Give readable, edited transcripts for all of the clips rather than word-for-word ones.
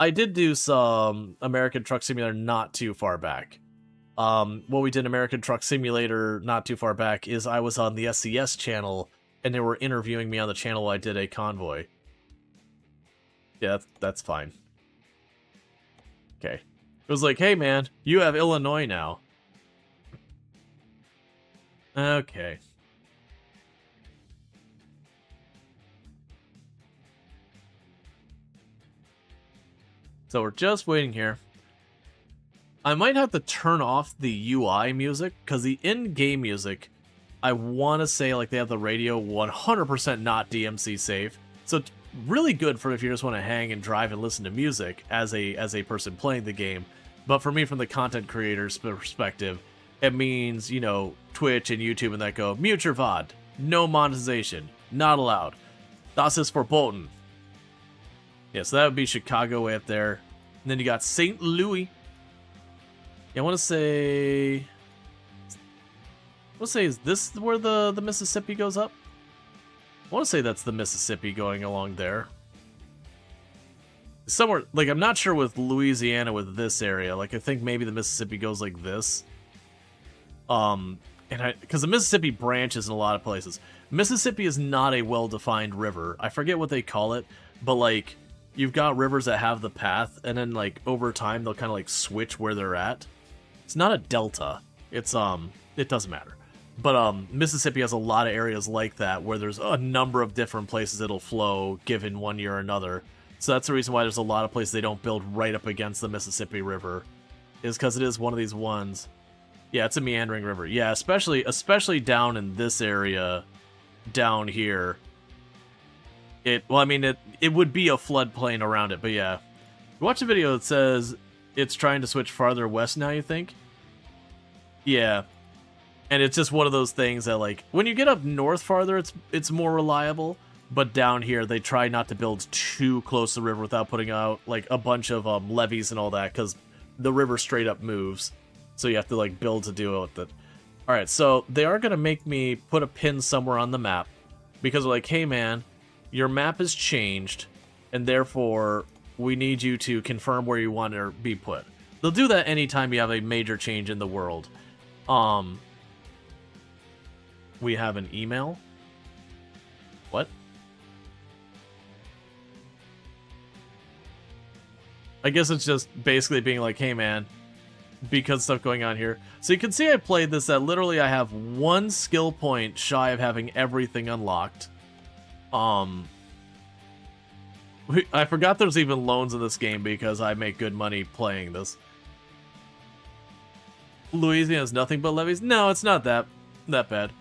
I did do some American Truck Simulator not too far back. What we did in American Truck Simulator not too far back is I was on the SCS channel, and they were interviewing me on the channel while I did a convoy. Yeah, that's fine. Okay. It was like, hey man, you have Illinois now. Okay. So we're just waiting here. I might have to turn off the UI music, because the in-game music, I want to say like they have the radio 100% not DMC safe. So it's really good for if you just want to hang and drive and listen to music as a person playing the game. But for me, from the content creator's perspective, it means, you know, Twitch and YouTube and that go, mute your VOD, no monetization, not allowed. Das ist verboten. Yeah, so that would be Chicago way up there. And then you got St. Louis. Yeah, I want to say, is this where the Mississippi goes up? I want to say that's the Mississippi going along there. Somewhere, like, I'm not sure with Louisiana with this area. Like, I think maybe the Mississippi goes like this. Because the Mississippi branches in a lot of places. Mississippi is not a well-defined river. I forget what they call it, but, like, you've got rivers that have the path, and then, like, over time, they'll kind of, like, switch where they're at. It's not a delta. It's, it doesn't matter. But, Mississippi has a lot of areas like that, where there's a number of different places it'll flow, given one year or another. So that's the reason why there's a lot of places they don't build right up against the Mississippi River, is because it is one of these ones. Yeah, it's a meandering river. Yeah, especially down in this area, down here. Well, I mean, it would be a floodplain around it, but yeah. Watch a video that says it's trying to switch farther west now, you think? Yeah. And it's just one of those things that, like, when you get up north farther, it's more reliable. But down here, they try not to build too close to the river without putting out, like, a bunch of levees and all that, because the river straight up moves. So you have to, like, build to deal with it. Alright, so they are going to make me put a pin somewhere on the map, because they're like, hey man, your map has changed, and therefore we need you to confirm where you want to be put. They'll do that anytime you have a major change in the world. We have an email. What? I guess it's just basically being like, hey man, because stuff going on here. So you can see I played this that literally I have one skill point shy of having everything unlocked. I forgot there's even loans in this game because I make good money playing this. Louisiana has nothing but levees? No, it's not that bad.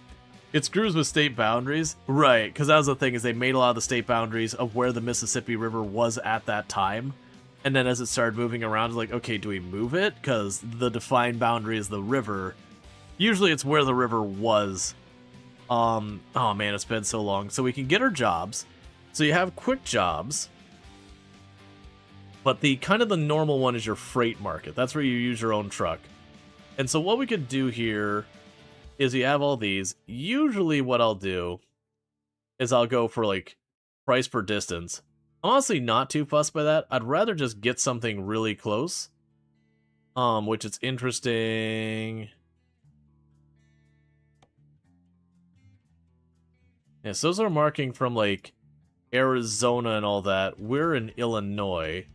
It screws with state boundaries. Right, because that was the thing, is they made a lot of the state boundaries of where the Mississippi River was at that time. And then as it started moving around, it's like, okay, do we move it? Because the defined boundary is the river. Usually it's where the river was. Oh man, it's been so long. So we can get our jobs. So you have quick jobs. But the kind of the normal one is your freight market. That's where you use your own truck. And so what we could do here is you have all these. Usually what I'll do is I'll go for, like, price per distance. I'm honestly not too fussed by that. I'd rather just get something really close. Which is interesting. Yeah, so those are marking from, like, Arizona and all that. We're in Illinois.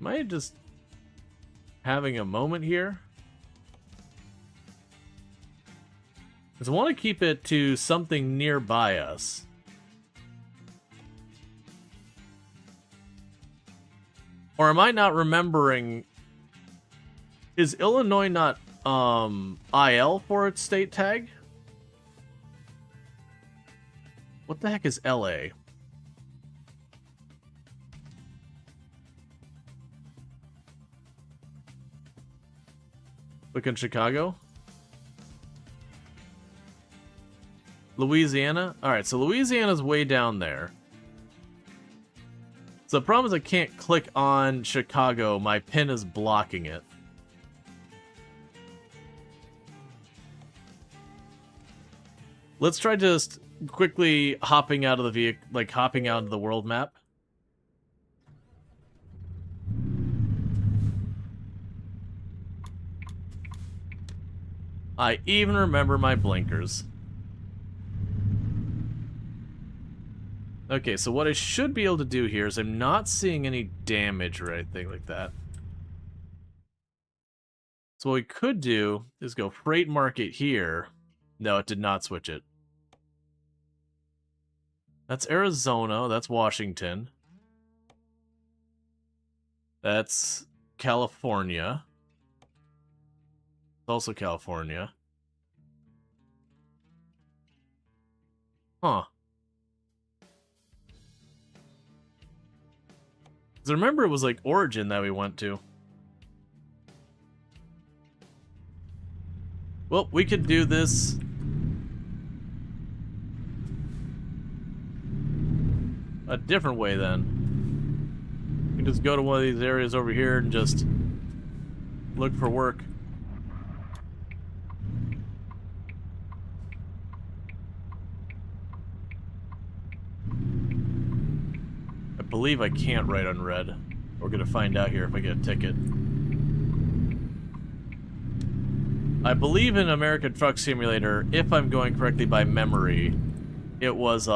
Am I just having a moment here? Because I want to keep it to something nearby us. Or am I not remembering? Is Illinois not IL for its state tag? What the heck is LA? Look in Chicago. Louisiana? Alright, so Louisiana's way down there. So the problem is I can't click on Chicago. My pin is blocking it. Let's try just quickly hopping out of the vehicle, like hopping out of the world map. I even remember my blinkers. Okay, so what I should be able to do here is I'm not seeing any damage or anything like that. So what we could do is go freight market here. No, it did not switch it. That's Arizona, that's Washington. That's California. It's also California. Huh. Because I remember it was like Origin that we went to. Well, we could do this. A different way then. We can just go to one of these areas over here and just look for work. I believe I can't write on red. We're gonna find out here if I get a ticket. I believe in American Truck Simulator, if I'm going correctly by memory, it was,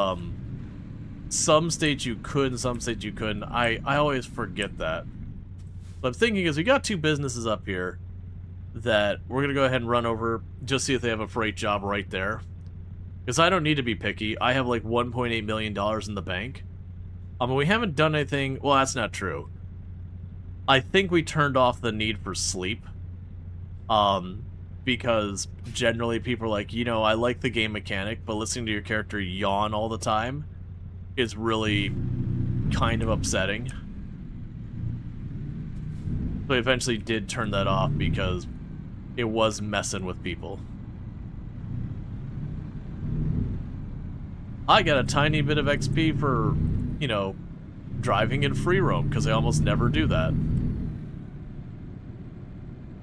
some states you could and some states you couldn't. I always forget that. What I'm thinking is we got two businesses up here that we're going to go ahead and run over, just see if they have a freight job right there. Because I don't need to be picky. I have like $1.8 million in the bank. We haven't done anything. Well, that's not true. I think we turned off the need for sleep. Because generally people are like, you know, I like the game mechanic, but listening to your character yawn all the time is really kind of upsetting. So I eventually did turn that off because it was messing with people. I got a tiny bit of XP for, you know, driving in free roam, because I almost never do that.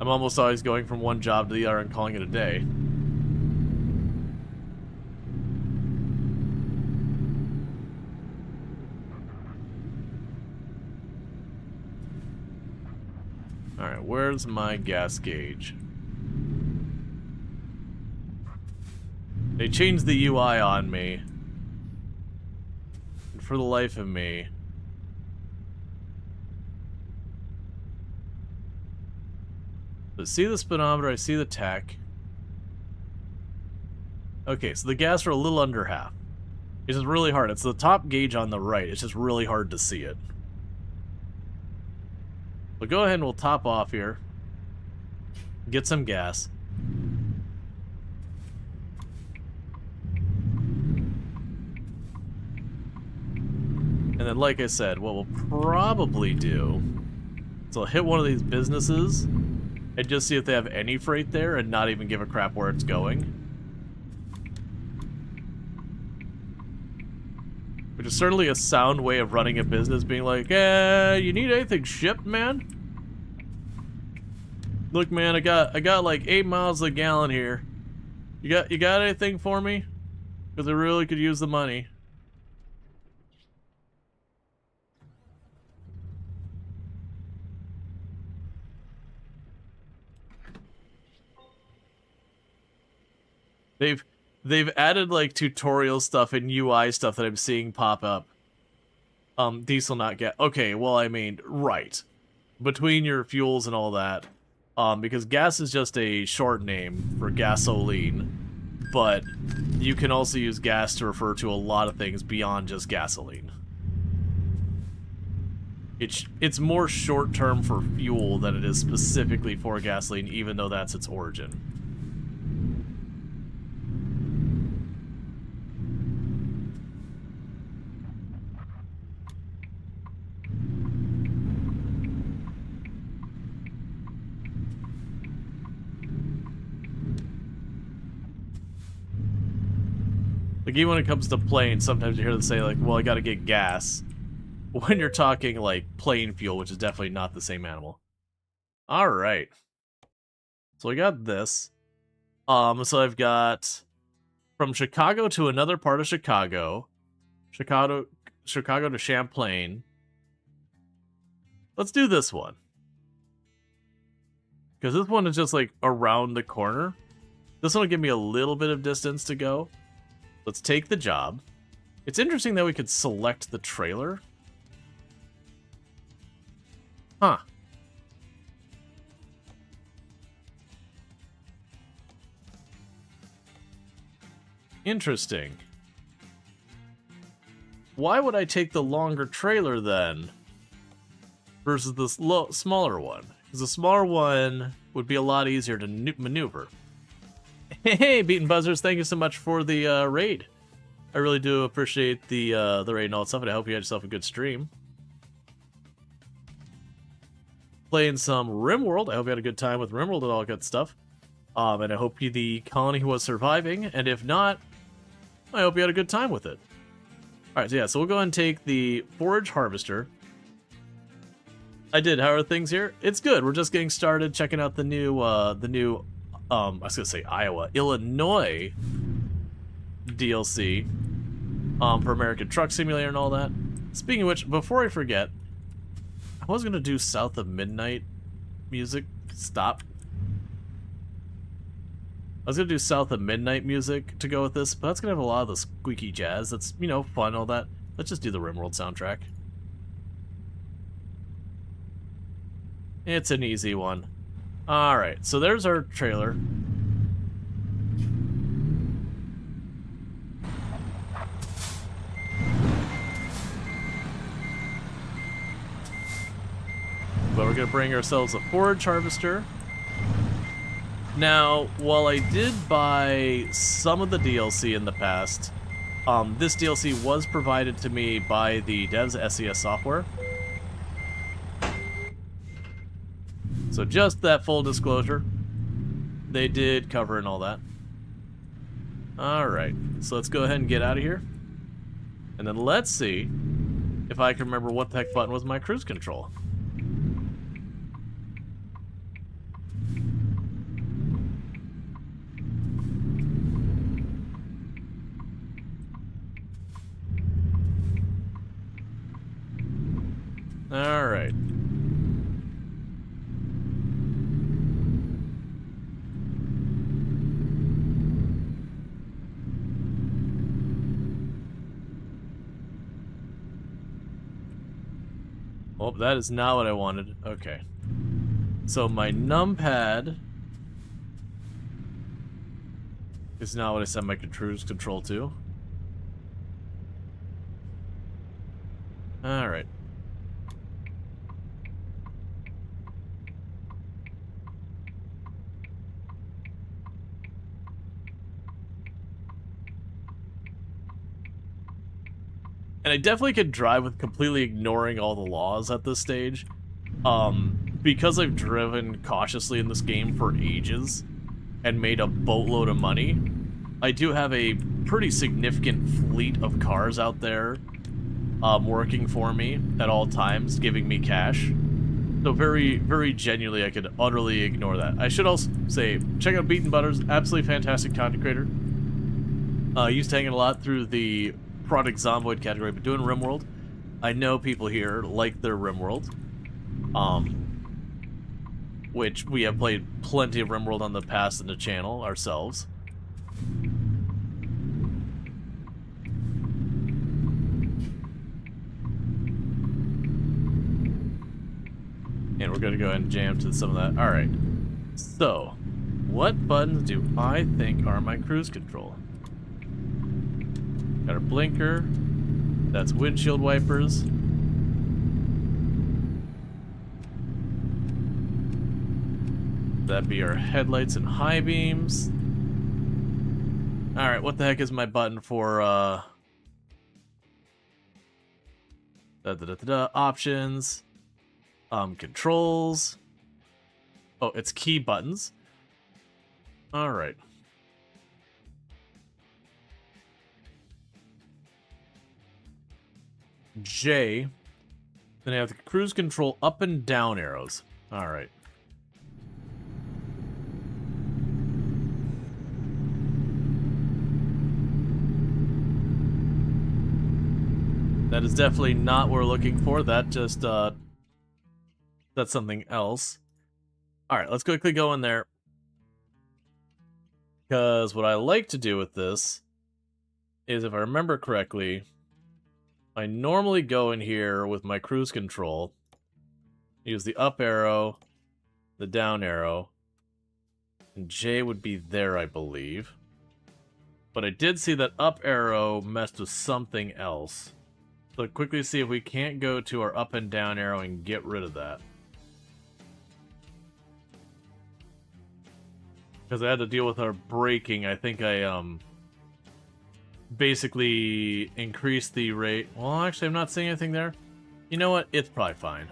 I'm almost always going from one job to the other and calling it a day. Alright, where's my gas gauge? They changed the UI on me. And for the life of me... I see the speedometer, I see the tech. Okay, so the gas are a little under half. It's just really hard. It's the top gauge on the right. It's just really hard to see it. But go ahead and we'll top off here. Get some gas. And then, like I said, what we'll probably do is I'll hit one of these businesses and just see if they have any freight there and not even give a crap where it's going. Which is certainly a sound way of running a business, being like, you need anything shipped, man? Look, man, I got like 8 miles a gallon here. You got anything for me? Because I really could use the money. They've added like tutorial stuff and UI stuff that I'm seeing pop up. Diesel not get okay, well I mean, right. Between your fuels and all that. Because gas is just a short name for gasoline, but you can also use gas to refer to a lot of things beyond just gasoline. It's more short term for fuel than it is specifically for gasoline, even though that's its origin. Like, even when it comes to planes, sometimes you hear them say, like, well, I gotta get gas. When you're talking, like, plane fuel, which is definitely not the same animal. Alright. So I got this. So I've got... from Chicago to another part of Chicago. Chicago to Champlain. Let's do this one. Because this one is just like around the corner. This one will give me a little bit of distance to go. Let's take the job. It's interesting that we could select the trailer. Huh. Interesting. Why would I take the longer trailer then versus this smaller one? Because the smaller one would be a lot easier to maneuver. Hey, Beaten Buzzers, thank you so much for the raid. I really do appreciate the raid and all that stuff, and I hope you had yourself a good stream. Playing some RimWorld. I hope you had a good time with RimWorld and all that stuff. And I hope the colony was surviving, and if not, I hope you had a good time with it. Alright, so yeah, so we'll go ahead and take the Forage Harvester. I did. How are things here? It's good. We're just getting started checking out the new I was gonna say Illinois DLC for American Truck Simulator and all that. Speaking of which, before I forget, I was gonna do South of Midnight music. Stop. I was gonna do South of Midnight music to go with this, but that's gonna have a lot of the squeaky jazz. That's, you know, fun, all that. Let's just do the RimWorld soundtrack. It's an easy one. Alright, so there's our trailer. But we're gonna bring ourselves a Forage Harvester. Now, while I did buy some of the DLC in the past, this DLC was provided to me by the devs at SES Software. So just that full disclosure, they did cover and all that. Alright, so let's go ahead and get out of here. And then let's see if I can remember what the heck button was my cruise control. Alright. Oh, that is not what I wanted. Okay. So my numpad is not what I set my cruise control to. Alright. And I definitely could drive with completely ignoring all the laws at this stage. Because I've driven cautiously in this game for ages and made a boatload of money, I do have a pretty significant fleet of cars out there working for me at all times, giving me cash. So very, very genuinely, I could utterly ignore that. I should also say, check out Beaten Butters, absolutely fantastic content creator. Used to hang a lot through the Product Zomboid category, but doing RimWorld, I know people here like their RimWorld, which we have played plenty of RimWorld on the past in the channel ourselves. And we're gonna go ahead and jam to some of that. Alright, so what buttons do I think are my cruise control? Got our blinker. That's windshield wipers. That'd be our headlights and high beams. Alright, what the heck is my button for, options. Controls. Oh, it's key buttons. Alright. J. Then I have the cruise control up and down arrows. Alright. That is definitely not what we're looking for. That just, that's something else. Alright, let's quickly go in there. Because what I like to do with this is, if I remember correctly, I normally go in here with my cruise control, use the up arrow, the down arrow, and J would be there, I believe. But I did see that up arrow messed with something else. So quickly see if we can't go to our up and down arrow and get rid of that. Because I had to deal with our braking, I think I basically increased the rate. Well, actually, I'm not seeing anything there. You know what? It's probably fine.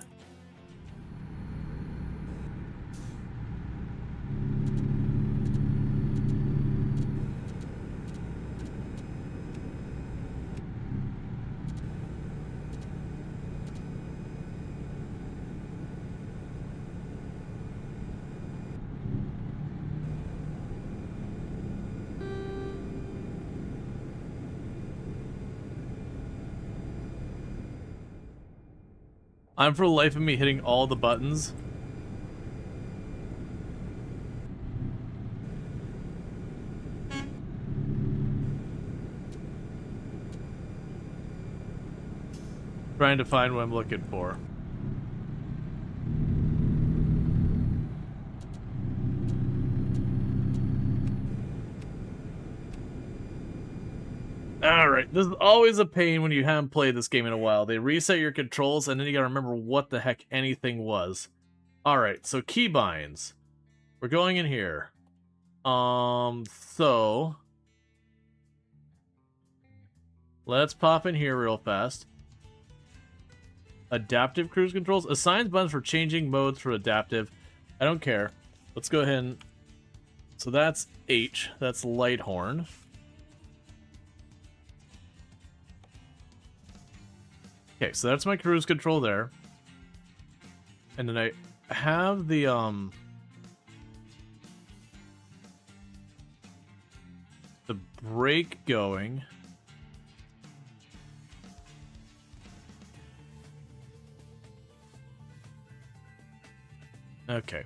I'm for the life of me hitting all the buttons. Trying to find what I'm looking for. Alright, this is always a pain when you haven't played this game in a while. They reset your controls, and then you gotta remember what the heck anything was. Alright, so keybinds. We're going in here. So... let's pop in here real fast. Adaptive cruise controls. Assigns buttons for changing modes for adaptive. I don't care. Let's go ahead and... so that's H. That's light horn. Okay, so that's my cruise control there. And then I have the brake going. Okay.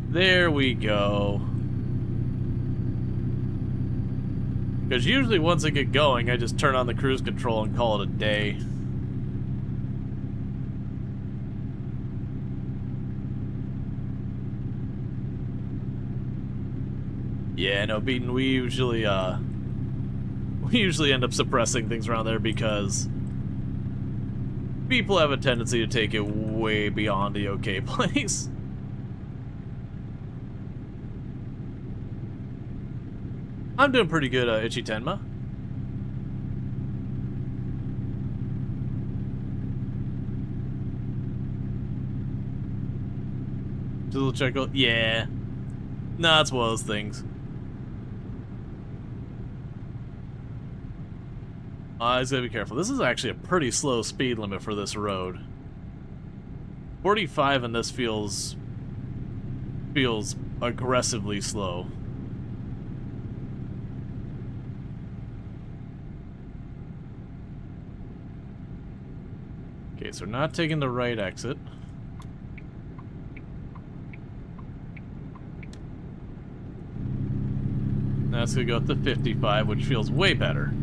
There we go. Because usually once I get going, I just turn on the cruise control and call it a day. Yeah, no, Beaton, we usually end up suppressing things around there because people have a tendency to take it way beyond the okay place. I'm doing pretty good, Ichi Tenma. Little check out. Yeah. Nah, it's one of those things. I just gotta be careful. This is actually a pretty slow speed limit for this road. 45 in this feels aggressively slow. Okay, so we're not taking the right exit. That's gonna go up to 55, which feels way better.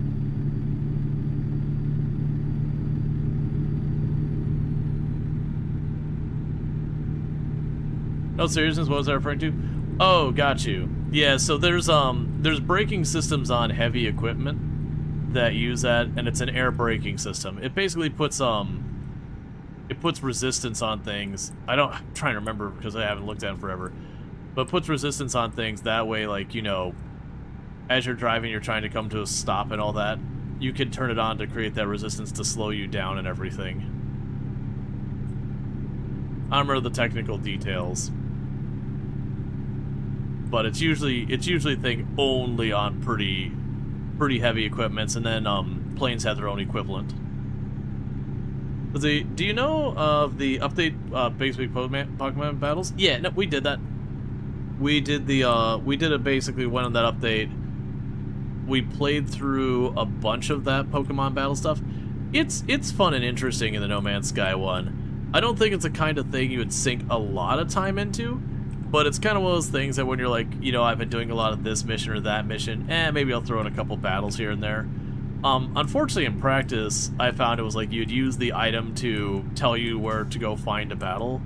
No seriousness, what was I referring to? Oh, got you. Yeah, so there's braking systems on heavy equipment that use that, and it's an air braking system. It basically puts resistance on things. I'm trying to remember because I haven't looked at it forever. But puts resistance on things that way, like, you know, as you're driving, you're trying to come to a stop and all that, you can turn it on to create that resistance to slow you down and everything. I don't remember the technical details. But it's usually a thing only on pretty heavy equipments, and then planes have their own equivalent. Do you know of the update basic Pokemon battles? Yeah, no, we did that. We did basically went on that update we played through a bunch of that Pokemon battle stuff. It's fun and interesting in the No Man's Sky one. I don't think it's the kind of thing you would sink a lot of time into, but it's kind of one of those things that when you're like, you know, I've been doing a lot of this mission or that mission, maybe I'll throw in a couple battles here and there. Unfortunately, in practice, I found it was like you'd use the item to tell you where to go find a battle,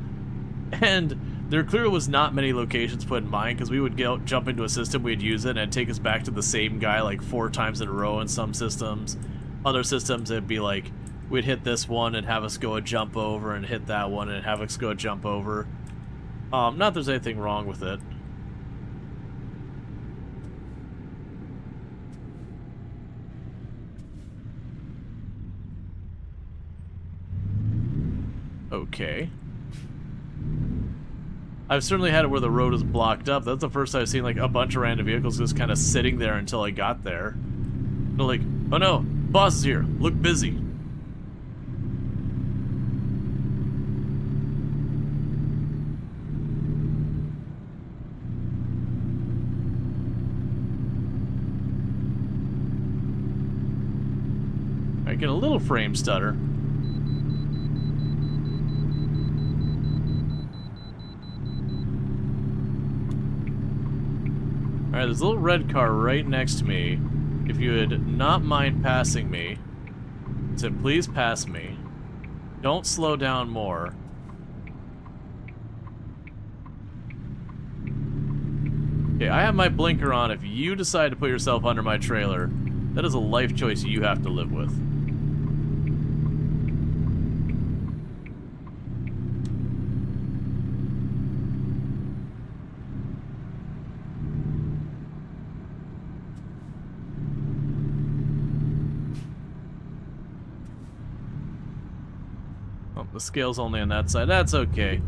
and there clearly was not many locations put in mind, because we would jump into a system, we'd use it, and it'd take us back to the same guy like 4 times in a row in some systems. Other systems, it'd be like, we'd hit this one and have us go a jump over, and hit that one and have us go a jump over. Not that there's anything wrong with it. Okay. I've certainly had it where the road is blocked up. That's the first time I've seen like a bunch of random vehicles just kind of sitting there until I got there. They're like, oh no, boss is here. Look busy. I get a little frame stutter. Alright, there's a little red car right next to me. If you would not mind passing me, so please pass me. Don't slow down more. Okay, I have my blinker on. If you decide to put yourself under my trailer, that is a life choice you have to live with. The scale's only on that side. That's okay.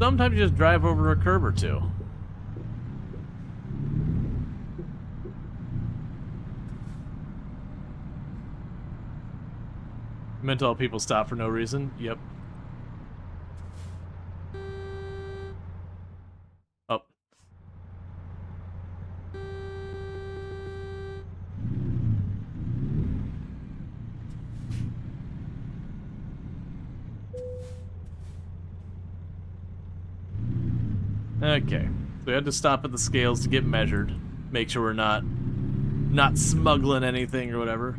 Sometimes you just drive over a curb or two. Meant all people stop for no reason? Yep. Oh. Okay, so we had to stop at the scales to get measured, make sure we're not smuggling anything or whatever.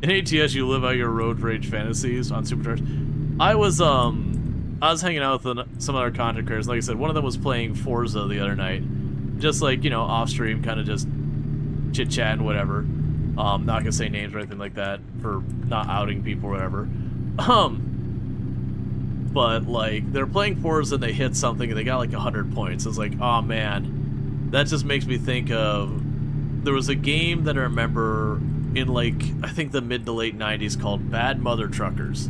In ATS, you live out your road rage fantasies on Supercharged. I was hanging out with some other content creators. Like I said, one of them was playing Forza the other night, just like, you know, off stream, kind of just chit chatting, whatever. Not gonna say names or anything like that for not outing people or whatever. But, like, they're playing Forza and they hit something and they got, like, 100 points. It's like, oh, man. That just makes me think of... There was a game that I remember in, like, I think the mid to late 90s called Bad Mother Truckers.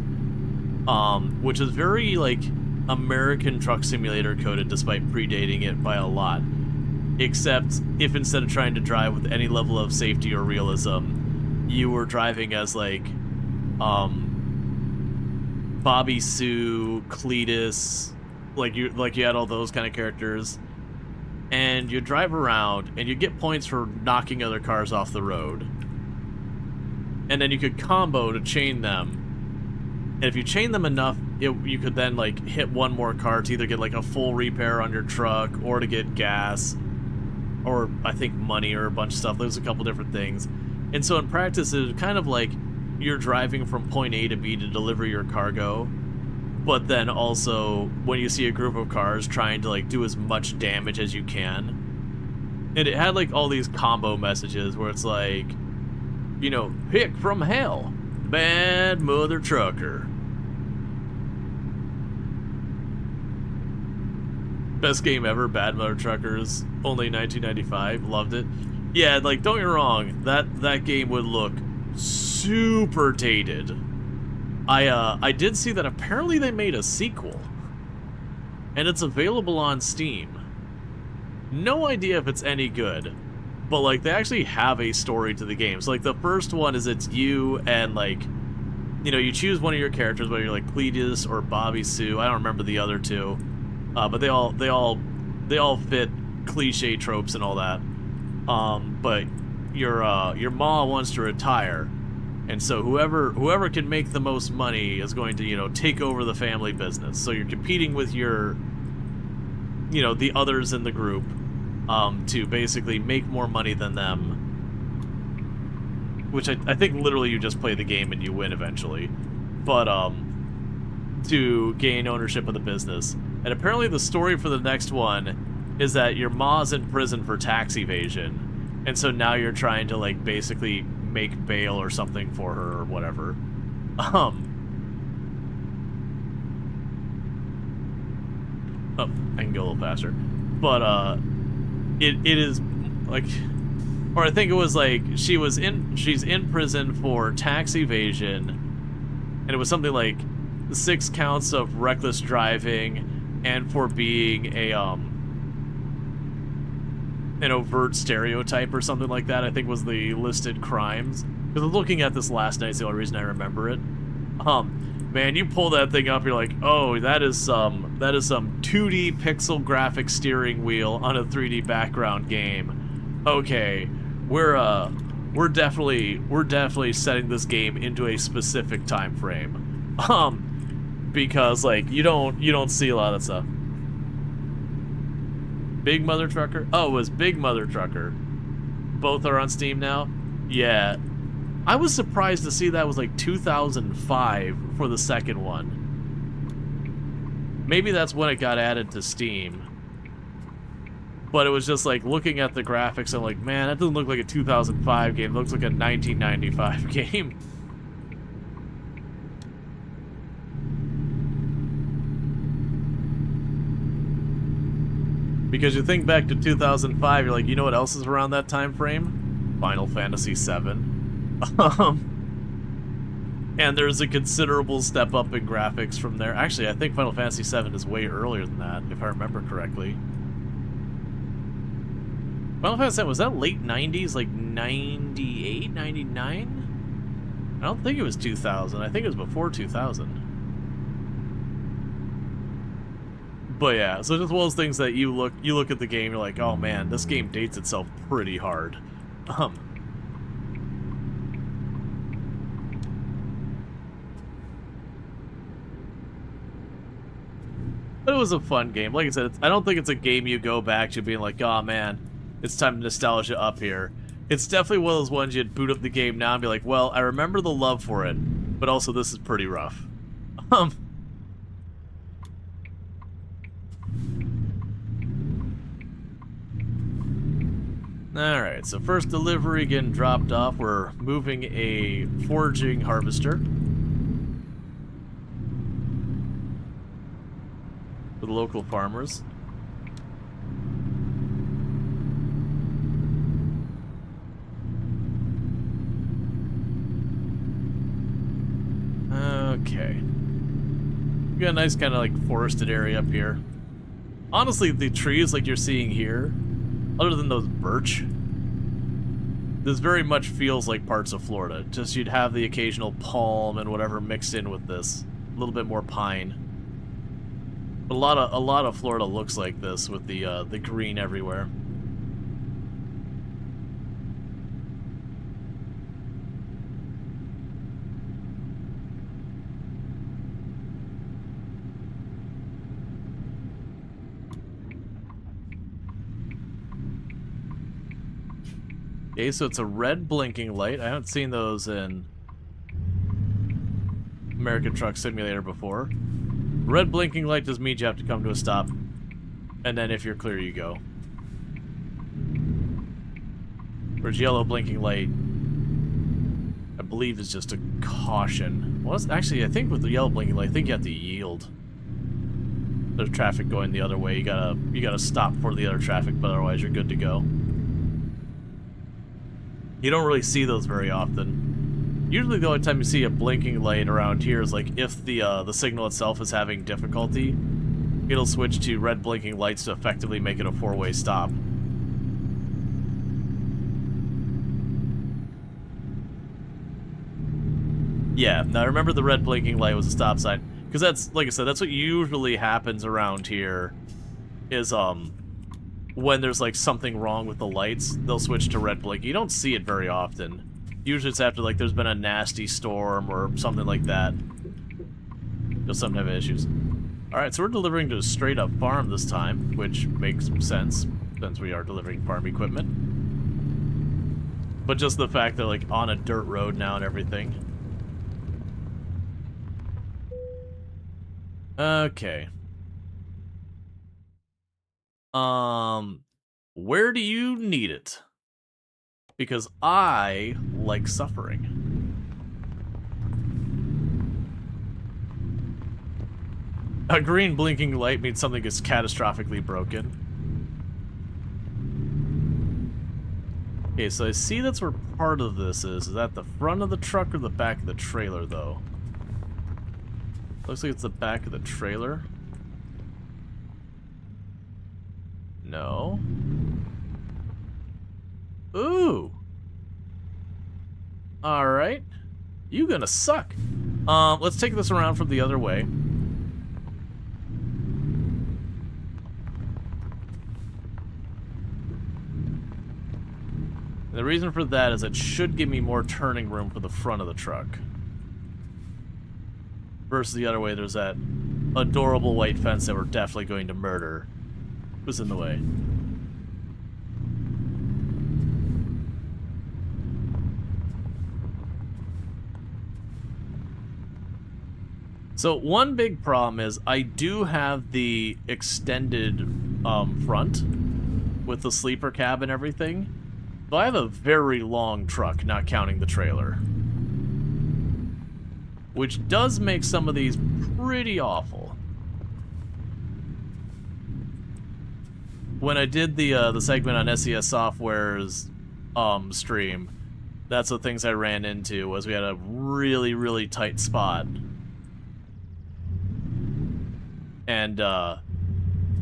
Which is very, like, American Truck Simulator coded despite predating it by a lot. Except if instead of trying to drive with any level of safety or realism, you were driving as, like, Bobby Sue, Cletus, like you had all those kind of characters, and you drive around and you get points for knocking other cars off the road, and then you could combo to chain them, and if you chain them enough, you could then like hit one more car to either get like a full repair on your truck or to get gas, or I think money or a bunch of stuff. There's a couple different things, and so in practice it's kind of like you're driving from point A to B to deliver your cargo, but then also when you see a group of cars trying to like do as much damage as you can. And it had like all these combo messages where it's like, you know, pick from hell, Bad Mother Trucker. Best game ever, Bad Mother Truckers, only 1995, loved it. Yeah, like don't get me wrong, that game would look super dated. I did see that apparently they made a sequel, and it's available on Steam. No idea if it's any good, but like they actually have a story to the game. So like the first one is it's you and like, you know, you choose one of your characters, whether you're like Cletus or Bobby Sue. I don't remember the other two, but they all fit cliche tropes and all that. But your ma wants to retire, and so whoever can make the most money is going to, you know, take over the family business. So you're competing with your, you know, the others in the group, to basically make more money than them. Which I think literally you just play the game and you win eventually, but to gain ownership of the business. And apparently the story for the next one is that your ma's in prison for tax evasion, and so now you're trying to, like, basically make bail or something for her or whatever. Oh, I can go a little faster. But it is like, or I think it was like she's in prison for tax evasion, and it was something like 6 counts of reckless driving and for being a an overt stereotype or something like that, I think was the listed crimes. Because looking at this last night, it's the only reason I remember it. Man, you pull that thing up, you're like, oh, that is some 2D pixel graphic steering wheel on a 3D background game. Okay, we're definitely setting this game into a specific time frame. Because like you don't see a lot of that stuff. Big Mother Trucker? Oh, it was Big Mother Trucker. Both are on Steam now? Yeah. I was surprised to see that was like 2005 for the second one. Maybe that's when it got added to Steam. But it was just like looking at the graphics, I'm like, man, that doesn't look like a 2005 game. It looks like a 1995 game. Because you think back to 2005, you're like, you know what else is around that time frame? Final Fantasy VII. And there's a considerable step up in graphics from there. Actually, I think Final Fantasy VII is way earlier than that, if I remember correctly. Final Fantasy VII, was that late 90s, like 98, 99? I don't think it was 2000. I think it was before 2000. But yeah, so just one of those things that you look at the game, you're like, oh man, this game dates itself pretty hard. But it was a fun game. Like I said, I don't think it's a game you go back to being like, oh man, it's time to nostalgia up here. It's definitely one of those ones you'd boot up the game now and be like, well, I remember the love for it, but also this is pretty rough. Alright, so first delivery getting dropped off. We're moving a foraging harvester for the local farmers. Okay. We got a nice kind of like forested area up here. Honestly, the trees like you're seeing here, other than those birch, this very much feels like parts of Florida. Just you'd have the occasional palm and whatever mixed in with this. A little bit more pine. But a lot of Florida looks like this with the green everywhere. Okay, so it's a red blinking light. I haven't seen those in American Truck Simulator before. Red blinking light just means you have to come to a stop, and then if you're clear, you go. Whereas yellow blinking light, I believe, is just a caution. Well, actually, I think with the yellow blinking light, I think you have to yield. There's traffic going the other way. You gotta stop for the other traffic, but otherwise you're good to go. You don't really see those very often. Usually the only time you see a blinking light around here is like if the signal itself is having difficulty, it'll switch to red blinking lights to effectively make it a four-way stop. Yeah, now remember the red blinking light was a stop sign. Because that's, like I said, that's what usually happens around here, is, when there's like something wrong with the lights, they'll switch to red blink. You don't see it very often. Usually it's after like there's been a nasty storm or something like that. You'll sometimes have issues. Alright, so we're delivering to a straight up farm this time, which makes sense since we are delivering farm equipment. But just the fact that like on a dirt road now and everything. Okay. Where do you need it? Because I like suffering. A green blinking light means something is catastrophically broken. Okay, so I see that's where part of this is. Is that the front of the truck or the back of the trailer, though? Looks like it's the back of the trailer. No. Ooh. Alright. You gonna suck. Let's take this around from the other way. And the reason for that is it should give me more turning room for the front of the truck. Versus the other way, there's that adorable white fence that we're definitely going to murder. Who's in the way? So one big problem is I do have the extended front with the sleeper cab and everything. So I have a very long truck, not counting the trailer. Which does make some of these pretty awful. When I did the segment on SES Software's stream, that's the things I ran into, was we had a really, really tight spot. And I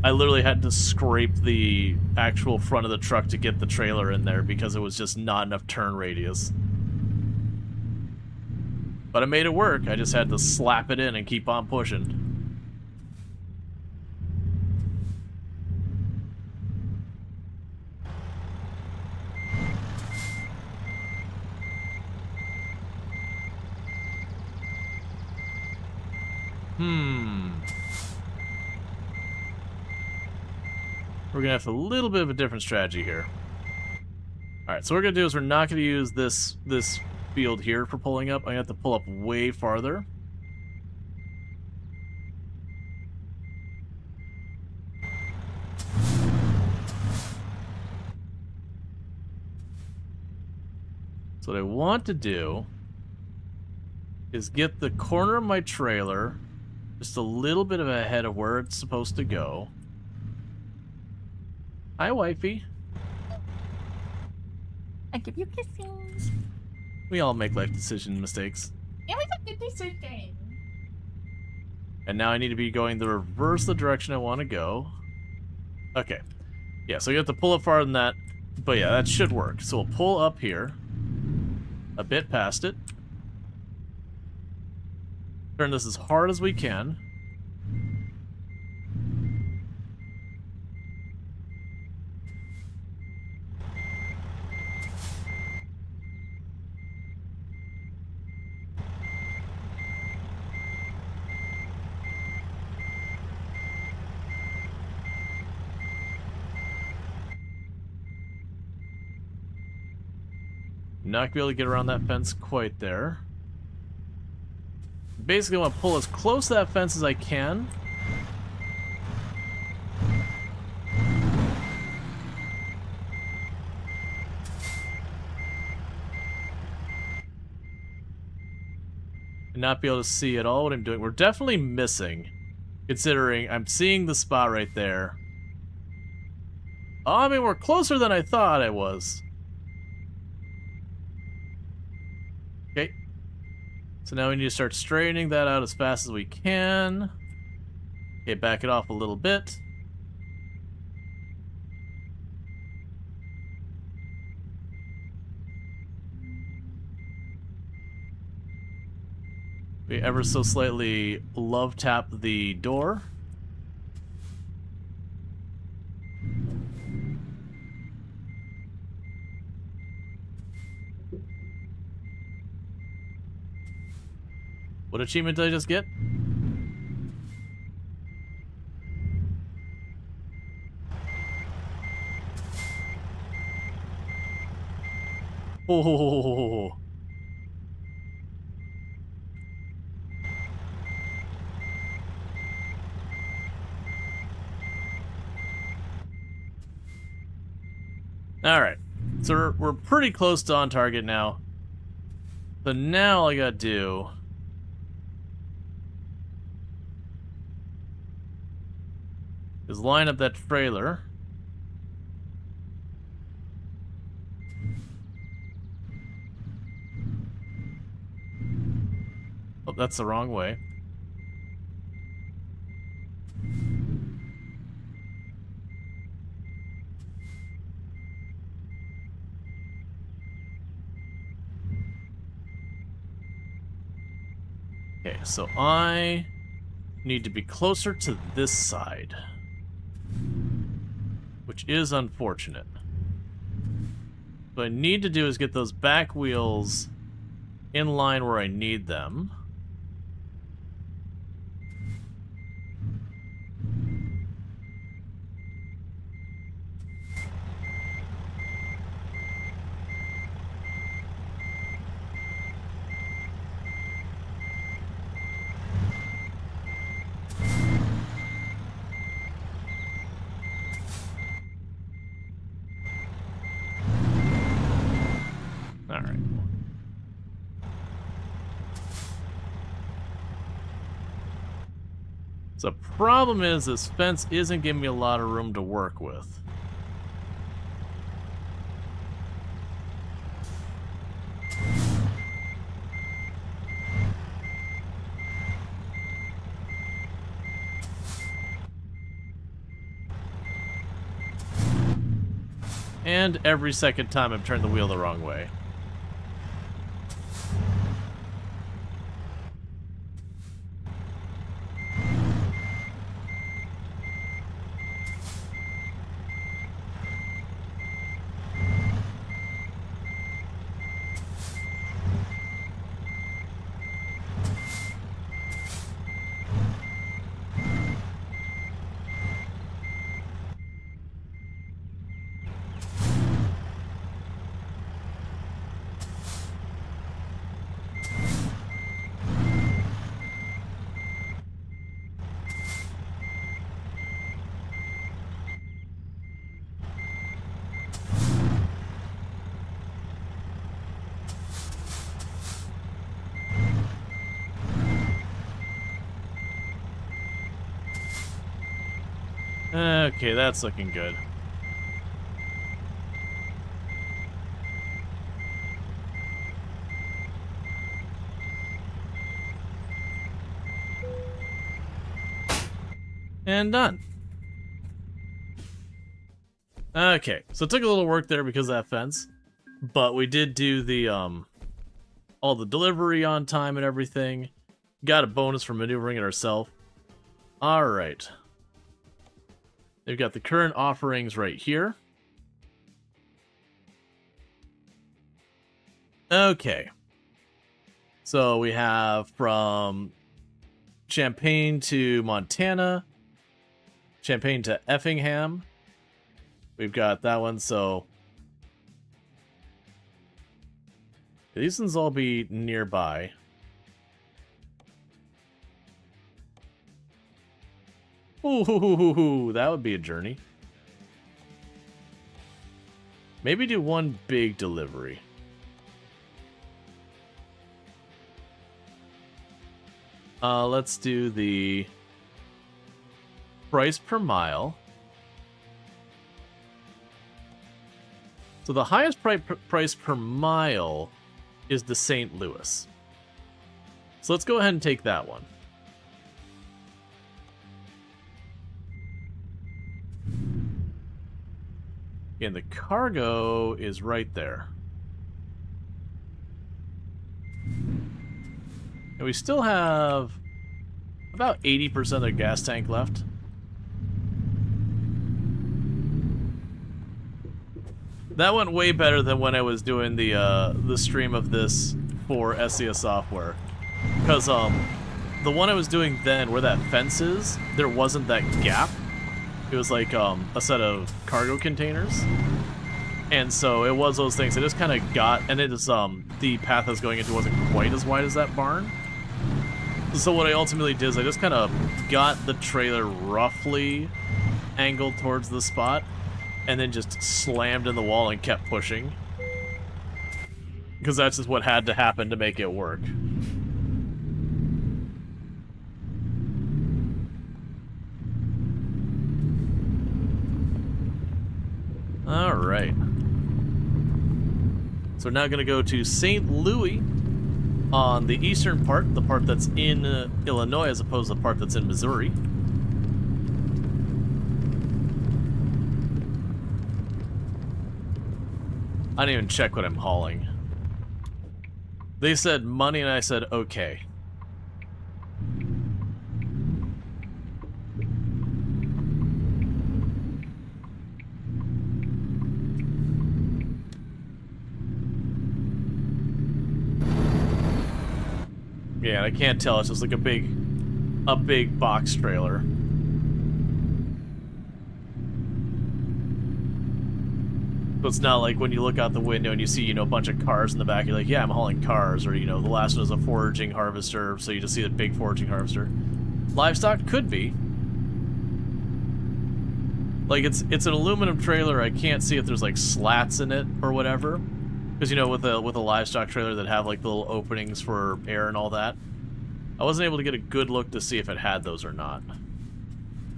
literally had to scrape the actual front of the truck to get the trailer in there because it was just not enough turn radius. But I made it work. I just had to slap it in and keep on pushing. We're gonna have a little bit of a different strategy here. Alright, so what we're gonna do is we're not gonna use this field here for pulling up. I'm gonna have to pull up way farther. So what I want to do is get the corner of my trailer just a little bit of ahead of where it's supposed to go. Hi, wifey. I give you kisses. We all make life decision mistakes. It was a good decision. And now I need to be going the reverse the direction I want to go. Okay. Yeah, so you have to pull up farther than that. But yeah, that should work. So we'll pull up here. A bit past it. Turn this as hard as we can. Not gonna be able to get around that fence quite there. Basically, I want to pull as close to that fence as I can. And not be able to see at all what I'm doing. We're definitely missing, considering I'm seeing the spot right there. Oh, I mean, we're closer than I thought I was. Okay. So now we need to start straightening that out as fast as we can. Okay, back it off a little bit. We ever so slightly love tap the door. What achievement did I just get? Oh. Alright. So we're pretty close to on target now. So now all I gotta do is line up that trailer. Oh, that's the wrong way. Okay, so I need to be closer to this side, which is unfortunate. What I need to do is get those back wheels in line where I need them. Alright. So the problem is this fence isn't giving me a lot of room to work with. And every second time I've turned the wheel the wrong way. Okay, that's looking good. And done. Okay, so it took a little work there because of that fence, but we did do the all the delivery on time and everything. Got a bonus for maneuvering it ourselves. All right. They've got the current offerings right here. Okay. So we have from Champaign to Montana, Champaign to Effingham. We've got that one, so these ones all be nearby. Ooh, that would be a journey. Maybe do one big delivery. Let's do the price per mile. So the highest price per mile is the St. Louis. So let's go ahead and take that one. And the cargo is right there. And we still have about 80% of the gas tank left. That went way better than when I was doing the stream of this for SES software. Because the one I was doing then, where that fence is, there wasn't that gap. It was like a set of cargo containers. And so it was those things. I just kind of got, and it is the path I was going into wasn't quite as wide as that barn. So what I ultimately did is I just kind of got the trailer roughly angled towards the spot, and then just slammed in the wall and kept pushing. Because that's just what had to happen to make it work. Alright. So we're now going to go to St. Louis on the eastern part, the part that's in Illinois as opposed to the part that's in Missouri. I didn't even check what I'm hauling. They said money and I said okay. Yeah, I can't tell. It's just like a big box trailer. So it's not like when you look out the window and you see, you know, a bunch of cars in the back, you're like, yeah, I'm hauling cars. Or, you know, the last one is a foraging harvester, so you just see the big foraging harvester. Livestock could be. Like, it's an aluminum trailer. I can't see if there's, like, slats in it or whatever. Because, you know, with a livestock trailer that have, like, the little openings for air and all that. I wasn't able to get a good look to see if it had those or not.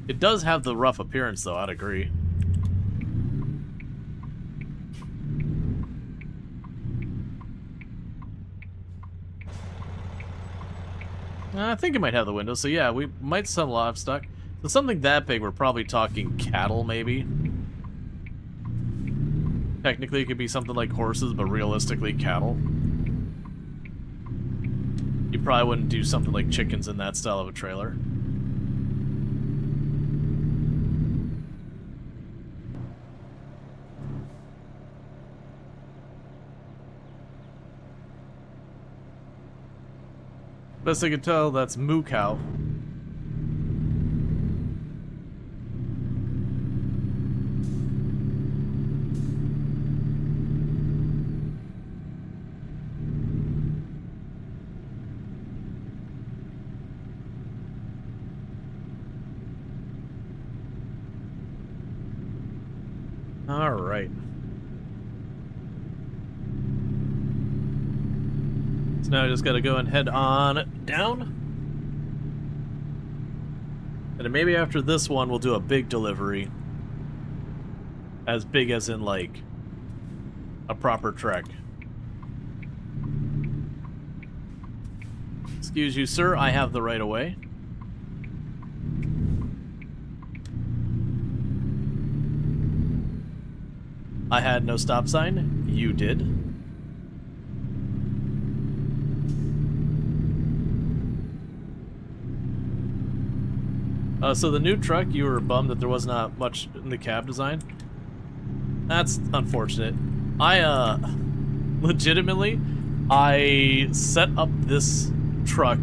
It does have the rough appearance, though, I'd agree. I think it might have the windows, so yeah, we might sell livestock. So something that big, we're probably talking cattle, maybe. Technically, it could be something like horses, but realistically, cattle. You probably wouldn't do something like chickens in that style of a trailer. Best I can tell, that's moo cow. All right. So now I just gotta go and head on down. And then maybe after this one, we'll do a big delivery. As big as in, like, a proper trek. Excuse you, sir. I have the right of way. I had no stop sign. You did. So the new truck, you were bummed that there was not much in the cab design. That's unfortunate. Legitimately, I set up this truck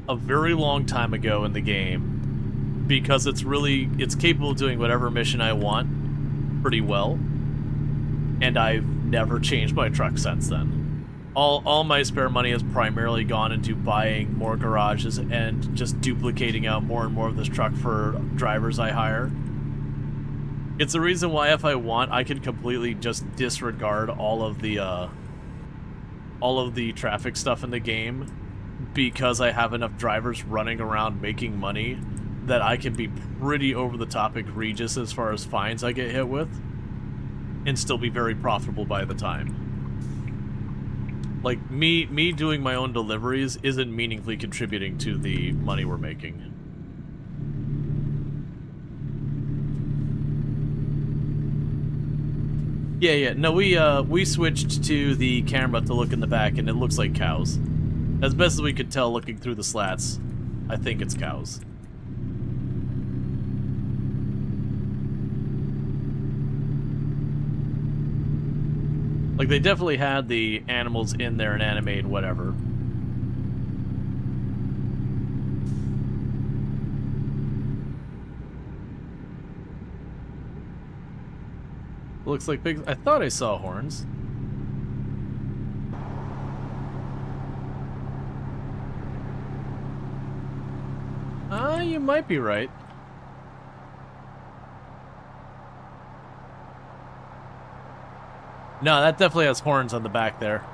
a very long time ago in the game because it's capable of doing whatever mission I want pretty well. And I've never changed my truck since then. All my spare money has primarily gone into buying more garages and just duplicating out more and more of this truck for drivers I hire. It's the reason why if I want, I can completely just disregard all of the traffic stuff in the game because I have enough drivers running around making money that I can be pretty over-the-top egregious as far as fines I get hit with and still be very profitable by the time. Like, me doing my own deliveries isn't meaningfully contributing to the money we're making. Yeah, no, we switched to the camera to look in the back, and it looks like cows. As best as we could tell looking through the slats, I think it's cows. Like, they definitely had the animals in there and animated whatever. Looks like pigs. I thought I saw horns. You might be right. No, that definitely has horns on the back there.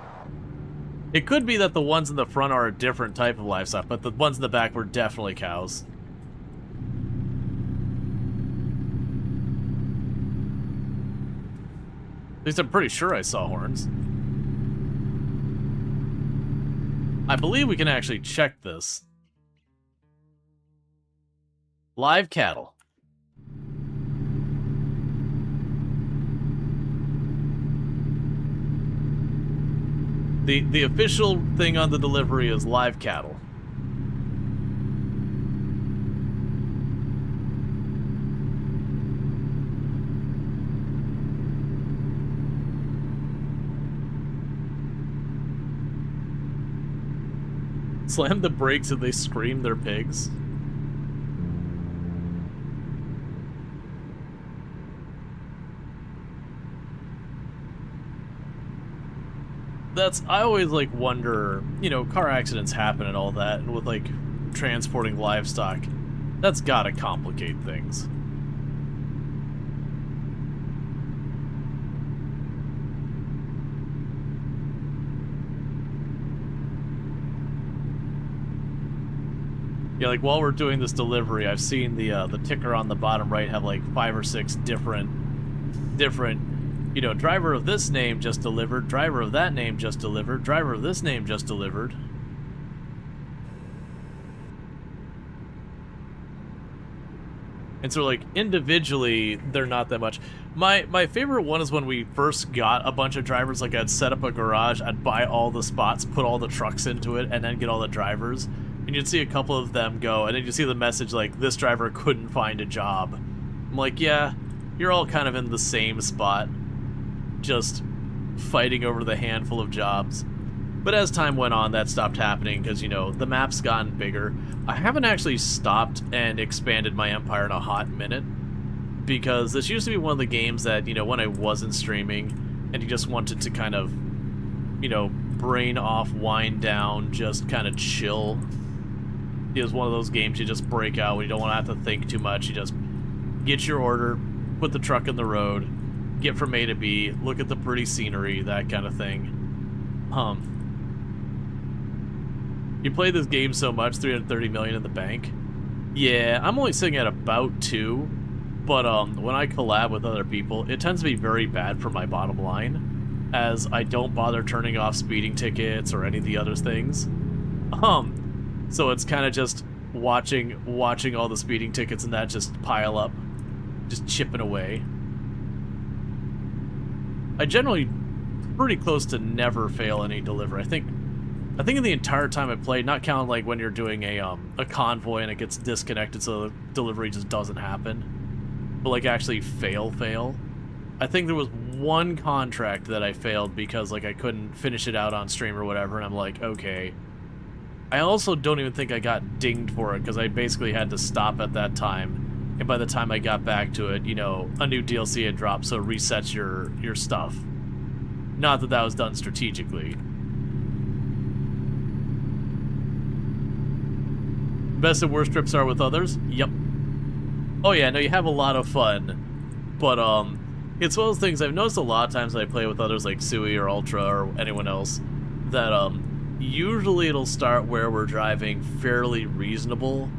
It could be that the ones in the front are a different type of livestock, but the ones in the back were definitely cows. At least I'm pretty sure I saw horns. I believe we can actually check this. Live cattle. The official thing on the delivery is live cattle. Slam the brakes and they scream they're pigs. I always like wonder, you know, car accidents happen and all that, and with like transporting livestock, that's gotta complicate things. Yeah, like while we're doing this delivery, I've seen the ticker on the bottom right have like 5 or 6 different, you know, driver of this name just delivered, driver of that name just delivered, driver of this name just delivered. And so, like, individually, they're not that much. My favorite one is when we first got a bunch of drivers. Like, I'd set up a garage, I'd buy all the spots, put all the trucks into it, and then get all the drivers. And you'd see a couple of them go, and then you'd see the message, like, this driver couldn't find a job. I'm like, yeah, you're all kind of in the same spot, just fighting over the handful of jobs. But as time went on, that stopped happening because, you know, the map's gotten bigger. I haven't actually stopped and expanded my empire in a hot minute, because this used to be one of the games that, you know, when I wasn't streaming and you just wanted to kind of, you know, brain off, wind down, just kind of chill. It was one of those games you just break out when you don't want to have to think too much. You just get your order, put the truck in the road, get from A to B, look at the pretty scenery, that kind of thing. You play this game so much, 330 million in the bank. Yeah, I'm only sitting at about 2, but when I collab with other people, it tends to be very bad for my bottom line, as I don't bother turning off speeding tickets or any of the other things. So it's kind of just watching all the speeding tickets and that just pile up, just chipping away. I generally pretty close to never fail any delivery. I think in the entire time I played, not counting like when you're doing a convoy and it gets disconnected so the delivery just doesn't happen, but like actually fail. I think there was one contract that I failed because like I couldn't finish it out on stream or whatever, and I'm like, okay. I also don't even think I got dinged for it because I basically had to stop at that time, and by the time I got back to it, you know, a new DLC had dropped, so it resets your stuff. Not that that was done strategically. Best and worst trips are with others? Yep. Oh yeah, no, you have a lot of fun, but it's one of those things I've noticed a lot of times when I play with others like Sui or Ultra or anyone else, that usually it'll start where we're driving fairly reasonable,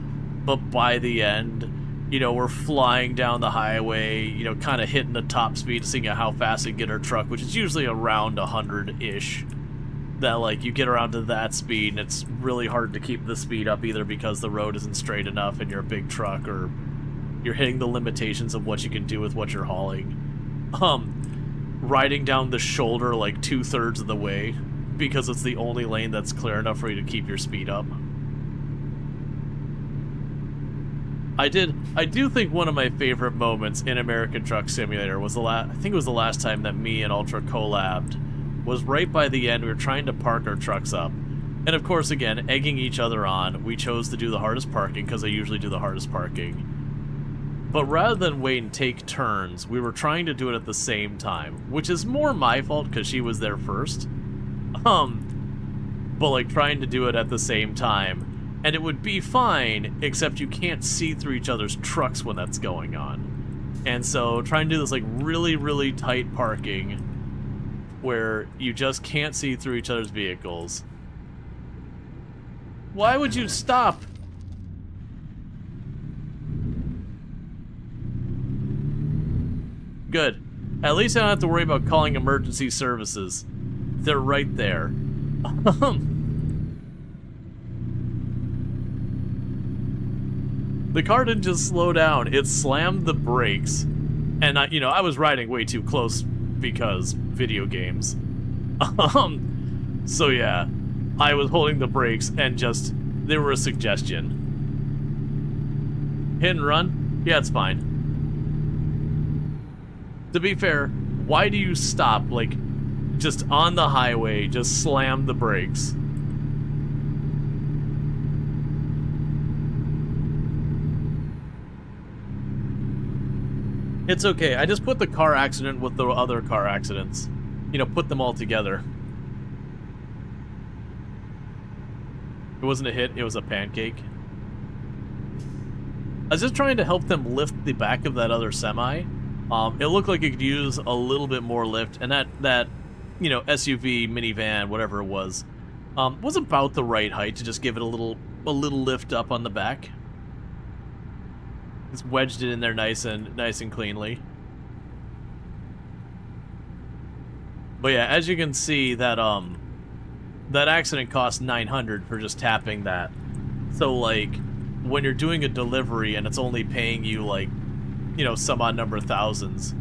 but by the end, you know, we're flying down the highway, you know, kind of hitting the top speed, seeing how fast we can get our truck, which is usually around 100-ish. That, like, you get around to that speed, and it's really hard to keep the speed up, either because the road isn't straight enough and you're a big truck, or you're hitting the limitations of what you can do with what you're hauling. Riding down the shoulder, like, 2/3 of the way, because it's the only lane that's clear enough for you to keep your speed up. I do think one of my favorite moments in American Truck Simulator was I think it was the last time that me and Ultra collabed, was right by the end. We were trying to park our trucks up, and of course, again, egging each other on, we chose to do the hardest parking because I usually do the hardest parking. But rather than wait and take turns, we were trying to do it at the same time, which is more my fault because she was there first. But like trying to do it at the same time, and it would be fine, except you can't see through each other's trucks when that's going on. And so trying to do this like really, really tight parking where you just can't see through each other's vehicles. Why would you stop? Good. At least I don't have to worry about calling emergency services. They're right there. The car didn't just slow down, it slammed the brakes. And I was riding way too close because video games. So yeah, I was holding the brakes and just, they were a suggestion. Hit and run? Yeah, it's fine. To be fair, why do you stop, like, just on the highway, just slam the brakes? It's okay, I just put the car accident with the other car accidents. Put them all together. It wasn't a hit, it was a pancake. I was just trying to help them lift the back of that other semi. It looked like it could use a little bit more lift, and that SUV, minivan, whatever it was about the right height to just give it a little lift up on the back. Just wedged it in there nice and cleanly. But yeah, as you can see, that that accident cost $900 for just tapping that. So like, when you're doing a delivery and it's only paying you like, some odd number of thousands.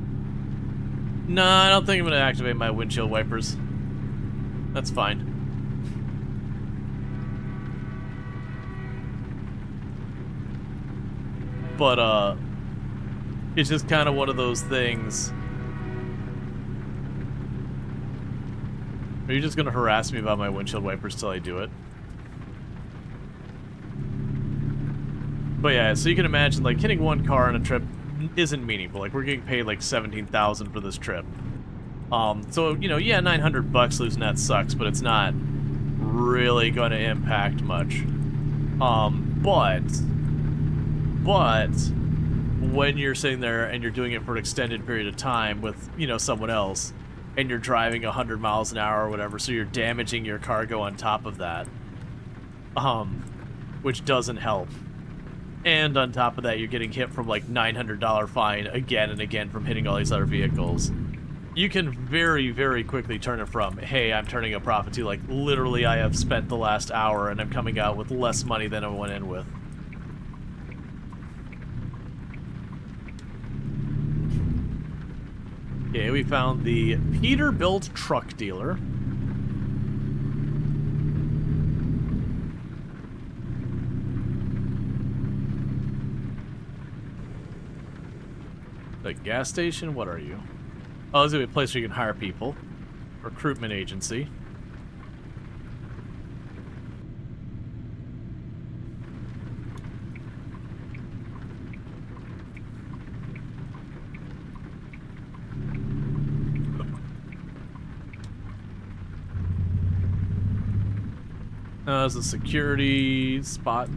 Nah, I don't think I'm gonna activate my windshield wipers. That's fine. But, it's just kind of one of those things. Are you just gonna harass me about my windshield wipers till I do it? But yeah, so you can imagine, like, hitting one car on a trip isn't meaningful. Like, we're getting paid like $17,000 for this trip. So, yeah, $900 losing that sucks, but it's not really going to impact much. But when you're sitting there and you're doing it for an extended period of time with, someone else, and you're driving 100 miles an hour or whatever, so you're damaging your cargo on top of that, which doesn't help. And on top of that, you're getting hit from like $900 fine again and again from hitting all these other vehicles. You can very, very quickly turn it from, hey, I'm turning a profit, to like, literally I have spent the last hour and I'm coming out with less money than I went in with. Okay, we found the Peterbilt truck dealer. The gas station? What are you? Oh, this is a place where you can hire people. Recruitment agency. There's a security spot.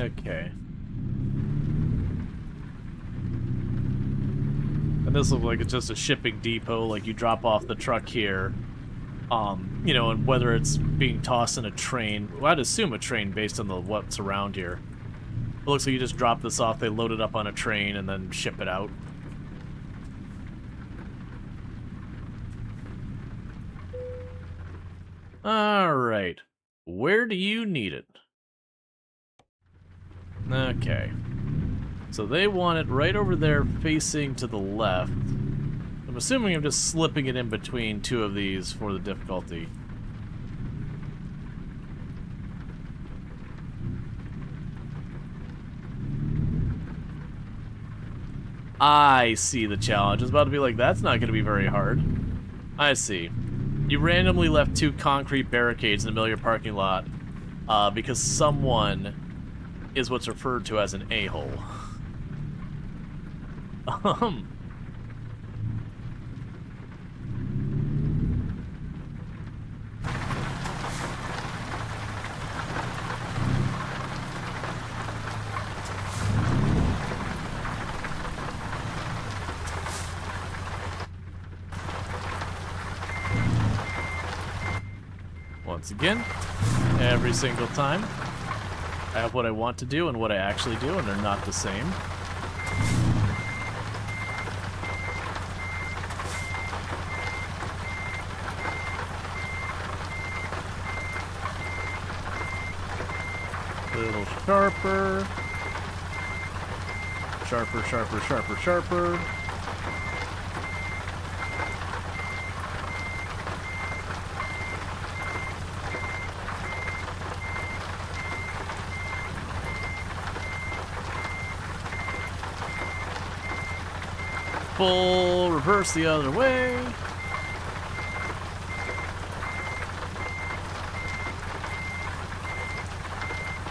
Okay. And this looks like it's just a shipping depot, like you drop off the truck here. And whether it's being tossed in a train, well, I'd assume a train based on what's around here. It looks like you just drop this off, they load it up on a train, and then ship it out. Alright. Where do you need it? Okay. So they want it right over there facing to the left. I'm assuming I'm just slipping it in between two of these for the difficulty. I see the challenge. I was about to be like, that's not going to be very hard. I see. You randomly left 2 concrete barricades in the middle of your parking lot because someone is what's referred to as an a-hole. Once again, every single time, I have what I want to do and what I actually do, and they're not the same. A little sharper. Sharper, sharper, sharper, sharper. Full reverse the other way.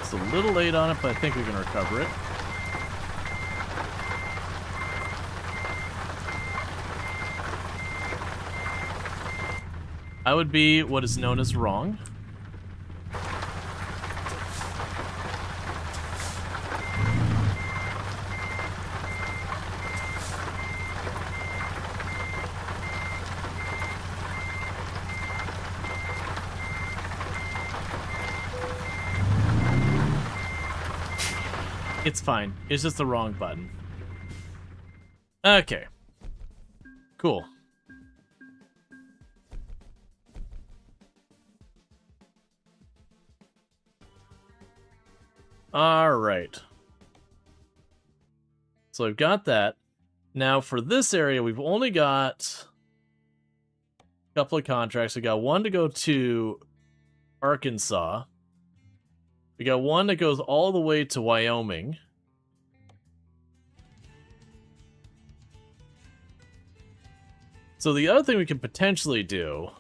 It's a little late on it, but I think we can recover it. I would be what is known as wrong. It's fine. It's just the wrong button. Okay. Cool. Alright. So I've got that. Now for this area, we've only got a couple of contracts. We got one to go to Arkansas. We got one that goes all the way to Wyoming. So the other thing we could potentially do...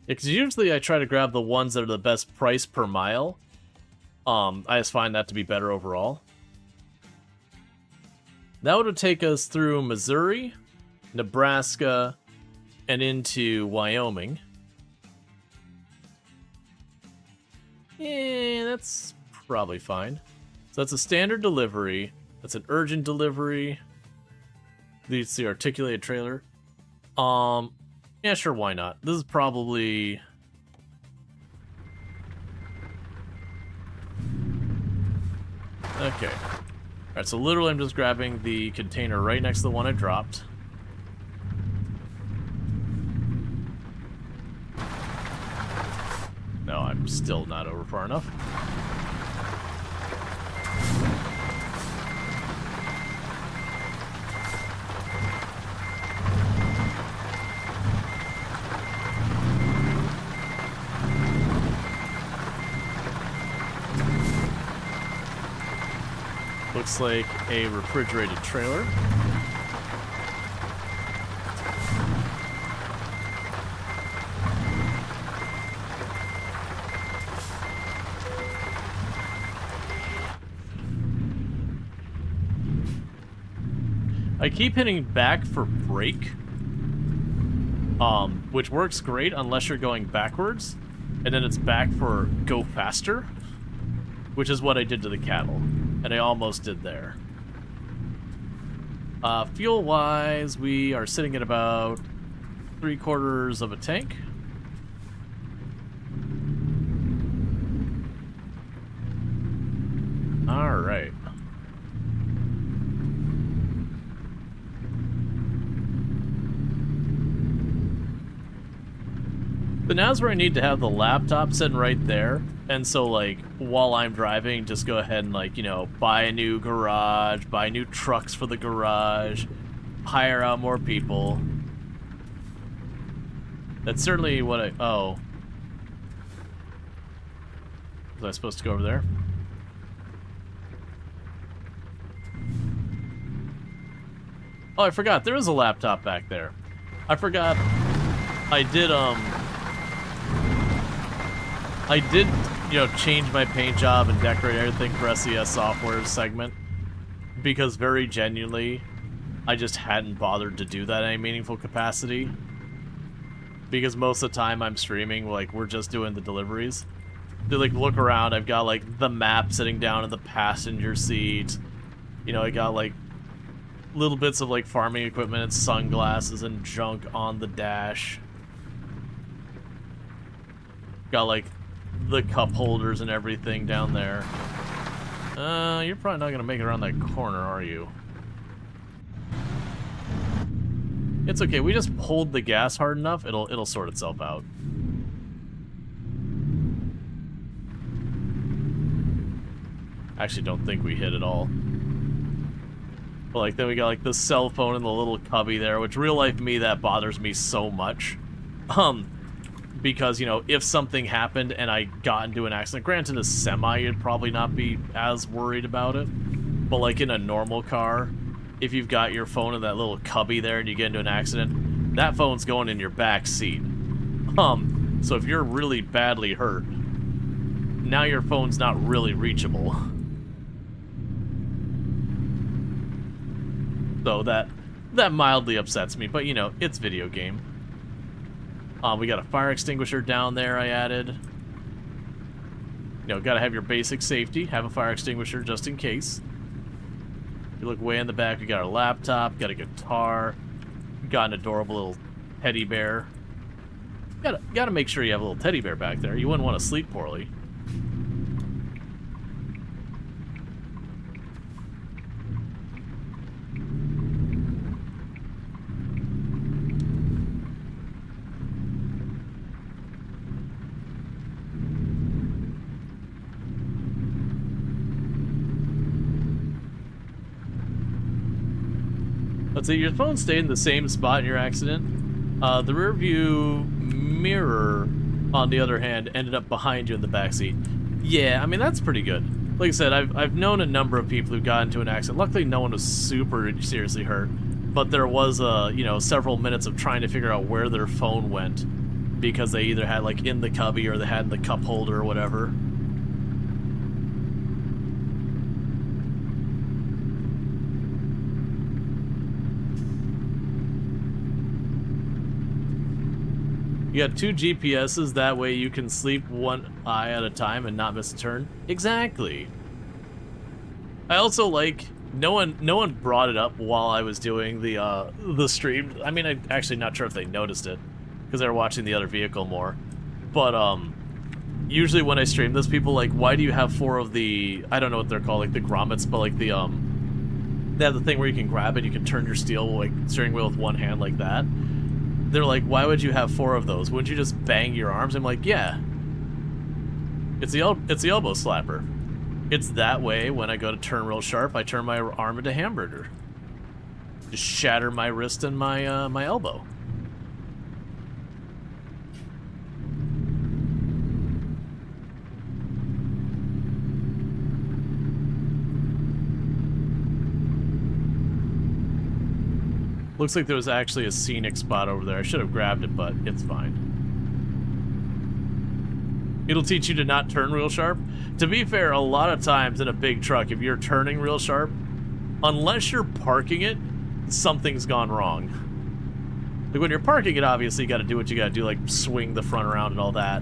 Because usually I try to grab the ones that are the best price per mile. I just find that to be better overall. That would take us through Missouri, Nebraska, and into Wyoming. Yeah, that's probably fine. So that's a standard delivery. That's an urgent delivery. Leads the articulated trailer. Yeah, sure, why not? This is probably... Okay. Alright, so literally I'm just grabbing the container right next to the one I dropped. No, I'm still not over far enough. Looks like a refrigerated trailer. I keep hitting back for brake, which works great unless you're going backwards, and then it's back for go faster, which is what I did to the cattle, and I almost did there. Fuel-wise, we are sitting at about 3/4 of a tank. All right. So now's where I need to have the laptop sitting right there. And so, like, while I'm driving, just go ahead and, like, you know, buy a new garage, buy new trucks for the garage, hire out more people. That's certainly what I... Oh. Was I supposed to go over there? . Oh, I forgot. There is a laptop back there. I forgot. I did, you know, change my paint job and decorate everything for SES Software's segment because very genuinely, I just hadn't bothered to do that in any meaningful capacity. Because most of the time I'm streaming, like, we're just doing the deliveries. To, like, look around, I've got, like, the map sitting down in the passenger seat. You know, I got, like, little bits of, like, farming equipment and sunglasses and junk on the dash. Got, like, the cup holders and everything down there. You're probably not gonna make it around that corner, are you? It's okay, we just pulled the gas hard enough, it'll sort itself out. Actually don't think we hit it all. But like then we got like the cell phone and the little cubby there, which real life me, that bothers me so much. Because, you know, if something happened and I got into an accident, granted a semi, you'd probably not be as worried about it. But like in a normal car, if you've got your phone in that little cubby there and you get into an accident, that phone's going in your back seat. So if you're really badly hurt, now your phone's not really reachable. So that mildly upsets me, but you know, it's video game. We got a fire extinguisher down there I added. You know, gotta have your basic safety, have a fire extinguisher just in case. You look way in the back, we got our laptop, got a guitar, got an adorable little teddy bear. Gotta make sure you have a little teddy bear back there. You wouldn't want to sleep poorly. Let's see, your phone stayed in the same spot in your accident. The rear view mirror, on the other hand, ended up behind you in the backseat. Yeah, I mean, that's pretty good. Like I said, I've known a number of people who got into an accident. Luckily, no one was super seriously hurt. But there was, you know, several minutes of trying to figure out where their phone went. Because they either had, like, in the cubby or they had in the cup holder or whatever. You got 2 GPSs, that way you can sleep one eye at a time and not miss a turn. Exactly. I also like, no one brought it up while I was doing the stream. I mean, I'm actually not sure if they noticed it, because they were watching the other vehicle more. But, usually when I stream this, people like, why do you have 4 of the, I don't know what they're called, like the grommets, but like the, they have the thing where you can grab it, you can turn your steering wheel with one hand like that. They're like, why would you have 4 of those? Wouldn't you just bang your arms? I'm like, yeah. It's the elbow slapper. It's that way when I go to turn real sharp, I turn my arm into hamburger. Just shatter my wrist and my my elbow. Looks like there was actually a scenic spot over there. I should have grabbed it, but it's fine. It'll teach you to not turn real sharp. To be fair, a lot of times in a big truck, if you're turning real sharp, unless you're parking it, something's gone wrong. Like when you're parking it, obviously you gotta do what you gotta do, like swing the front around and all that.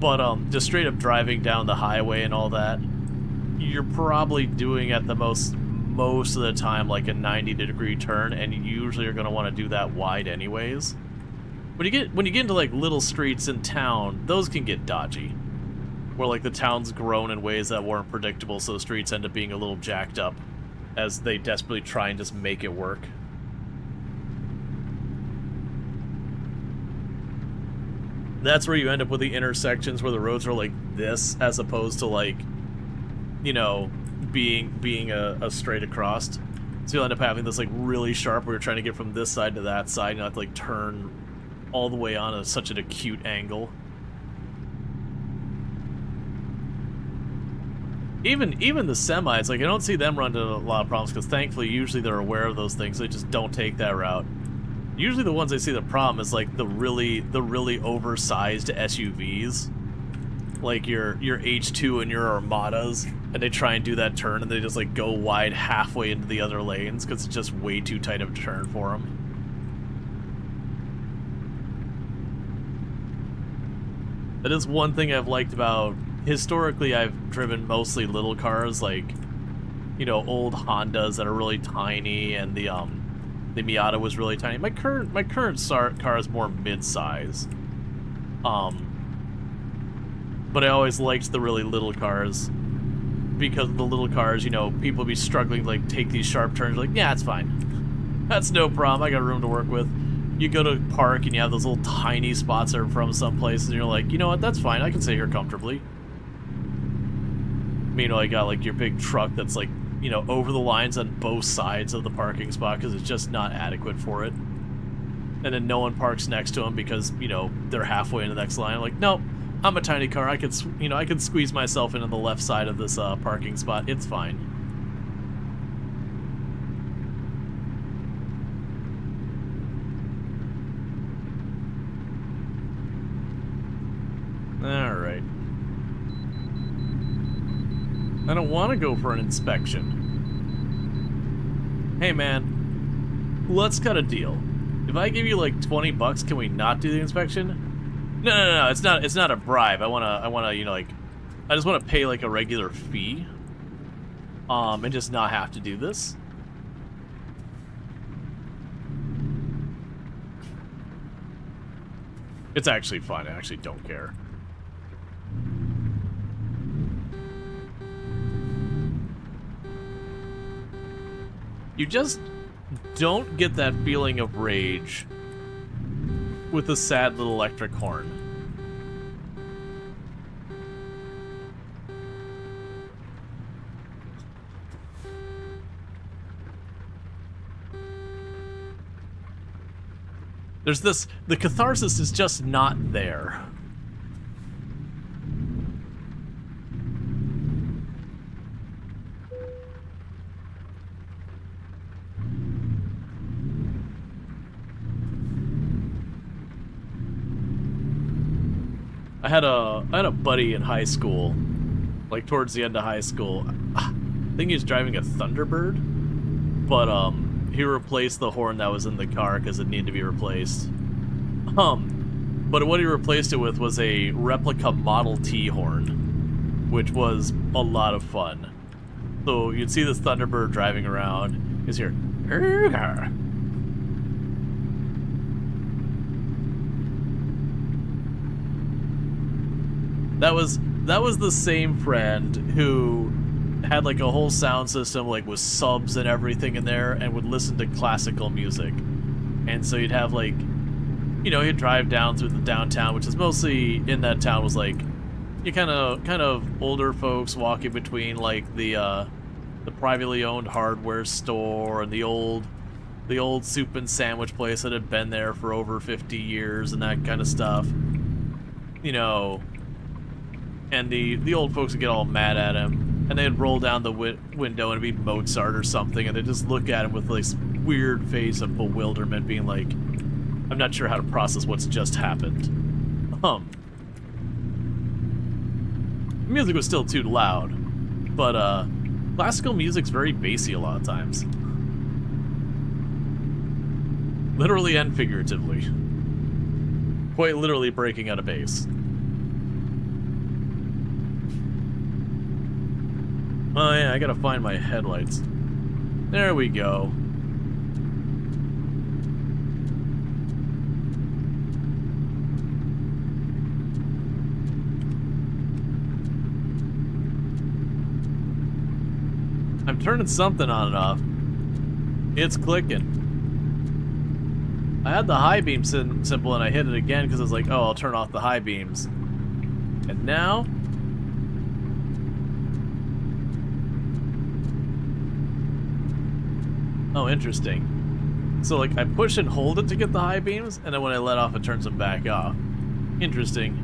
But just straight up driving down the highway and all that, you're probably doing at the most of the time like a 90-degree turn, and you usually are going to want to do that wide anyways. When you get into like little streets in town, those can get dodgy, where like the town's grown in ways that weren't predictable, so the streets end up being a little jacked up as they desperately try and just make it work. That's where you end up with the intersections where the roads are like this, as opposed to like, you know, being a straight across. So you'll end up having this like really sharp where you're trying to get from this side to that side, and you have to like turn all the way on at such an acute angle. even the semis, like I don't see them run into a lot of problems because thankfully usually they're aware of those things. They just don't take that route. Usually the ones I see the problem is like the really oversized SUVs, like your H2 and your Armadas, and they try and do that turn and they just like go wide halfway into the other lanes because it's just way too tight of a turn for them. That is one thing I've liked about, historically I've driven mostly little cars, like, you know, old Hondas that are really tiny, and the Miata was really tiny. My current car is more mid-size. But I always liked the really little cars, because the little cars, you know, people be struggling to like take these sharp turns, like, yeah, it's fine. That's no problem, I got room to work with. You go to park and you have those little tiny spots that are from some places, and you're like, you know what, that's fine, I can sit here comfortably. Meanwhile, you got like your big truck that's like, you know, over the lines on both sides of the parking spot because it's just not adequate for it. And then no one parks next to them because, you know, they're halfway in the next line. Like, nope, I'm a tiny car, I could, you know, I could squeeze myself into the left side of this parking spot, it's fine. Alright. I don't want to go for an inspection. Hey man, let's cut a deal. If I give you like 20 bucks, can we not do the inspection? No, it's not a bribe. I wanna, you know, like, I just wanna pay like a regular fee. And just not have to do this. It's actually fine, I actually don't care. You just don't get that feeling of rage with a sad little electric horn. There's this, the catharsis is just not there. I had a buddy in high school, like towards the end of high school. I think he was driving a Thunderbird, but he replaced the horn that was in the car because it needed to be replaced. But what he replaced it with was a replica Model T horn, which was a lot of fun. So you'd see this Thunderbird driving around. He's here. That was the same friend who had like a whole sound system like with subs and everything in there and would listen to classical music. And so you'd have like, you know, he'd drive down through the downtown, which is mostly in that town was like you kind of older folks walking between like the privately owned hardware store and the old soup and sandwich place that had been there for over 50 years and that kind of stuff. You know, and the old folks would get all mad at him, and they'd roll down the window and it'd be Mozart or something, and they'd just look at him with this weird face of bewilderment, being like, I'm not sure how to process what's just happened. Music was still too loud, but classical music's very bassy a lot of times. Literally and figuratively. Quite literally breaking out of bass. Oh yeah, I gotta find my headlights. There we go. I'm turning something on and off. It's clicking. I had the high beam symbol and I hit it again because I was like, oh, I'll turn off the high beams. And now... oh, interesting. So, like, I push and hold it to get the high beams, and then when I let off, it turns them back off. Interesting.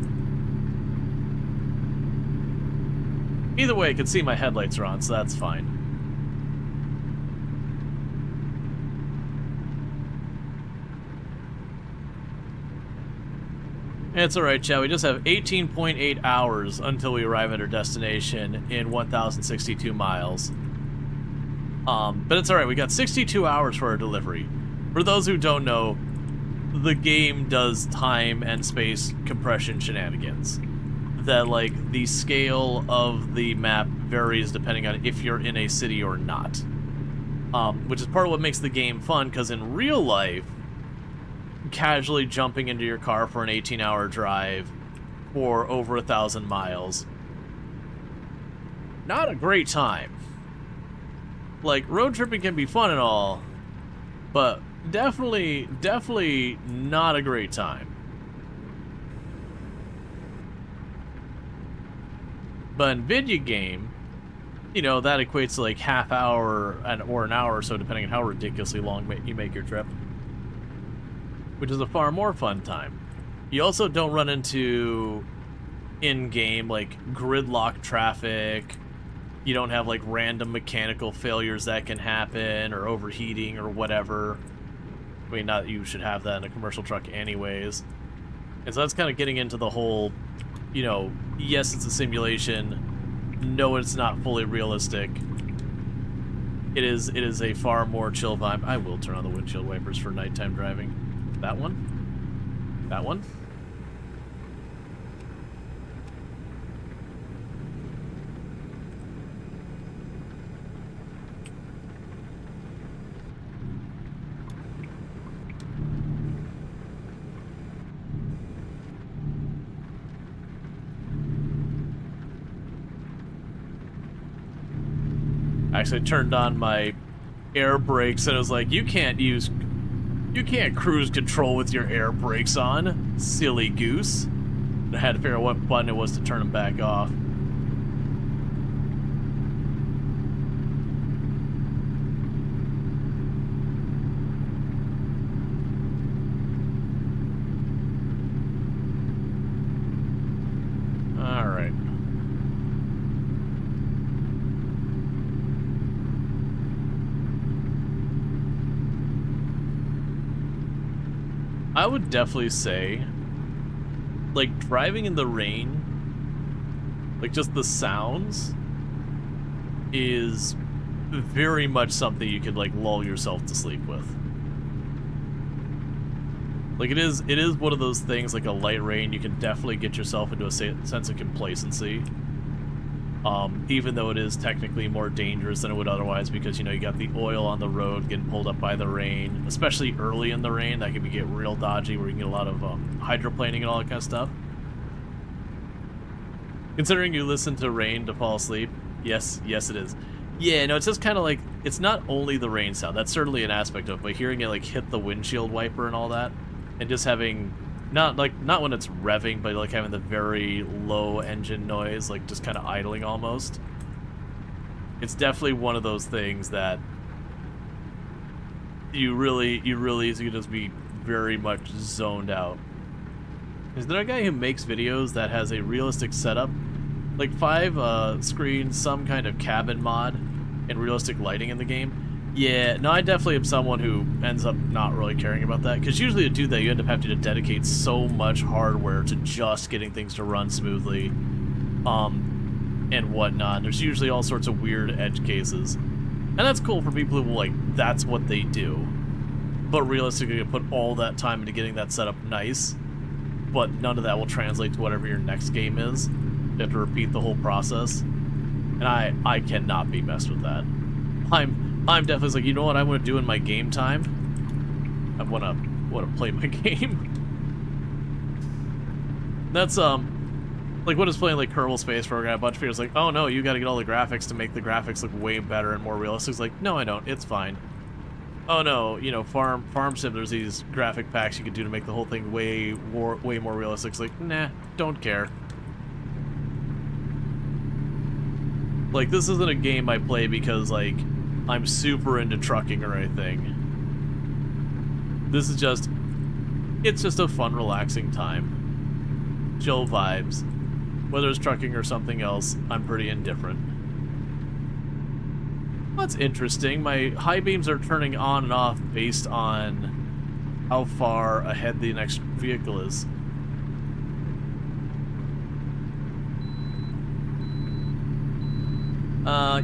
Either way, I can see my headlights are on, so that's fine. It's alright, chat. We just have 18.8 hours until we arrive at our destination in 1,062 miles. But it's alright. We got 62 hours for our delivery. For those who don't know, the game does time and space compression shenanigans. That, like, the scale of the map varies depending on if you're in a city or not. Which is part of what makes the game fun, because in real life, casually jumping into your car for an 18-hour drive for over 1,000 miles, not a great time. Like, road tripping can be fun and all, but definitely not a great time. But in video game, you know, that equates to like half hour or an hour or so, depending on how ridiculously long you make your trip, which is a far more fun time. You also don't run into in-game like gridlock traffic. You don't have like random mechanical failures that can happen, or overheating or whatever. I mean, not that you should have that in a commercial truck anyways. And so that's kind of getting into the whole, you know, yes, it's a simulation. No, it's not fully realistic. It is a far more chill vibe. I will turn on the windshield wipers for nighttime driving. That one? That one? Actually, I turned on my air brakes and it was like, you can't cruise control with your air brakes on, silly goose. And I had to figure out what button it was to turn them back off. All right. I would definitely say, like, driving in the rain, like, just the sounds is very much something you could, like, lull yourself to sleep with. Like, it is one of those things, like a light rain, you can definitely get yourself into a sense of complacency. Even though it is technically more dangerous than it would otherwise, because, you know, you got the oil on the road getting pulled up by the rain, especially early in the rain. That can get real dodgy, where you can get a lot of hydroplaning and all that kind of stuff. Considering you listen to rain to fall asleep, yes it is. Yeah, no, it's just kind of like, it's not only the rain sound, that's certainly an aspect of it, but hearing it like hit the windshield wiper and all that, and just having not when it's revving, but like having the very low engine noise, like just kind of idling almost. It's definitely one of those things that you really can just be very much zoned out. Is there a guy who makes videos that has a realistic setup, like 5 screens, some kind of cabin mod, and realistic lighting in the game? Yeah, no, I definitely am someone who ends up not really caring about that, because usually to do that you end up having to dedicate so much hardware to just getting things to run smoothly, and whatnot. There's usually all sorts of weird edge cases, and that's cool for people who, like, that's what they do. But realistically, you put all that time into getting that setup nice, but none of that will translate to whatever your next game is. You have to repeat the whole process, and I cannot be messed with that. I'm definitely like, you know what I want to do in my game time? I want to play my game. That's like when it's playing like Kerbal Space Program, a bunch of people's like, oh no, you got to get all the graphics to make the graphics look way better and more realistic. It's like, no, I don't. It's fine. Oh no, you know, Farm Sim, there's these graphic packs you can do to make the whole thing way more realistic. It's like, nah, don't care. Like, this isn't a game I play because, like, I'm super into trucking or anything. This is it's just a fun, relaxing time. Chill vibes. Whether it's trucking or something else, I'm pretty indifferent. That's interesting. My high beams are turning on and off based on how far ahead the next vehicle is.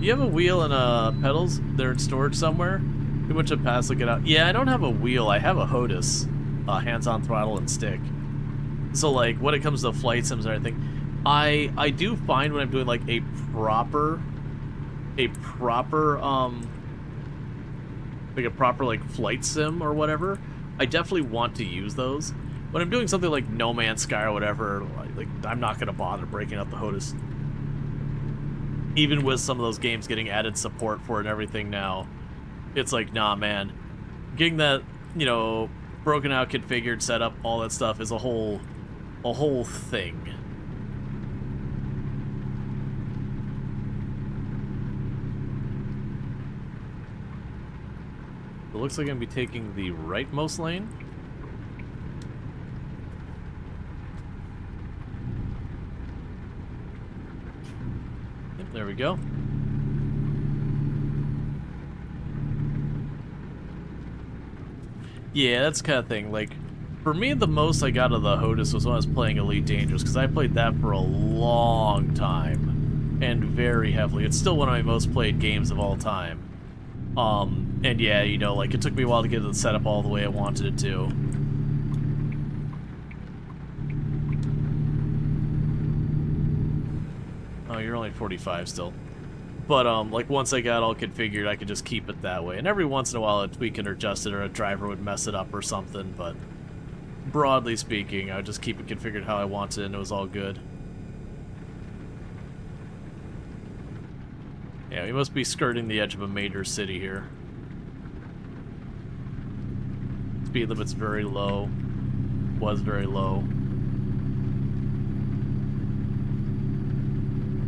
You have a wheel and pedals? They're in storage somewhere? Too much of pass to get out. Yeah, I don't have a wheel. I have a HOTUS. Hands-on throttle and stick. So, like, when it comes to flight sims and everything, I do find when I'm doing, like, a proper, like, flight sim or whatever, I definitely want to use those. When I'm doing something like No Man's Sky or whatever, like I'm not going to bother breaking out the HOTUS. Even with some of those games getting added support for it and everything now, it's like, nah, man. Getting that, you know, broken out, configured, set up, all that stuff is a whole thing. It looks like I'm going to be taking the rightmost lane. Yep, there we go. Yeah, that's the kind of thing. Like, for me, the most I got of the HOTUS was when I was playing Elite Dangerous, because I played that for a long time, and very heavily. It's still one of my most played games of all time. And yeah, you know, like, it took me a while to get it set up all the way I wanted it to. Oh, you're only 45 still. But, like, once I got all configured, I could just keep it that way. And every once in a while, I'd tweak and adjust it, or a driver would mess it up or something, but broadly speaking, I would just keep it configured how I wanted, and it was all good. Yeah, we must be skirting the edge of a major city here. Speed limit's very low. Was very low.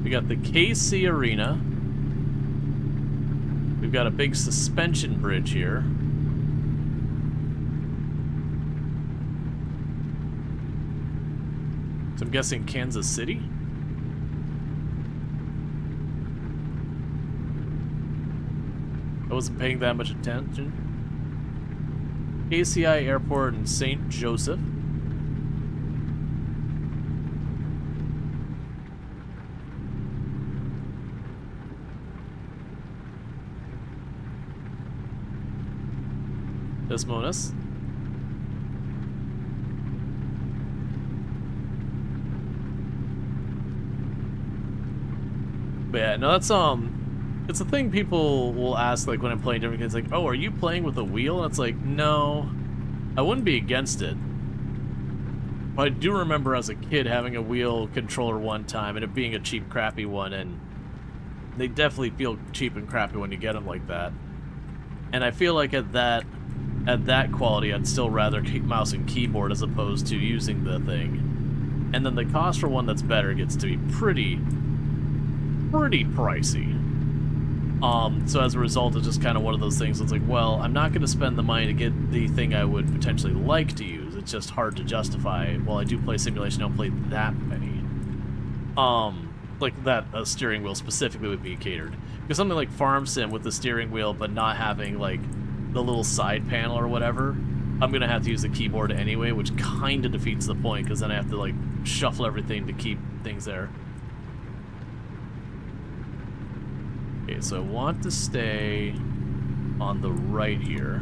We got the KC Arena. We've got a big suspension bridge here. So I'm guessing Kansas City? I wasn't paying that much attention. KCI Airport in St. Joseph. Desmonas. But yeah, no, that's it's a thing people will ask, like, when I'm playing different games, like, oh, are you playing with a wheel? And it's like, no, I wouldn't be against it. But I do remember as a kid having a wheel controller one time, and it being a cheap, crappy one, and they definitely feel cheap and crappy when you get them like that. And I feel like at that quality, I'd still rather keep mouse and keyboard as opposed to using the thing. And then the cost for one that's better gets to be pretty pricey. So as a result, it's just kind of one of those things that's like, well, I'm not going to spend the money to get the thing I would potentially like to use. It's just hard to justify. Well, I do play simulation, I don't play that many. Like that steering wheel specifically would be catered. Because something like Farm Sim with the steering wheel, but not having, like, the little side panel or whatever, I'm going to have to use the keyboard anyway, which kind of defeats the point, because then I have to, like, shuffle everything to keep things there. Okay, so I want to stay on the right here.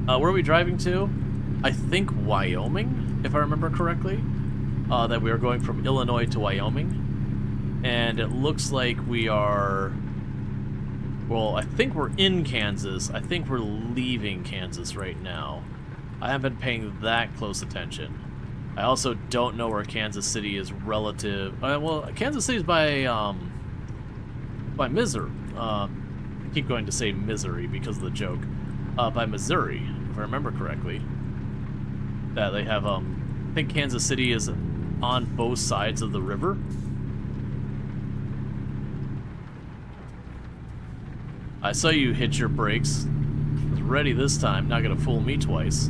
Where are we driving to? I think Wyoming, if I remember correctly. That we are going from Illinois to Wyoming. And it looks like we are... Well, I think we're in Kansas. I think we're leaving Kansas right now. I haven't been paying that close attention. I also don't know where Kansas City is relative... well, Kansas City is by Missouri. I keep going to say Missouri because of the joke. By Missouri, if I remember correctly. That they have, I think Kansas City is on both sides of the river. I saw you hit your brakes. I was ready this time, not gonna fool me twice.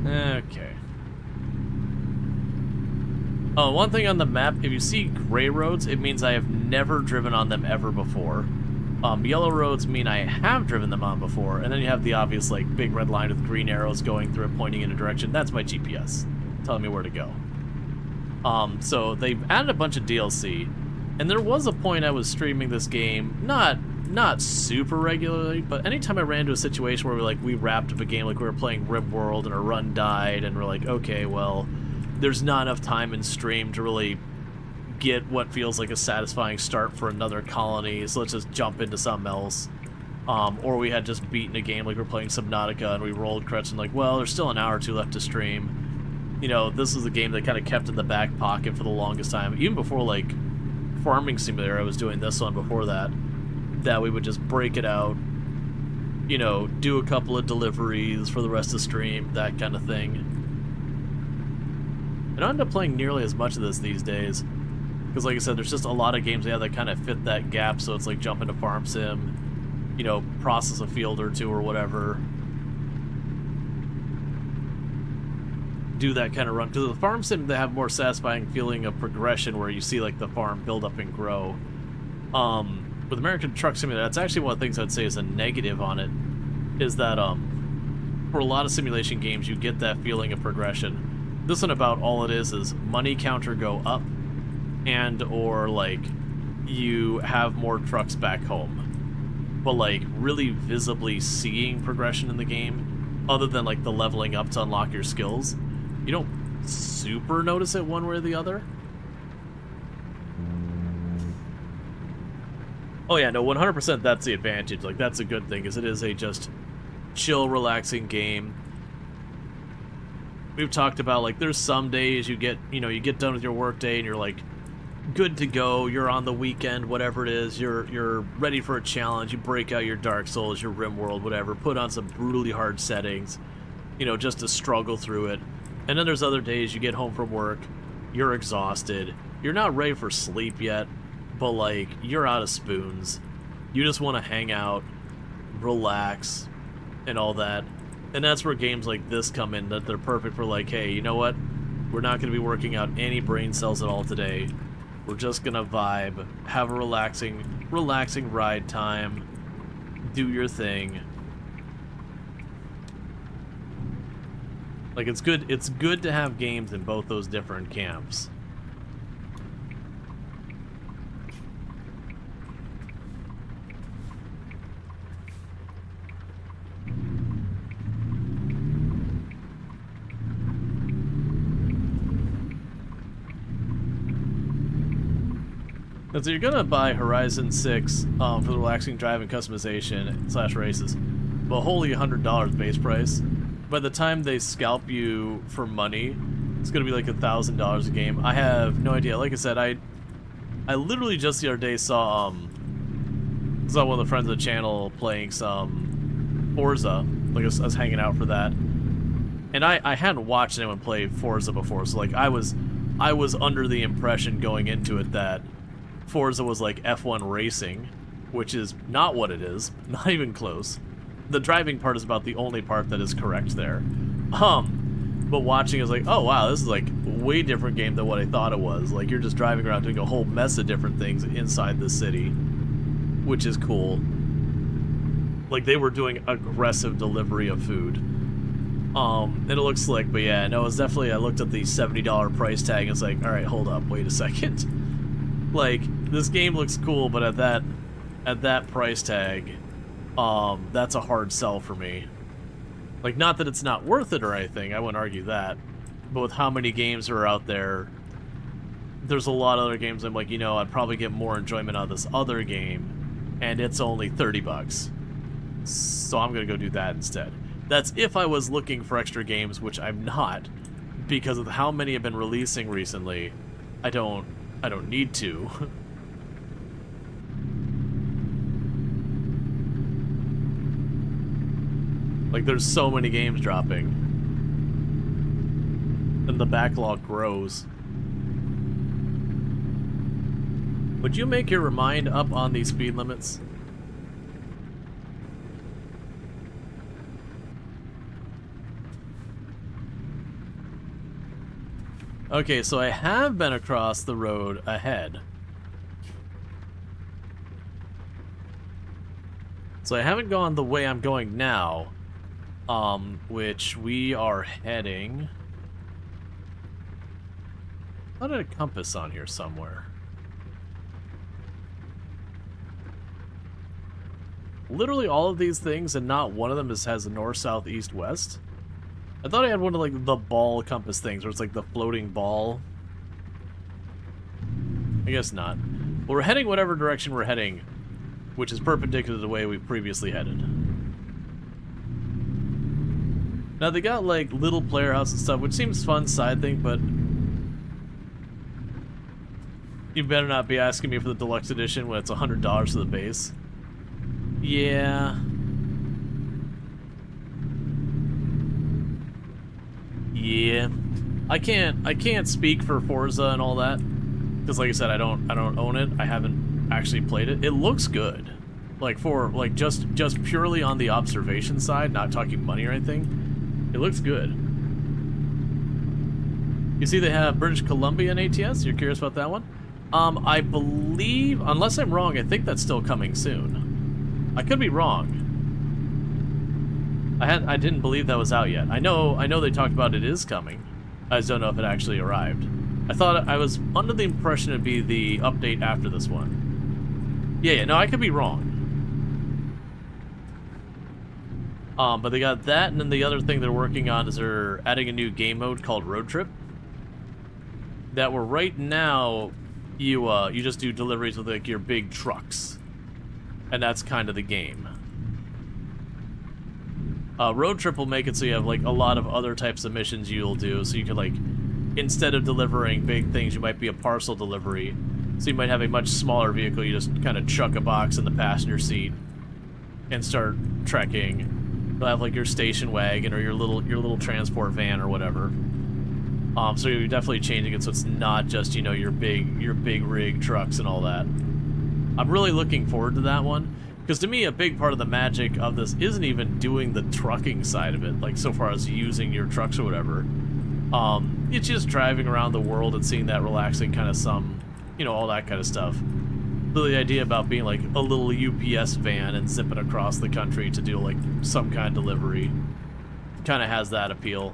Okay. Oh, one thing on the map, if you see gray roads, it means I have never driven on them ever before. Yellow roads mean I have driven them on before, and then you have the obvious, like, big red line with green arrows going through it, pointing in a direction. That's my GPS, telling me where to go. So they've added a bunch of DLC, and there was a point I was streaming this game, not super regularly, but anytime I ran into a situation where we wrapped up a game, like we were playing RimWorld and our run died, and we're like, okay, well, there's not enough time in stream to really get what feels like a satisfying start for another colony, so let's just jump into something else. Or we had just beaten a game, like we're playing Subnautica, and we rolled credits and like, well, there's still an hour or two left to stream. You know, this was a game that kind of kept in the back pocket for the longest time. Even before, like, Farming Simulator, I was doing this one before that we would just break it out, you know, do a couple of deliveries for the rest of the stream, that kind of thing. I don't end up playing nearly as much of this these days, because like I said, there's just a lot of games that kind of fit that gap, so it's like jump into Farm Sim, you know, process a field or two or whatever. Do that kind of run, because the Farm Sim, they have more satisfying feeling of progression where you see like the farm build up and grow. With American Truck Simulator, that's actually one of the things I'd say is a negative on it, is that for a lot of simulation games you get that feeling of progression. This one, about all it is money counter go up, and or like you have more trucks back home, but like really visibly seeing progression in the game, other than like the leveling up to unlock your skills, you don't super notice it one way or the other. Oh yeah, no, 100% that's the advantage. Like, that's a good thing, is it is a just chill, relaxing game. We've talked about, like, there's some days you get done with your work day and you're like good to go, you're on the weekend, whatever it is, you're ready for a challenge, you break out your Dark Souls, your RimWorld, whatever, put on some brutally hard settings, you know, just to struggle through it. And then there's other days you get home from work, you're exhausted, you're not ready for sleep yet, but like, you're out of spoons, you just want to hang out, relax, and all that. And that's where games like this come in, that they're perfect for like, hey, you know what, we're not going to be working out any brain cells at all today, we're just going to vibe, have a relaxing ride time, do your thing. Like, it's good to have games in both those different camps. So you're gonna buy Horizon 6 for the relaxing drive and customization / races, but wholly $100 base price. By the time they scalp you for money, it's gonna be like $1,000 a game. I have no idea. Like I said, I literally just the other day saw one of the friends of the channel playing some Forza. Like, I was hanging out for that, and I hadn't watched anyone play Forza before, so like I was under the impression going into it that Forza was like F1 racing, which is not what it is, not even close. The driving part is about the only part that is correct there. But watching is like, oh wow, this is like a way different game than what I thought it was. Like, you're just driving around doing a whole mess of different things inside the city, which is cool. Like, they were doing aggressive delivery of food. And it looks slick, but yeah, no, it's definitely, I looked at the $70 price tag and it's like, alright, hold up, wait a second. Like, this game looks cool, but at that price tag, that's a hard sell for me. Like, not that it's not worth it or anything, I wouldn't argue that, but with how many games are out there, there's a lot of other games I'm like, you know, I'd probably get more enjoyment out of this other game, and it's only $30. So I'm gonna go do that instead. That's if I was looking for extra games, which I'm not, because of how many have been releasing recently. I don't need to. Like, there's so many games dropping, and the backlog grows. Would you make your mind up on these speed limits? Okay, so I have been across the road ahead. So I haven't gone the way I'm going now, which we are heading... I thought I had a compass on here somewhere. Literally all of these things, and not one of them has a north, south, east, west. I thought I had one of like the ball compass things, where it's like the floating ball. I guess not. Well, we're heading whatever direction we're heading, which is perpendicular to the way we previously headed. Now they got like little player house and stuff, which seems fun side thing, but you better not be asking me for the deluxe edition when it's $100 for the base. Yeah. Yeah. I can't speak for Forza and all that, because like I said, I don't own it. I haven't actually played it. It looks good. Like for like just purely on the observation side, not talking money or anything. It looks good. You see they have British Columbia in ATS? You're curious about that one? I believe, unless I'm wrong, I think that's still coming soon. I could be wrong. I didn't believe that was out yet. I know they talked about it is coming. I just don't know if it actually arrived. I was under the impression it'd be the update after this one. Yeah, no, I could be wrong. But they got that, and then the other thing they're working on is they're adding a new game mode called Road Trip. That where right now you just do deliveries with like your big trucks, and that's kind of the game. Road Trip will make it so you have like a lot of other types of missions you'll do. So you could like, instead of delivering big things, you might be a parcel delivery. So you might have a much smaller vehicle. You just kind of chuck a box in the passenger seat and start trekking. You'll have like your station wagon or your little transport van or whatever. So you're definitely changing it so it's not just, you know, your big rig trucks and all that. I'm really looking forward to that one, because to me a big part of the magic of this isn't even doing the trucking side of it, like so far as using your trucks or whatever. It's just driving around the world and seeing that relaxing kind of you know, all that kind of stuff. So the idea about being like a little UPS van and zipping across the country to do like some kind of delivery kind of has that appeal.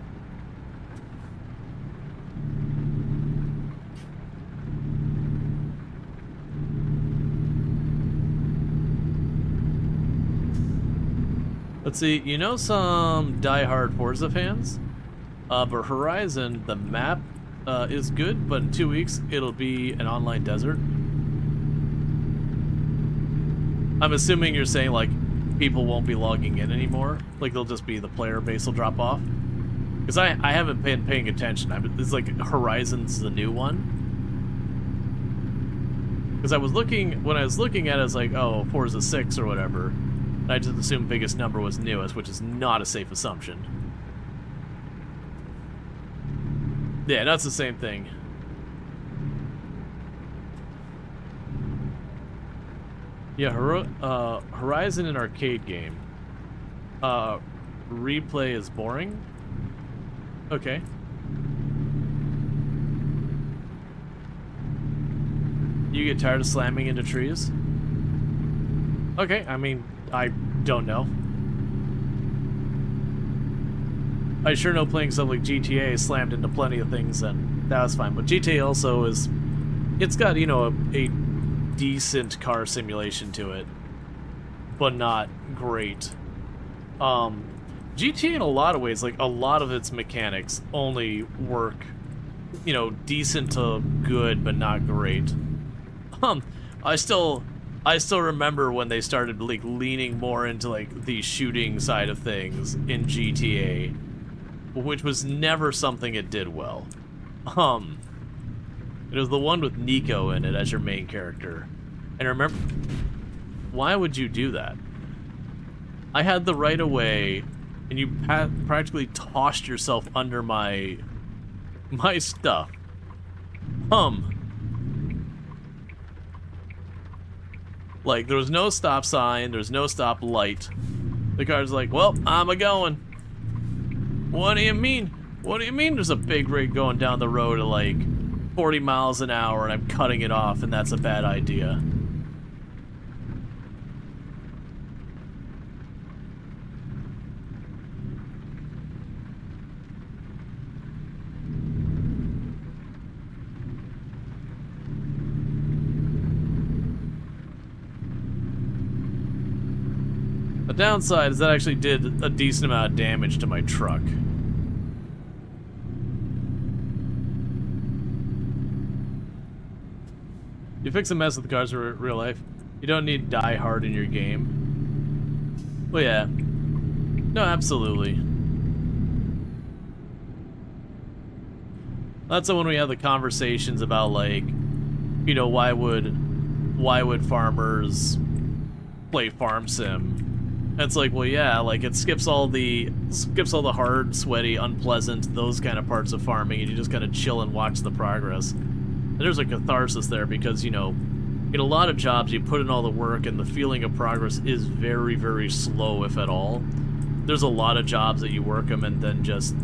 Let's see, you know some die-hard Forza fans? But Horizon, the map is good, but in 2 weeks it'll be an online desert. I'm assuming you're saying like people won't be logging in anymore? Like they'll just be, the player base will drop off? Because I haven't been paying attention. It's like Horizon's the new one. Because when I was looking at it, I was like, oh, Forza 6 or whatever. I just assumed biggest number was newest, which is not a safe assumption. Yeah, that's the same thing. Yeah, Horizon, an arcade game. Replay is boring? Okay. You get tired of slamming into trees? Okay, I mean, I don't know. I sure know playing something like GTA slammed into plenty of things, and that was fine. But GTA also is, it's got, you know, a decent car simulation to it, but not great. GTA in a lot of ways, like a lot of its mechanics only work, you know, decent to good, but not great. I still remember when they started like leaning more into like the shooting side of things in GTA, which was never something it did well. It was the one with Nico in it as your main character. And remember, why would you do that? I had the right of way, and you practically tossed yourself under my stuff. Like, there was no stop sign, there was no stop light. The car's like, well, I'm a-going. What do you mean? What do you mean there's a big rig going down the road at like 40 miles an hour and I'm cutting it off and that's a bad idea? The downside is that actually did a decent amount of damage to my truck. You fix a mess with the cars in real life. You don't need Die Hard in your game. Well, yeah. No, absolutely. That's when we have the conversations about, like, you know, why would farmers play farm sim? And it's like, well, yeah, like it skips all the hard, sweaty, unpleasant, those kind of parts of farming, and you just kind of chill and watch the progress. And there's a catharsis there because, you know, in a lot of jobs you put in all the work and the feeling of progress is very, very slow, if at all. There's a lot of jobs that you work them and then just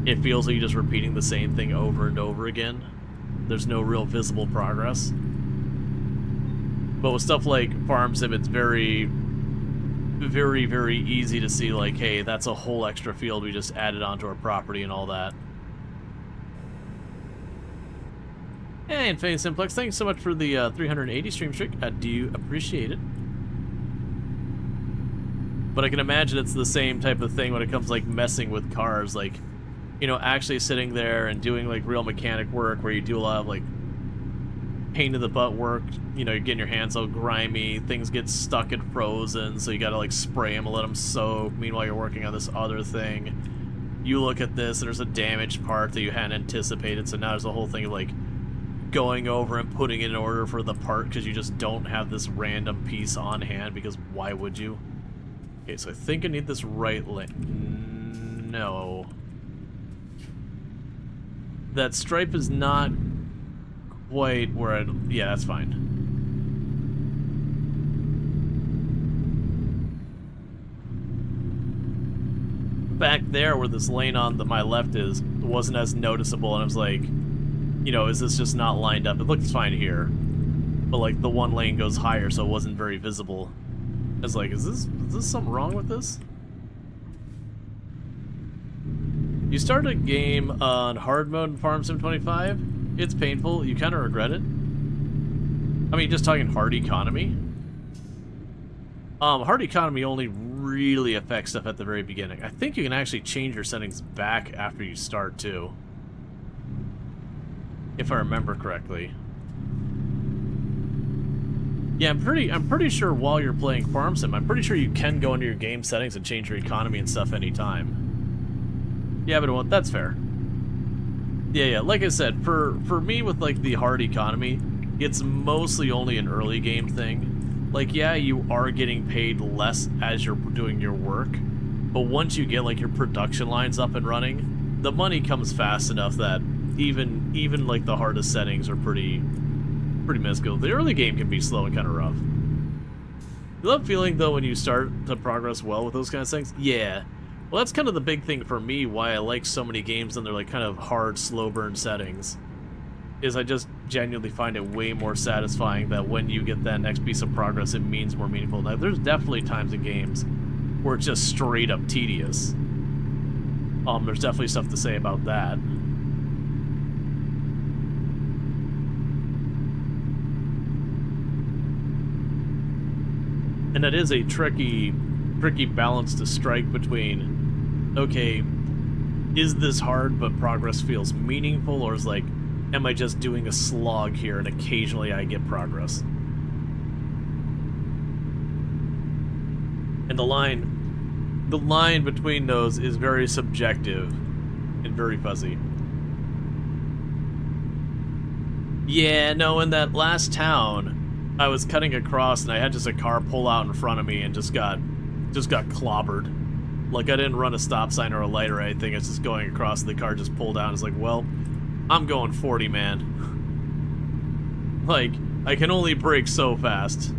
it feels like you're just repeating the same thing over and over again. There's no real visible progress. But with stuff like Farm Sim, it's very, very, very easy to see, like, hey, that's a whole extra field we just added onto our property and all that. Hey, Infinity Simplex, thanks so much for the 380 stream streak. I do appreciate it. But I can imagine it's the same type of thing when it comes, like, messing with cars, like, you know, actually sitting there and doing, like, real mechanic work where you do a lot of, like, pain in the butt work. You know, you're getting your hands all grimy, things get stuck and frozen, so you gotta, like, spray them and let them soak. Meanwhile, you're working on this other thing. You look at this, and there's a damaged part that you hadn't anticipated, so now there's a whole thing of, like, going over and putting it in order for the part because you just don't have this random piece on hand, because why would you? Okay, so I think I need this right lane. No. That stripe is not quite where I'd... Yeah, that's fine. Back there where this lane on my left is wasn't as noticeable, and I was like, you know, is this just not lined up? It looks fine here, but like the one lane goes higher, so it wasn't very visible. I was like, is this something wrong with this? You start a game on hard mode in Farm Sim 25, it's painful, you kind of regret it. I mean, just talking hard economy. Hard economy only really affects stuff at the very beginning. I think you can actually change your settings back after you start too, if I remember correctly. Yeah, I'm pretty sure while you're playing Farm Sim, I'm pretty sure you can go into your game settings and change your economy and stuff anytime. Yeah, but that's fair. Yeah, like I said, for me with like the hard economy, it's mostly only an early game thing. Like, yeah, you are getting paid less as you're doing your work, but once you get like your production lines up and running, the money comes fast enough that even like the hardest settings are pretty minuscule. The early game can be slow and kind of rough. You love feeling though when you start to progress well with those kind of things? Yeah. Well, that's kind of the big thing for me, why I like so many games and they're like kind of hard, slow burn settings, is I just genuinely find it way more satisfying that when you get that next piece of progress, it means more meaningful. Now, there's definitely times in games where it's just straight up tedious. There's definitely stuff to say about that. And that is a tricky balance to strike between, okay, is this hard but progress feels meaningful, or is like, am I just doing a slog here and occasionally I get progress? And the line between those is very subjective and very fuzzy. Yeah, no, in that last town, I was cutting across and I had just a car pull out in front of me and just got clobbered. Like, I didn't run a stop sign or a light or anything. It's just going across and the car just pulled out. It's like, well, I'm going 40, man. Like, I can only brake so fast.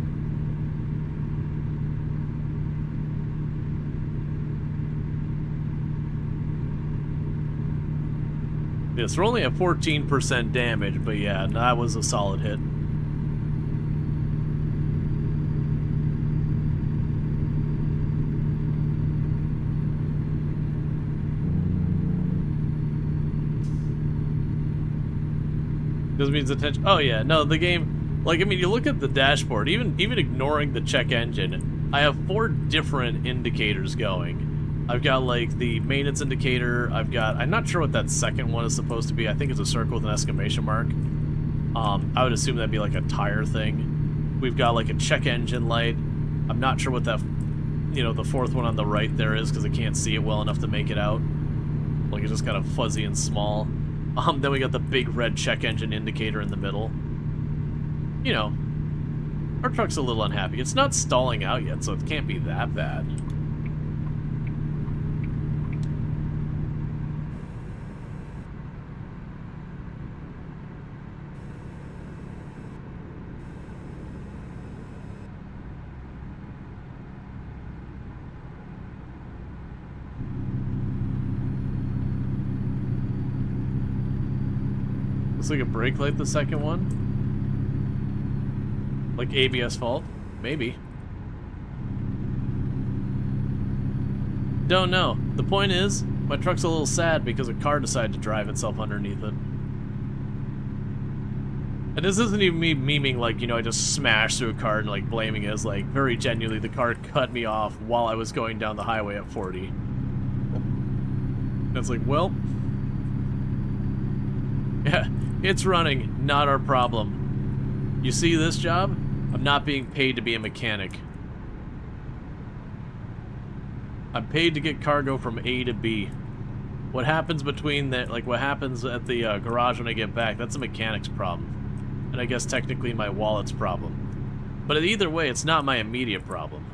Yes, we're only at 14% damage, but yeah, that was a solid hit. This means attention. Oh yeah, no, the game, like, I mean, you look at the dashboard, even ignoring the check engine, I have 4 different indicators going. I've got, like, the maintenance indicator, I'm not sure what that second one is supposed to be. I think it's a circle with an exclamation mark. I would assume that'd be like a tire thing. We've got, like, a check engine light. I'm not sure what that, you know, the 4th one on the right there is, because I can't see it well enough to make it out. Like, it's just kind of fuzzy and small. Then we got the big red check engine indicator in the middle. You know, our truck's a little unhappy. It's not stalling out yet, so it can't be that bad. Looks like a brake light, the second one. Like ABS fault? Maybe. Don't know. The point is, my truck's a little sad because a car decided to drive itself underneath it. And this isn't even me memeing like, you know, I just smashed through a car and like blaming it as like, very genuinely, the car cut me off while I was going down the highway at 40. And it's like, well... yeah, it's running, not our problem. You see this job? I'm not being paid to be a mechanic. I'm paid to get cargo from A to B. What happens between that, like what happens at the garage when I get back, that's a mechanic's problem. And I guess technically my wallet's problem. But either way, it's not my immediate problem.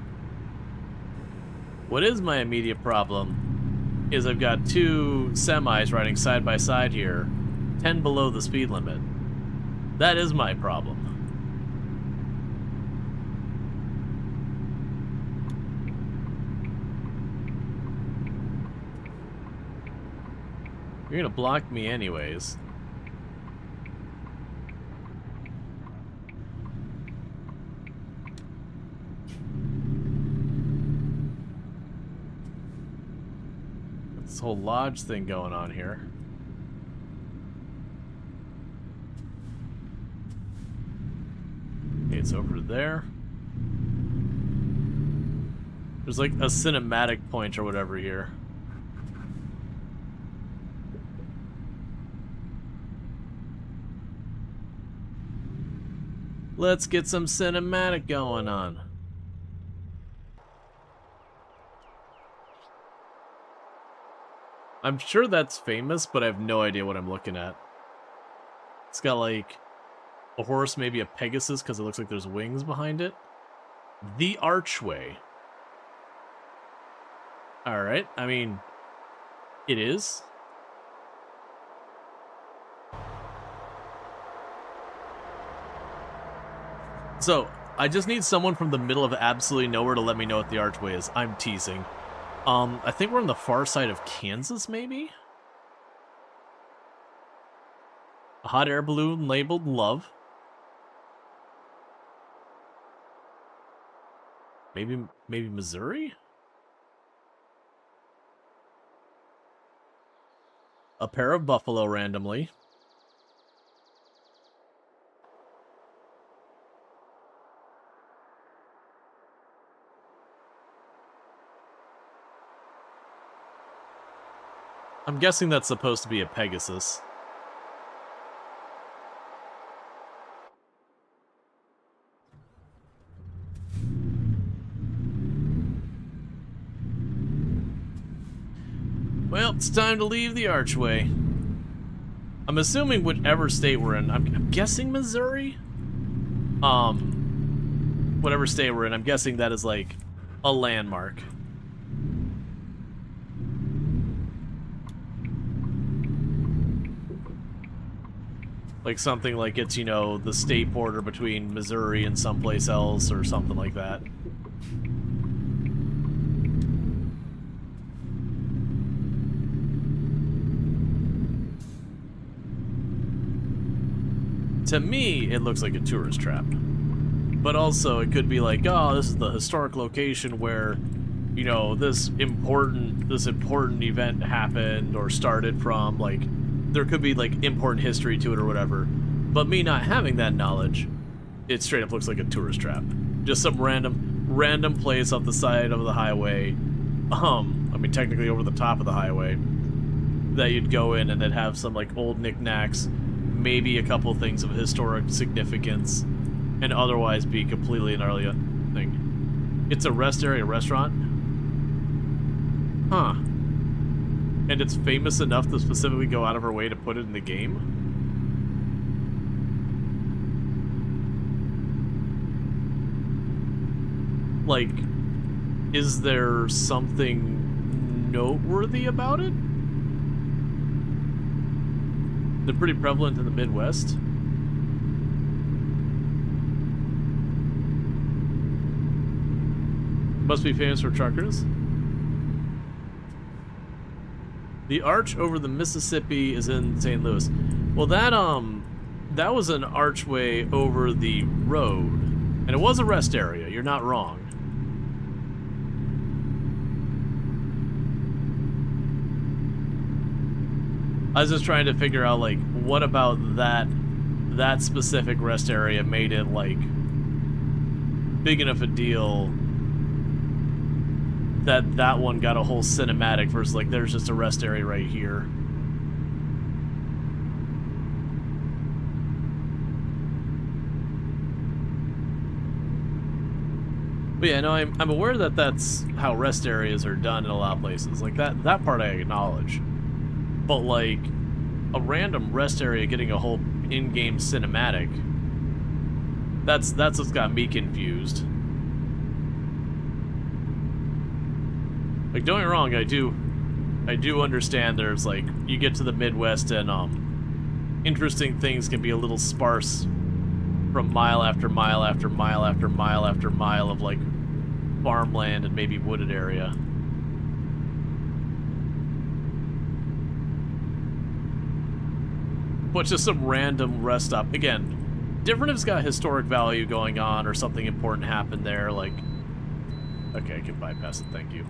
What is my immediate problem is I've got 2 semis riding side by side here, 10 below the speed limit. That is my problem. You're gonna block me anyways. This whole lodge thing going on here. Okay, it's over there. There's like a cinematic point or whatever here. Let's get some cinematic going on. I'm sure that's famous, but I have no idea what I'm looking at. It's got like a horse, maybe a Pegasus, because it looks like there's wings behind it. The Archway. Alright, I mean, it is. So, I just need someone from the middle of absolutely nowhere to let me know what the Archway is. I'm teasing. I think we're on the far side of Kansas, maybe? A hot air balloon labeled love. Maybe Missouri? A pair of buffalo randomly. I'm guessing that's supposed to be a Pegasus. Well, it's time to leave the Archway. I'm assuming whichever state we're in. I'm guessing Missouri? Whatever state we're in, I'm guessing that is like a landmark. Like something like it's, you know, the state border between Missouri and someplace else or something like that. To me, it looks like a tourist trap. But also, it could be like, oh, this is the historic location where, you know, this important event happened or started from. Like, there could be like important history to it or whatever. But me not having that knowledge, it straight up looks like a tourist trap. Just some random place off the side of the highway. I mean, technically over the top of the highway, that you'd go in and it'd have some like old knickknacks, maybe a couple things of historic significance, and otherwise be completely an early thing. It's a rest area restaurant? Huh. And it's famous enough to specifically go out of her way to put it in the game? Like, is there something noteworthy about it? They're pretty prevalent in the Midwest. Must be famous for truckers. The arch over the Mississippi is in St. Louis. Well, that was an archway over the road, and it was a rest area. You're not wrong. I was just trying to figure out, like, what about that specific rest area made it, like, big enough a deal that one got a whole cinematic versus, like, there's just a rest area right here. But yeah, no, I'm aware that that's how rest areas are done in a lot of places. Like, that part I acknowledge. But, like, a random rest area getting a whole in-game cinematic, that's what's got me confused. Like, don't get me wrong, I do understand there's, like, you get to the Midwest and, interesting things can be a little sparse from mile after mile after mile after mile after mile of, like, farmland and maybe wooded area. But just some random rest stop. Again, different if it's got historic value going on or something important happened there, like... Okay, I can bypass it, thank you.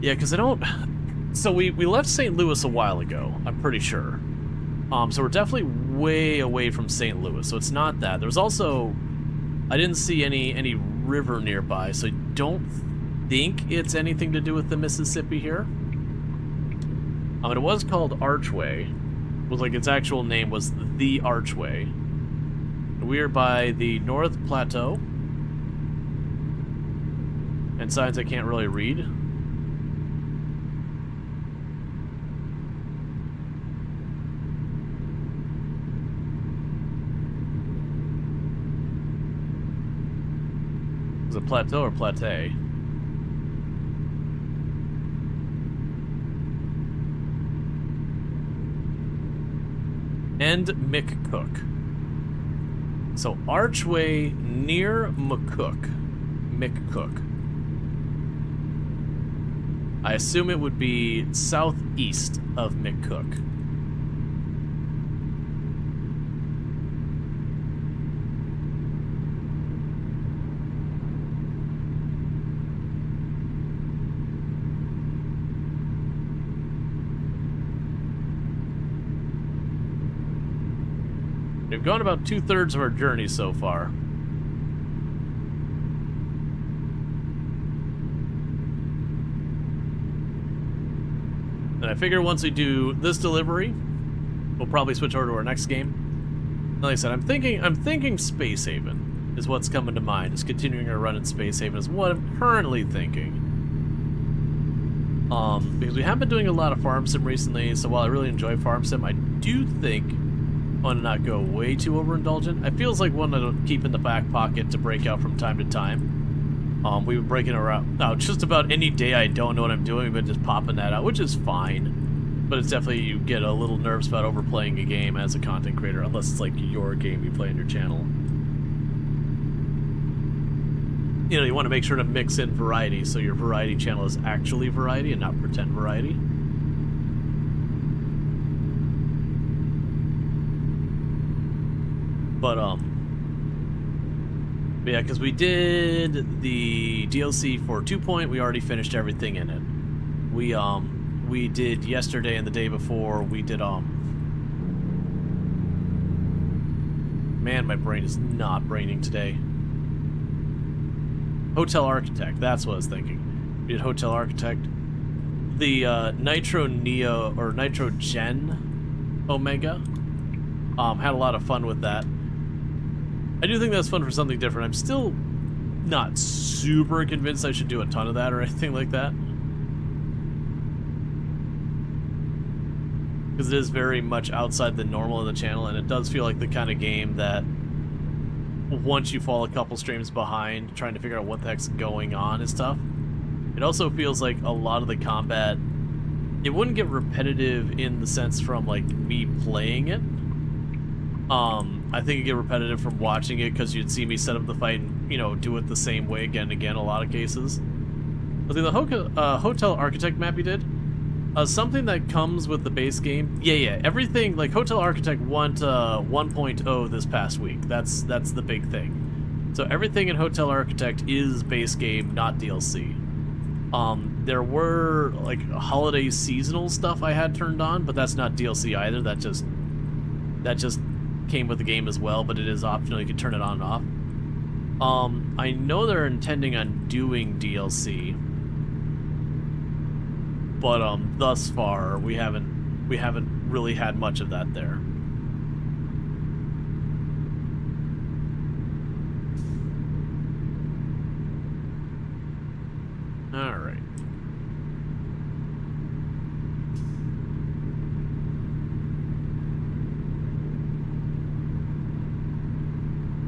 Yeah, because I don't... So we left St. Louis a while ago, I'm pretty sure. So we're definitely way away from St. Louis, so it's not that. There's also... I didn't see any river nearby, so I don't think it's anything to do with the Mississippi here. It was called Archway. It was like its actual name was The Archway. We're by the North Plateau. And signs I can't really read. Is it plateau or platee? And McCook. So Archway near McCook. I assume it would be southeast of McCook. We've gone about 2/3 of our journey so far. And I figure once we do this delivery, we'll probably switch over to our next game. Like I said, I'm thinking Space Haven is what's coming to mind. Is continuing our run in Space Haven is what I'm currently thinking. Because we have been doing a lot of farm sim recently, so while I really enjoy farm sim, I do think I want to not go way too overindulgent. It feels like one to keep in the back pocket to break out from time to time. We've been breaking around out just about any day I don't know what I'm doing, we've been just popping that out, which is fine. But it's definitely, you get a little nervous about overplaying a game as a content creator, unless it's like your game you play on your channel. you know, you want to make sure to mix in variety, so your variety channel is actually variety and not pretend variety. But yeah, because we did the DLC for 2 Point, we already finished everything in it. We did yesterday and the day before, we did man, my brain is not braining today. Hotel Architect, that's what I was thinking. We did Hotel Architect. The Nitro Neo, or Nitro Gen Omega, had a lot of fun with that. I do think that's fun for something different. I'm still not super convinced I should do a ton of that or anything like that. Because it is very much outside the normal of the channel, and it does feel like the kind of game that once you fall a couple streams behind, trying to figure out what the heck's going on is tough. It also feels like a lot of the combat, it wouldn't get repetitive in the sense from, like, me playing it. I think it'd get repetitive from watching it, because you'd see me set up the fight and, you know, do it the same way again and again in a lot of cases. I think the Hotel Architect map you did, something that comes with the base game, yeah, everything, like Hotel Architect went 1.0 this past week. That's the big thing. So everything in Hotel Architect is base game, not DLC. There were, like, holiday seasonal stuff I had turned on, but that's not DLC either. That just came with the game as well, but it is optional. You can turn it on and off. I know they're intending on doing DLC, but thus far we haven't really had much of that there. All right.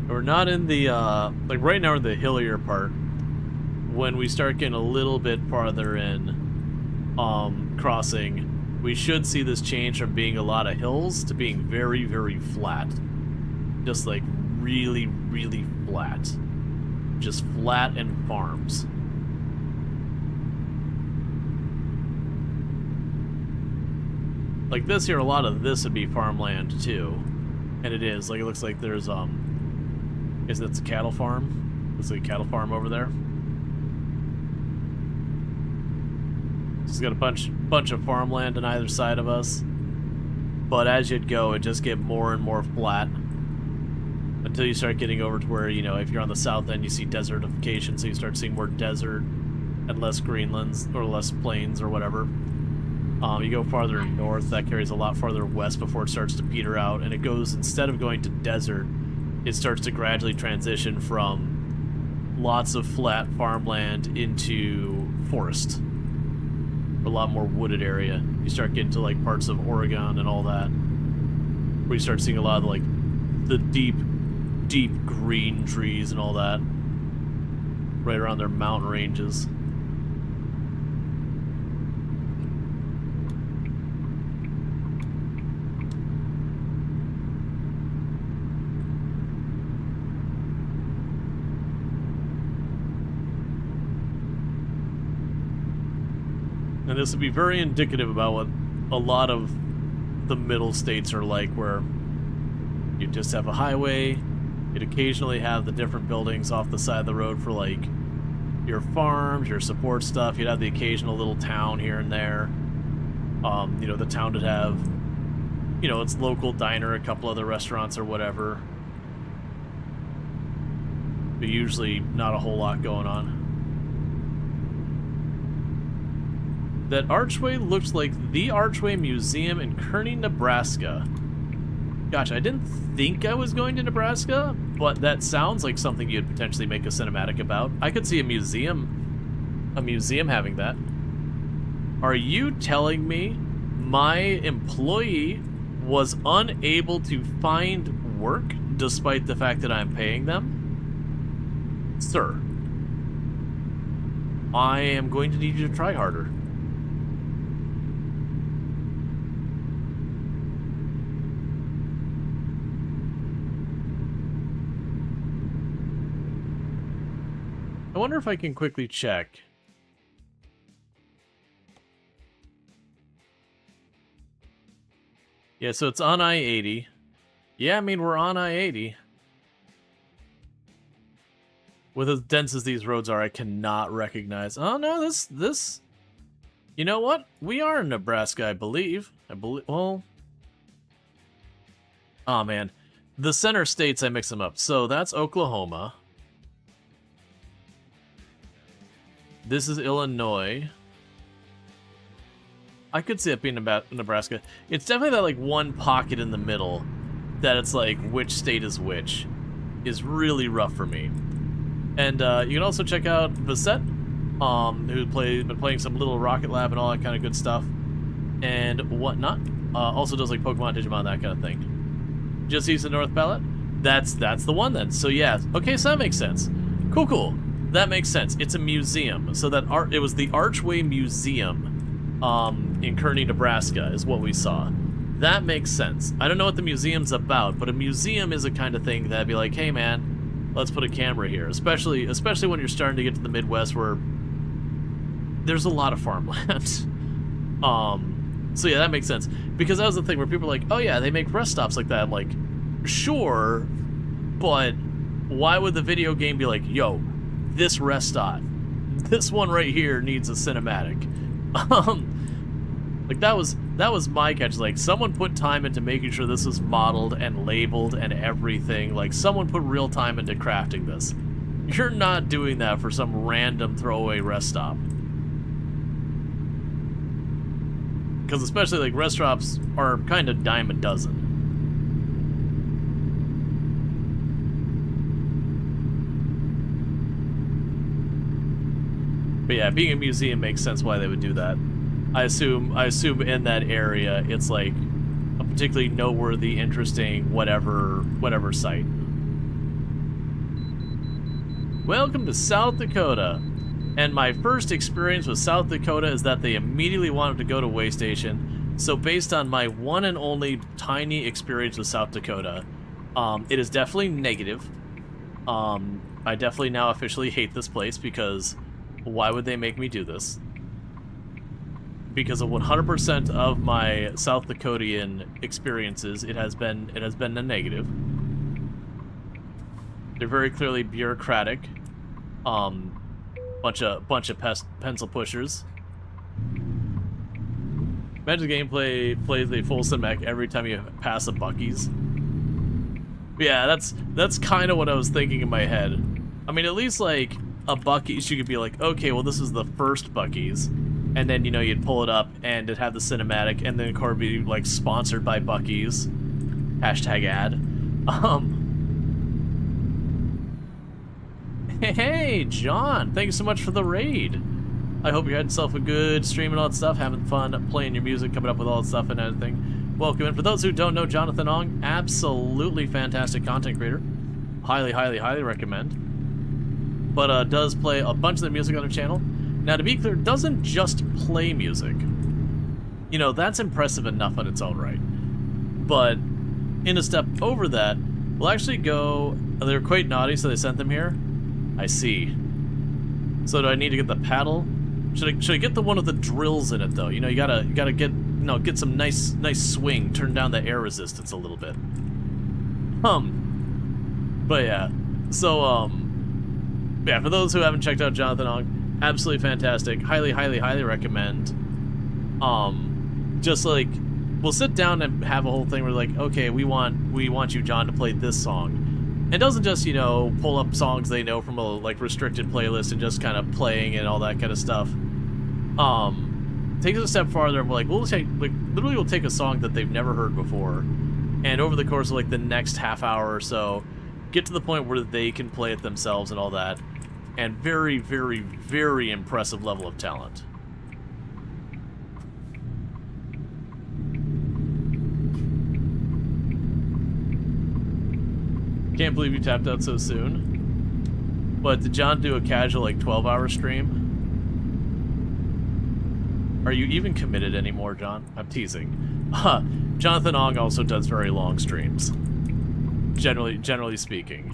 We're not in the, like right now we're in the hillier part. When we start getting a little bit farther in, crossing, we should see this change from being a lot of hills to being very, very flat. Just like really, really flat. Just flat and farms. Like this here, a lot of this would be farmland too. And it is, like it looks like there's, is that a cattle farm? Looks like a cattle farm over there. It's got a bunch of farmland on either side of us. But as you'd go, it just get more and more flat. Until you start getting over to where, you know, if you're on the south end, you see desertification, so you start seeing more desert and less greenlands, or less plains, or whatever. You go farther north, that carries a lot farther west before it starts to peter out, and it goes, instead of going to desert, it starts to gradually transition from lots of flat farmland into forest. A lot more wooded area. You start getting to like parts of Oregon and all that, where you start seeing a lot of like the deep green trees and all that right around their mountain ranges. And this would be very indicative about what a lot of the middle states are like, where you just have a highway, you'd occasionally have the different buildings off the side of the road for like your farms, your support stuff, you'd have the occasional little town here and there. You know, the town would have, you know, its local diner, a couple other restaurants or whatever. But usually not a whole lot going on. That archway looks like the Archway Museum in Kearney, Nebraska. Gosh, I didn't think I was going to Nebraska, but that sounds like something you'd potentially make a cinematic about. I could see a museum having that. Are you telling me my employee was unable to find work despite the fact that I'm paying them? Sir, I am going to need you to try harder. I wonder if I can quickly check. Yeah, so it's on I-80. Yeah, I mean, we're on I-80. With as dense as these roads are, I cannot recognize... Oh, no, this... You know what? We are in Nebraska, I believe. Well... Oh, man. The center states, I mix them up. So that's Oklahoma. This is Illinois. I could see it being about Nebraska. It's definitely that, like, one pocket in the middle that it's like, which state is which, is really rough for me. And you can also check out Vasette, who's been playing some Little Rocket Lab and all that kind of good stuff, and whatnot. Also does, like, Pokemon, Digimon, that kind of thing. Just east of North Palette? That's the one then. So yeah, okay, so that makes sense. Cool. That makes sense. It's a museum. So it was the Archway Museum in Kearney, Nebraska is what we saw. That makes sense. I don't know what the museum's about, but a museum is a kind of thing that'd be like, hey man, let's put a camera here. Especially when you're starting to get to the Midwest where there's a lot of farmland. So yeah, that makes sense. Because that was the thing where people are like, oh yeah, they make rest stops like that. I'm like, sure, but why would the video game be like, yo, this rest stop, this one right here needs a cinematic? Like that was my catch. Like, someone put time into making sure this was modeled and labeled and everything. Like, someone put real time into crafting this. You're not doing that for some random throwaway rest stop. Because especially, like, rest stops are kind of dime a dozen. But yeah, being a museum makes sense why they would do that. I assume in that area it's like a particularly noteworthy, interesting, whatever site. Welcome to South Dakota. And my first experience with South Dakota is that they immediately wanted to go to Way Station. So based on my one and only tiny experience with South Dakota, it is definitely negative. I definitely now officially hate this place because why would they make me do this? Because of 100% of my South Dakotian experiences, it has been a negative. They're very clearly bureaucratic. Bunch of pencil pushers. Imagine the gameplay plays a full cinematic every time you pass a Buc-ee's. Yeah, that's kind of what I was thinking in my head. I mean, at least like a Buc-ee's, you could be like, okay, well this is the first Buc-ee's, and then, you know, you'd pull it up and it'd have the cinematic, and then it would be like sponsored by Buc-ee's. Hashtag ad. Hey, John, thank you so much for the raid. I hope you had yourself a good stream and all that stuff, having fun playing your music, coming up with all that stuff and everything. Welcome. And for those who don't know Jonathan Ong, absolutely fantastic content creator. Highly, highly, highly recommend. But does play a bunch of the music on her channel. Now, to be clear, doesn't just play music. You know, that's impressive enough on its own right. But in a step over that, we'll actually go... They're quite naughty, so they sent them here. I see. So do I need to get the paddle? Should I get the one with the drills in it though? You know, you gotta get, you know, get some nice swing, turn down the air resistance a little bit. But yeah. So yeah, for those who haven't checked out Jonathan Ong, absolutely fantastic. Highly, highly, highly recommend. Just like, we'll sit down and have a whole thing where like, okay, we want you, John, to play this song. It doesn't just, you know, pull up songs they know from a like restricted playlist and just kind of playing and all that kind of stuff. Takes it a step farther and we're like, we'll take a song that they've never heard before, and over the course of like the next half hour or so, get to the point where they can play it themselves and all that. And very, very, very impressive level of talent. Can't believe you tapped out so soon. But did John do a casual, like, 12-hour stream? Are you even committed anymore, John? I'm teasing. Jonathan Ong also does very long streams. Generally speaking.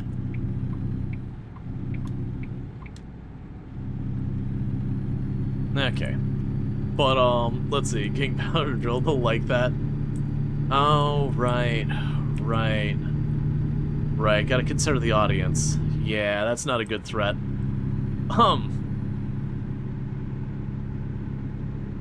Okay. But, let's see. King Powder Drill, they'll like that. Oh, right. Right. Right, gotta consider the audience. Yeah, that's not a good threat.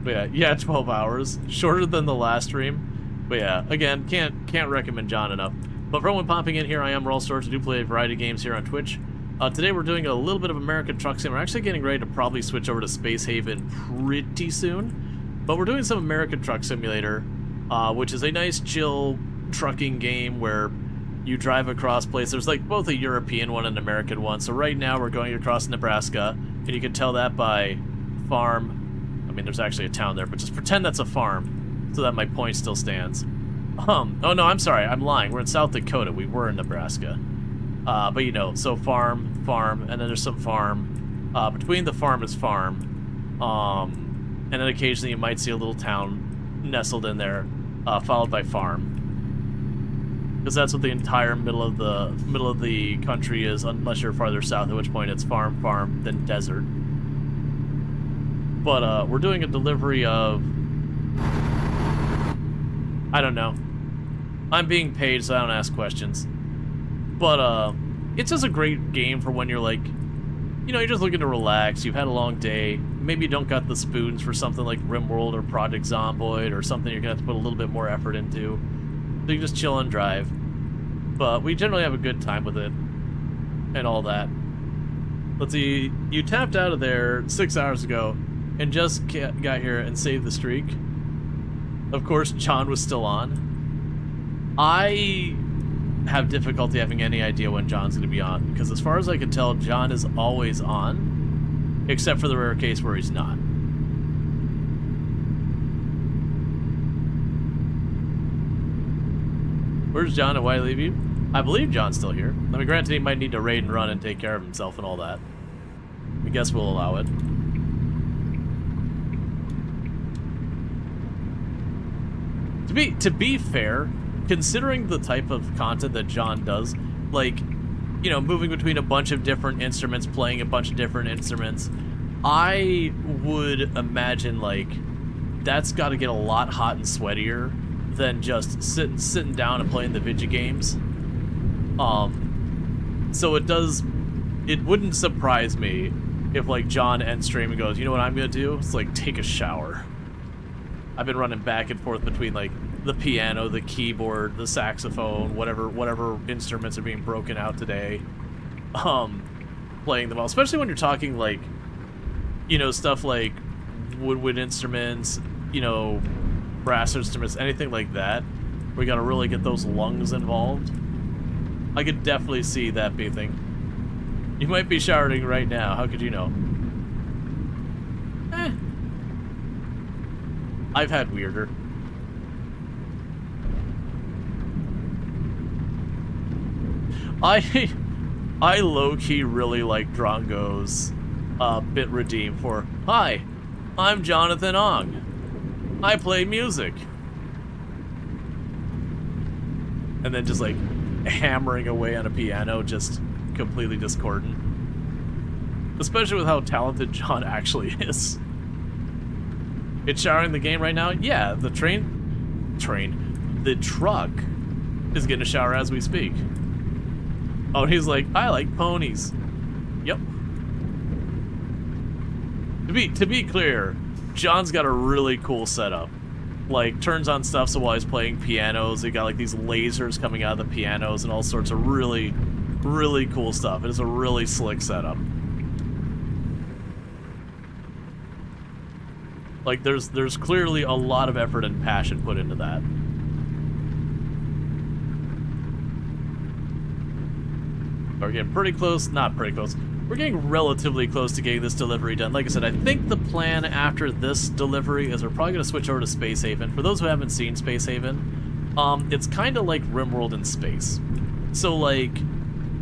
But yeah, 12 hours. Shorter than the last stream. But yeah, again, can't recommend John enough. But for everyone popping in here, I am Rual Storge. I do play a variety of games here on Twitch. Today we're doing a little bit of American Truck Sim. We're actually getting ready to probably switch over to Space Haven pretty soon. But we're doing some American Truck Simulator, which is a nice, chill trucking game where you drive across places. There's like both a European one and an American one. So right now we're going across Nebraska, and you can tell that by farm. I mean, there's actually a town there, but just pretend that's a farm so that my point still stands. Oh no, I'm sorry, I'm lying. We're in South Dakota. We were in Nebraska. But you know, so farm, and then there's some farm. Between the farm is farm. And then occasionally you might see a little town nestled in there, followed by farm. Because that's what the entire middle of the country is, unless you're farther south, at which point it's farm, then desert. But we're doing a delivery of, I don't know. I'm being paid, so I don't ask questions. But it's just a great game for when you're like, you know, you're just looking to relax. You've had a long day. Maybe you don't got the spoons for something like RimWorld or Project Zomboid or something you're gonna have to put a little bit more effort into. So you can just chill and drive. But we generally have a good time with it and all that. Let's see, you tapped out of there 6 hours ago and just got here and saved the streak. Of course, John was still on. I have difficulty having any idea when John's going to be on, because as far as I can tell, John is always on, except for the rare case where he's not. Where's John and why leave you? I believe John's still here. I mean, granted, he might need to raid and run and take care of himself and all that. I guess we'll allow it. To be fair, considering the type of content that John does, like, you know, moving between a bunch of different instruments, playing a bunch of different instruments, I would imagine, like, that's got to get a lot hot and sweatier than just sitting down and playing the video games. So it wouldn't surprise me if, like, John ends stream and goes, you know what I'm gonna do? It's like, take a shower. I've been running back and forth between, like, the piano, the keyboard, the saxophone, whatever instruments are being broken out today. Playing them all, especially when you're talking, like, you know, stuff like woodwind instruments, you know, brass instruments, anything like that, we gotta really get those lungs involved. I could definitely see that being a thing. You might be showering right now, how could you know? I've had weirder. I low-key really like Drongo's bit redeem for, hi, I'm Jonathan Ong. I play music. And then just like hammering away on a piano, just completely discordant. Especially with how talented John actually is. It's showering the game right now? Yeah, the truck is getting a shower as we speak. Oh, and he's like, I like ponies. Yep. To be clear, John's got a really cool setup. Like, turns on stuff so while he's playing pianos, they got like these lasers coming out of the pianos and all sorts of really, really cool stuff. It is a really slick setup. Like, there's clearly a lot of effort and passion put into that. We're getting pretty close, not pretty close. We're getting relatively close to getting this delivery done. Like I said, I think the plan after this delivery is we're probably going to switch over to Space Haven. For those who haven't seen Space Haven, it's kind of like RimWorld in space. So, like,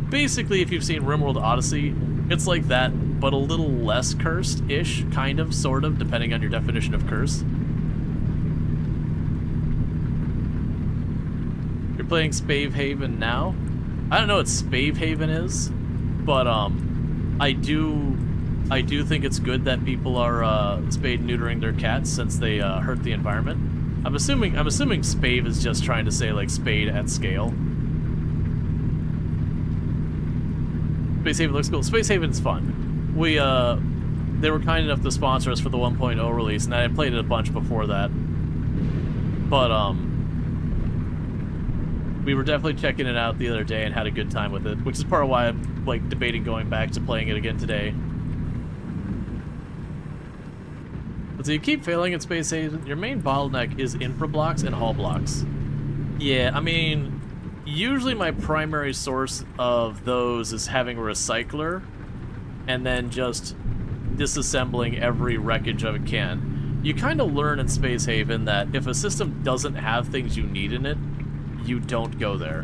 basically, if you've seen RimWorld Odyssey, it's like that, but a little less cursed-ish, kind of, sort of, depending on your definition of curse. You're playing Spave Haven now? I don't know what Spave Haven is, but I do I do think it's good that people are spade neutering their cats since they hurt the environment. I'm assuming spave is just trying to say like spade at scale. Space Haven looks cool. Space Haven's fun. They were kind enough to sponsor us for the 1.0 release, and I had played it a bunch before that. But we were definitely checking it out the other day and had a good time with it, which is part of why I'm like debating going back to playing it again today. But so you keep failing at Space Haven. Your main bottleneck is infra blocks and hull blocks. Yeah, I mean, usually my primary source of those is having a recycler and then just disassembling every wreckage I can. You kind of learn in Space Haven that if a system doesn't have things you need in it, you don't go there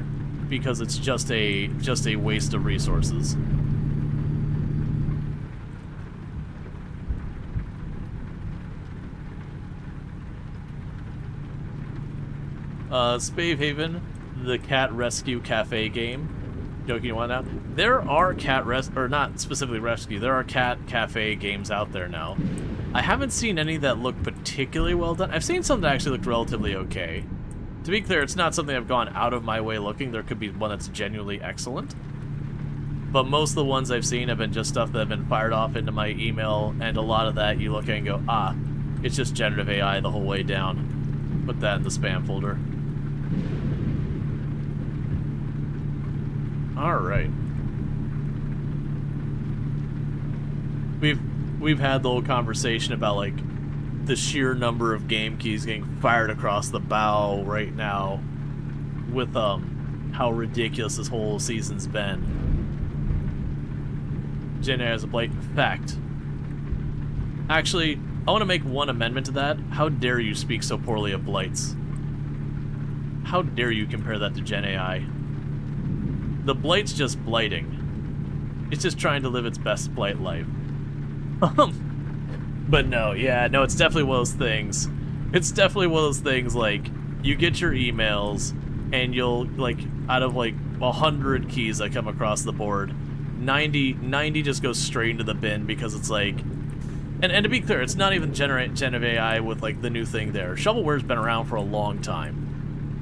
because it's just a waste of resources. Spave Haven, the cat rescue cafe game. Joking you want out? There are or not specifically rescue, there are cat cafe games out there now. I haven't seen any that look particularly well done. I've seen some that actually looked relatively okay. To be clear, it's not something I've gone out of my way looking. There could be one that's genuinely excellent. But most of the ones I've seen have been just stuff that have been fired off into my email, and a lot of that you look at and go, ah, it's just generative AI the whole way down. Put that in the spam folder. Alright. We've had the whole conversation about like the sheer number of game keys getting fired across the bow right now with how ridiculous this whole season's been. Gen A has a blatant fact. Actually, I want to make one amendment to that. How dare you speak so poorly of blights? How dare you compare that to Gen AI? The blight's just blighting. It's just trying to live its best blight life. But no, yeah, no, it's definitely one of those things. It's definitely one of those things, like, you get your emails, and you'll, like, out of, like, 100 keys that come across the board, 90 just goes straight into the bin because it's like... And to be clear, it's not even generative AI with, like, the new thing there. Shovelware's been around for a long time.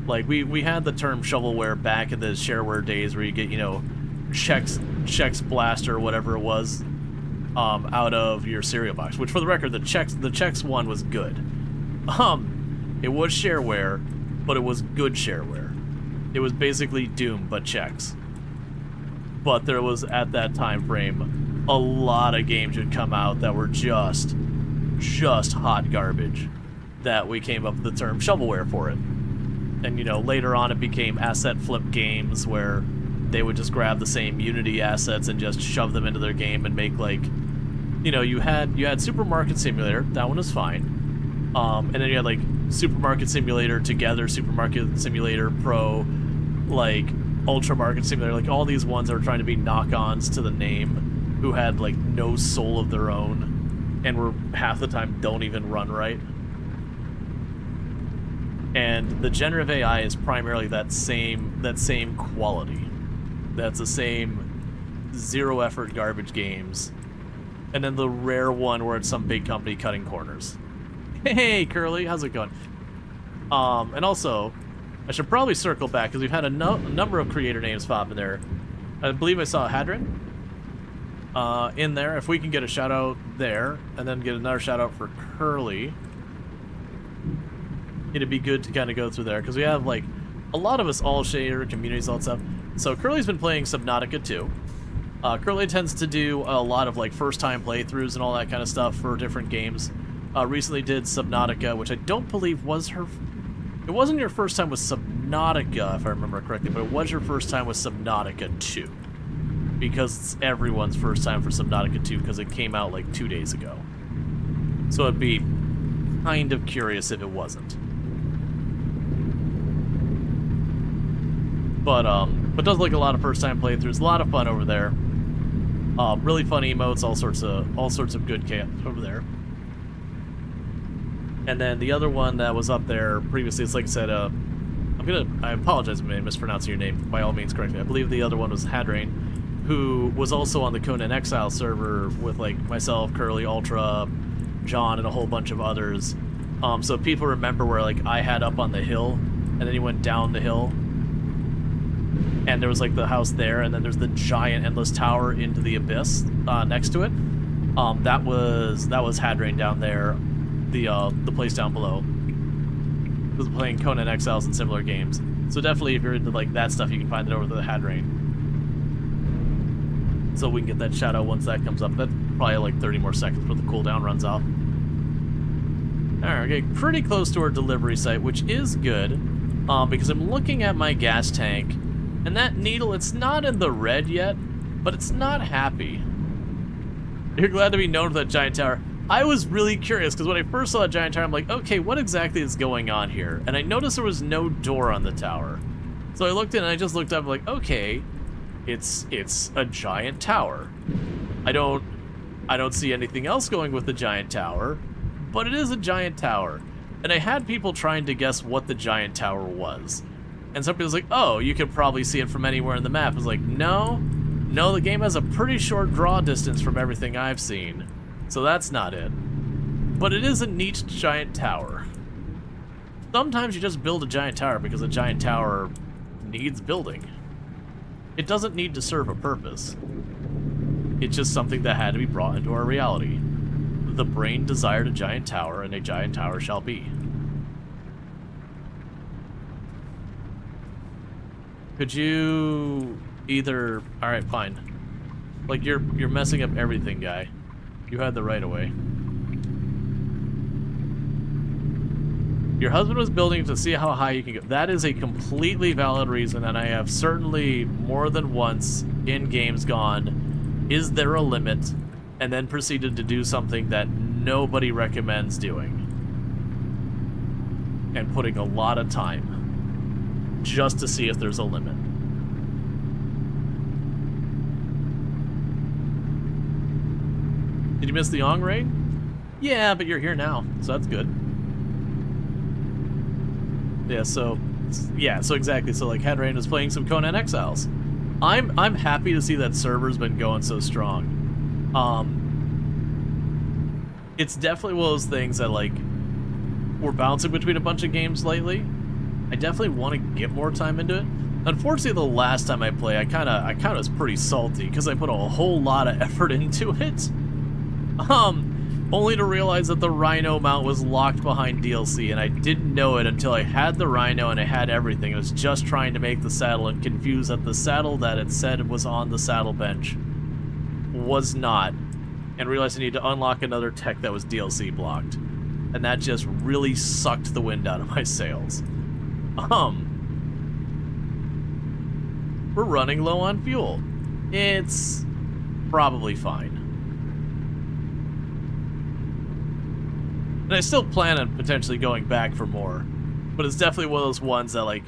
Like, we had the term shovelware back in the shareware days where you get, you know, checks blaster or whatever it was out of your cereal box. Which, for the record, the checks one was good. It was shareware, but it was good shareware. It was basically Doom, but checks. But there was, at that time frame, a lot of games would come out that were just hot garbage. That we came up with the term shovelware for it. And, you know, later on it became asset flip games where they would just grab the same Unity assets and just shove them into their game and make, like, you know, you had Supermarket Simulator, that one was fine. And then you had, like, Supermarket Simulator Together, Supermarket Simulator Pro, like, Ultra Market Simulator, like, all these ones that were trying to be knock-ons to the name, who had, like, no soul of their own, and were half the time don't even run right. And the generative AI is primarily that same quality. That's the same zero-effort garbage games. And then the rare one where it's some big company cutting corners. Hey, Curly, how's it going? And also, I should probably circle back, because we've had a number of creator names pop in there. I believe I saw Hadron in there. If we can get a shout-out there, and then get another shout-out for Curly, it'd be good to kind of go through there, because we have, like, a lot of us all share communities, all that stuff. So Curly's been playing Subnautica 2. Curly tends to do a lot of, like, first-time playthroughs and all that kind of stuff for different games. Recently did Subnautica, which I don't believe was her... It wasn't your first time with Subnautica, if I remember correctly, but it was your first time with Subnautica 2. Because it's everyone's first time for Subnautica 2, because it came out, like, 2 days ago. So it'd be kind of curious if it wasn't. But does like a lot of first-time playthroughs. A lot of fun over there. Really fun emotes, all sorts of good chaos over there. And then the other one that was up there previously, it's like I said, I apologize if I'm mispronouncing your name. By all means, correct me. I believe the other one was Hadrain. who was also on the Conan Exile server with like myself, Curly, Ultra, John, and a whole bunch of others. So people remember where like I had up on the hill, and then he went down the hill, and there was like the house there, and then there's the giant endless tower into the abyss next to it. That was Hadrain down there, the place down below. It was playing Conan Exiles and similar games. So definitely, if you're into like that stuff, you can find it over the Hadrain. So we can get that shout out once that comes up. That's probably like 30 more seconds before the cooldown runs off. Alright, okay, pretty close to our delivery site, which is good, because I'm looking at my gas tank, and that needle, it's not in the red yet, but it's not happy. You're glad to be known for that giant tower. I was really curious, because when I first saw that giant tower, I'm like, okay, what exactly is going on here? And I noticed there was no door on the tower. So I looked in, and I just looked up, like, okay, it's a giant tower. I don't see anything else going with the giant tower, but it is a giant tower. And I had people trying to guess what the giant tower was. And somebody was like, oh, you could probably see it from anywhere in the map. I was like, no, the game has a pretty short draw distance from everything I've seen. So that's not it. But it is a neat giant tower. Sometimes you just build a giant tower because a giant tower needs building. It doesn't need to serve a purpose. It's just something that had to be brought into our reality. The brain desired a giant tower, and a giant tower shall be. Could you either... Alright, fine. Like, you're messing up everything, guy. You had the right of way. Your husband was building to see how high you can go. That is a completely valid reason, and I have certainly more than once in games gone, is there a limit? And then proceeded to do something that nobody recommends doing. And putting a lot of time just to see if there's a limit. Did you miss the Ong raid? Yeah, but you're here now, so that's good. Yeah, so exactly. So like Hadrain was playing some Conan Exiles. I'm happy to see that server's been going so strong. It's definitely one of those things that, like, we're bouncing between a bunch of games lately. I definitely want to get more time into it. Unfortunately, the last time I played, I kind of was pretty salty because I put a whole lot of effort into it. Only to realize that the Rhino mount was locked behind DLC, and I didn't know it until I had the Rhino and I had everything. I was just trying to make the saddle and confused that the saddle that it said was on the saddle bench was not, and realized I needed to unlock another tech that was DLC blocked, and that just really sucked the wind out of my sails. We're running low on fuel. It's probably fine. And I still plan on potentially going back for more, but it's definitely one of those ones that, like,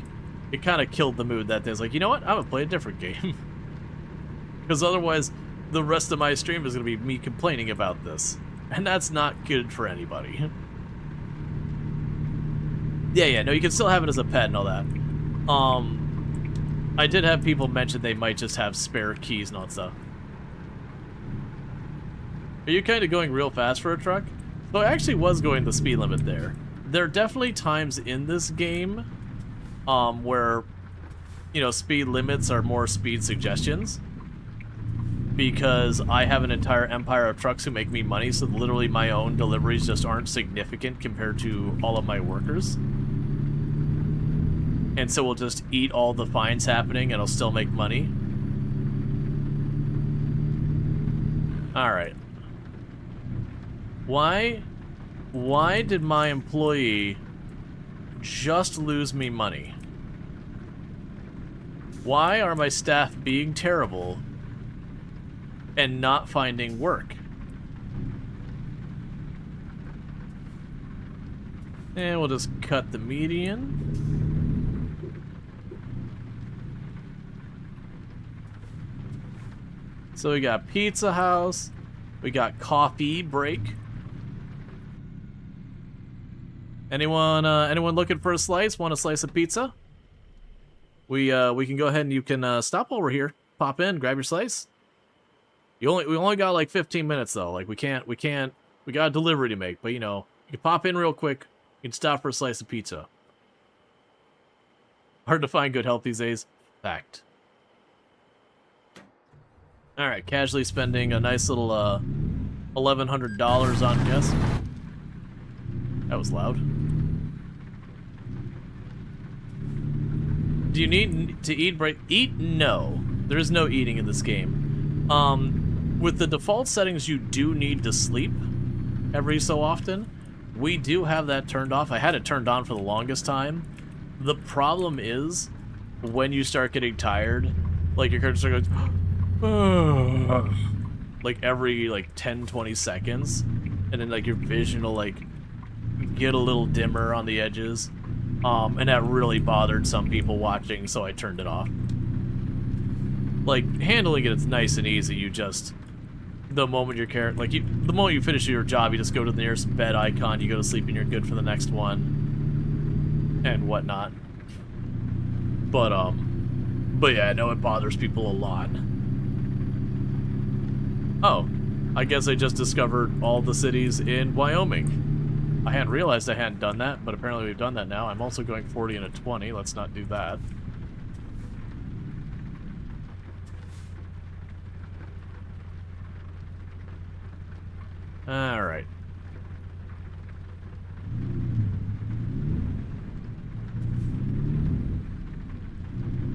it kind of killed the mood that day. It's like, you know what? I'm gonna play a different game. Because otherwise, the rest of my stream is going to be me complaining about this. And that's not good for anybody. Yeah, no, you can still have it as a pet and all that. I did have people mention they might just have spare keys and all that stuff. Are you kind of going real fast for a truck? So I actually was going the speed limit there. There are definitely times in this game where, you know, speed limits are more speed suggestions. Because I have an entire empire of trucks who make me money, so literally my own deliveries just aren't significant compared to all of my workers. And so we'll just eat all the fines happening and I'll still make money. Alright. Why did my employee just lose me money? Why are my staff being terrible and not finding work? And we'll just cut the median. So we got Pizza House, we got coffee break. Anyone looking for a slice? Want a slice of pizza? We can go ahead and you can stop while we're here. pop in, grab your slice. We only got like 15 minutes though. Like we got a delivery to make, but you know, you can pop in real quick. You can stop for a slice of pizza. Hard to find good health these days. Fact. All right, casually spending a nice little $1,100 on yes. That was loud. Do you need to eat break? Eat? No. There is no eating in this game. With the default settings, you do need to sleep every so often. We do have that turned off. I had it turned on for the longest time. The problem is, when you start getting tired, like your character starts going, like every like 10, 20 seconds, and then like your vision will like get a little dimmer on the edges. And that really bothered some people watching, so I turned it off. Like, handling it's nice and easy. You just, the moment the moment you finish your job, you just go to the nearest bed icon, you go to sleep, and you're good for the next one, and whatnot. But yeah, I know it bothers people a lot. Oh, I guess I just discovered all the cities in Wyoming. I hadn't realized I hadn't done that, but apparently we've done that now. I'm also going 40 and a 20. Let's not do that. Alright.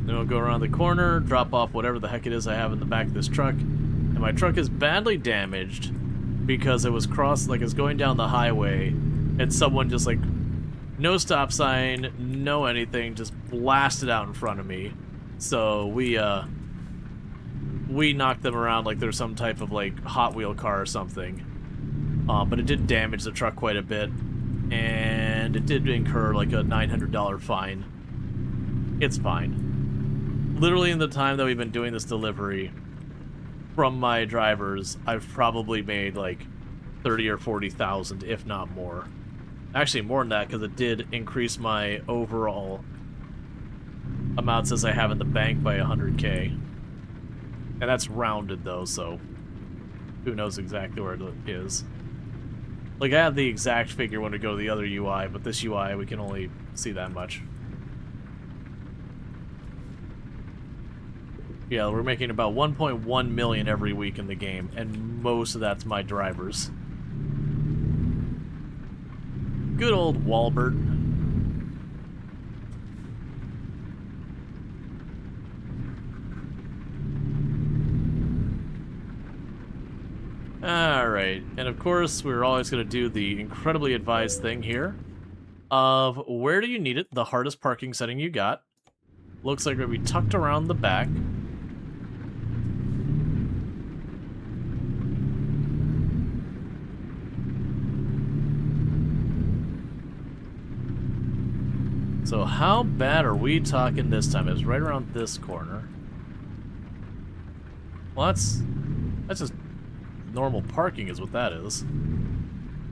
Then we'll go around the corner, drop off whatever the heck it is I have in the back of this truck. And my truck is badly damaged because it was it's going down the highway, and someone just like, no stop sign, no anything, just blasted out in front of me. So we knocked them around like there's some type of like Hot Wheel car or something. But it did damage the truck quite a bit, and it did incur like a $900 fine. It's fine. Literally in the time that we've been doing this delivery, from my drivers, I've probably made like 30 or 40,000, if not more. Actually, more than that, because it did increase my overall amounts as I have in the bank by 100K. And that's rounded, though, so who knows exactly where it is. Like, I have the exact figure when we go to the other UI, but this UI, we can only see that much. Yeah, we're making about 1.1 million every week in the game, and most of that's my drivers. Good old Walbert. Alright, and of course, we're always going to do the incredibly advised thing here of where do you need it, the hardest parking setting you got. Looks like we're going to be tucked around the back. So how bad are we talking this time? It's right around this corner. Well, that's just normal parking is what that is.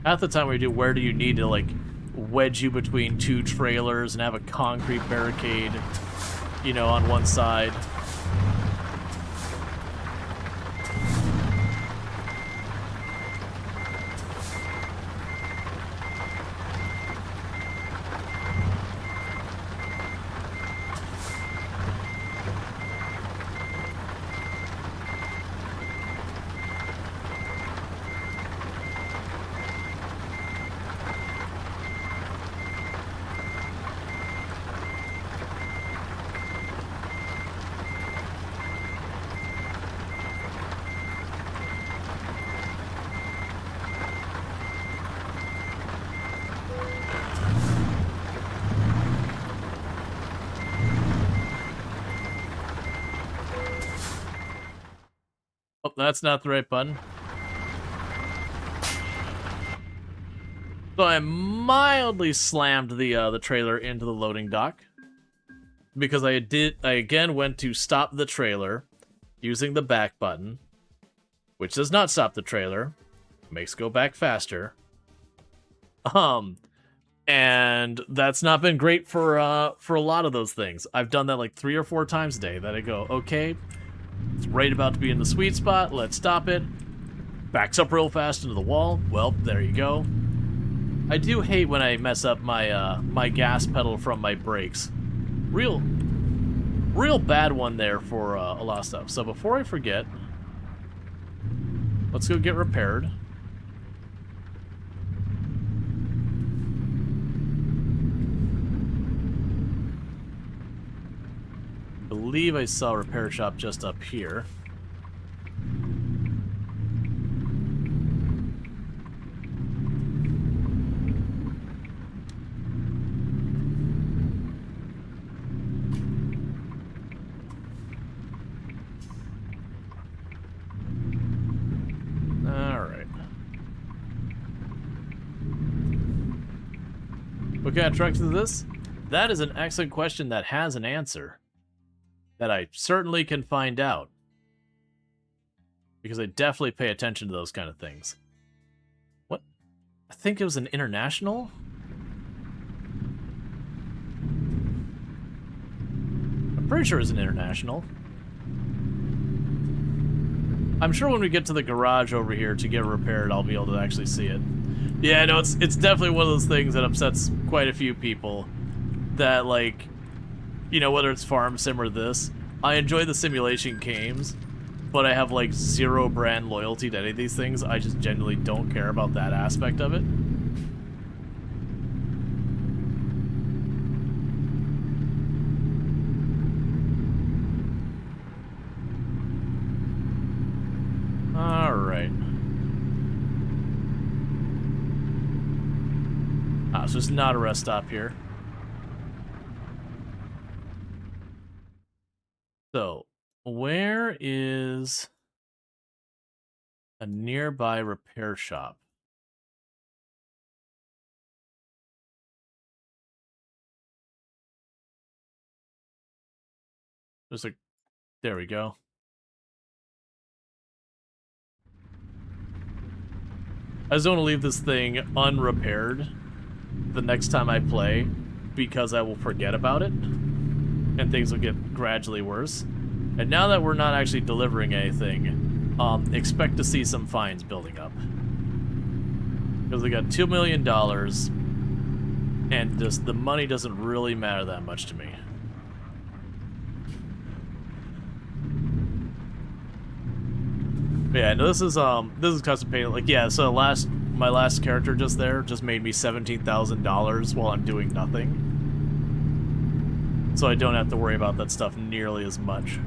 At the time we do where do you need to like wedge you between two trailers and have a concrete barricade, you know, on one side. Oh, that's not the right button. So I mildly slammed the trailer into the loading dock because I again went to stop the trailer using the back button, which does not stop the trailer, makes go back faster. And that's not been great for a lot of those things. I've done that like 3 or 4 times a day that I go, okay, It's right about to be in the sweet spot. Let's stop it. Backs up real fast into the wall. Well, there you go. I do hate when I mess up my my gas pedal from my brakes. Real bad one there for a lot of stuff. So before I forget, let's go get repaired. I believe I saw a repair shop just up here. What kind of truck is this? That is an excellent question that has an answer. That I certainly can find out. Because I definitely pay attention to those kind of things. What? I think it was an international? I'm pretty sure it's an international. I'm sure when we get to the garage over here to get repaired, I'll be able to actually see it. Yeah, no, it's definitely one of those things that upsets quite a few people. That, like, you know, whether it's Farm Sim or this, I enjoy the simulation games, but I have, like, zero brand loyalty to any of these things. I just genuinely don't care about that aspect of it. Alright. So it's not a rest stop here. So, where is a nearby repair shop? There's a... There we go. I just don't want to leave this thing unrepaired the next time I play, because I will forget about it, and things will get gradually worse. And now that we're not actually delivering anything, expect to see some fines building up. Because we got $2 million, and just the money doesn't really matter that much to me. But yeah, no, this is custom paint. Like, yeah, so my last character just there just made me $17,000 while I'm doing nothing. So I don't have to worry about that stuff nearly as much.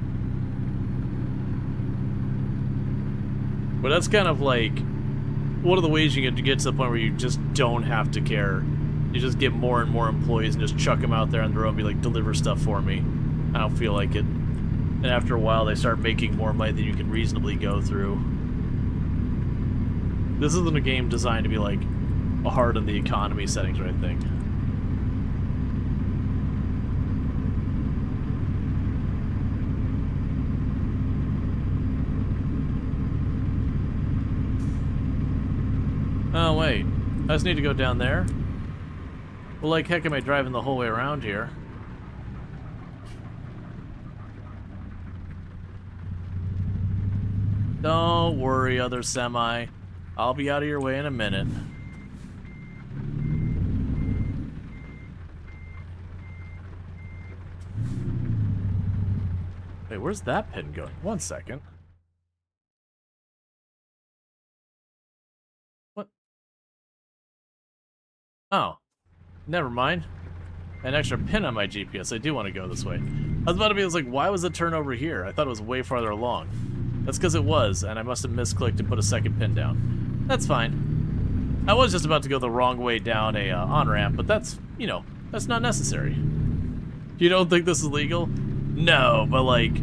But that's kind of like one of the ways you get to the point where you just don't have to care. You just get more and more employees and just chuck them out there on the road and be like, deliver stuff for me. I don't feel like it. And after a while, they start making more money than you can reasonably go through. This isn't a game designed to be like a hard on the economy settings or anything. Oh, wait. I just need to go down there? Well, like heck am I driving the whole way around here? Don't worry, other semi. I'll be out of your way in a minute. Wait, where's that pin going? 1 second. What? Oh. Never mind. An extra pin on my GPS. I do want to go this way. I was about to be like, why was the turn over here? I thought it was way farther along. That's because it was, and I must have misclicked and put a second pin down. That's fine. I was just about to go the wrong way down a on-ramp, but that's, you know, that's not necessary. You don't think this is legal? No, but like,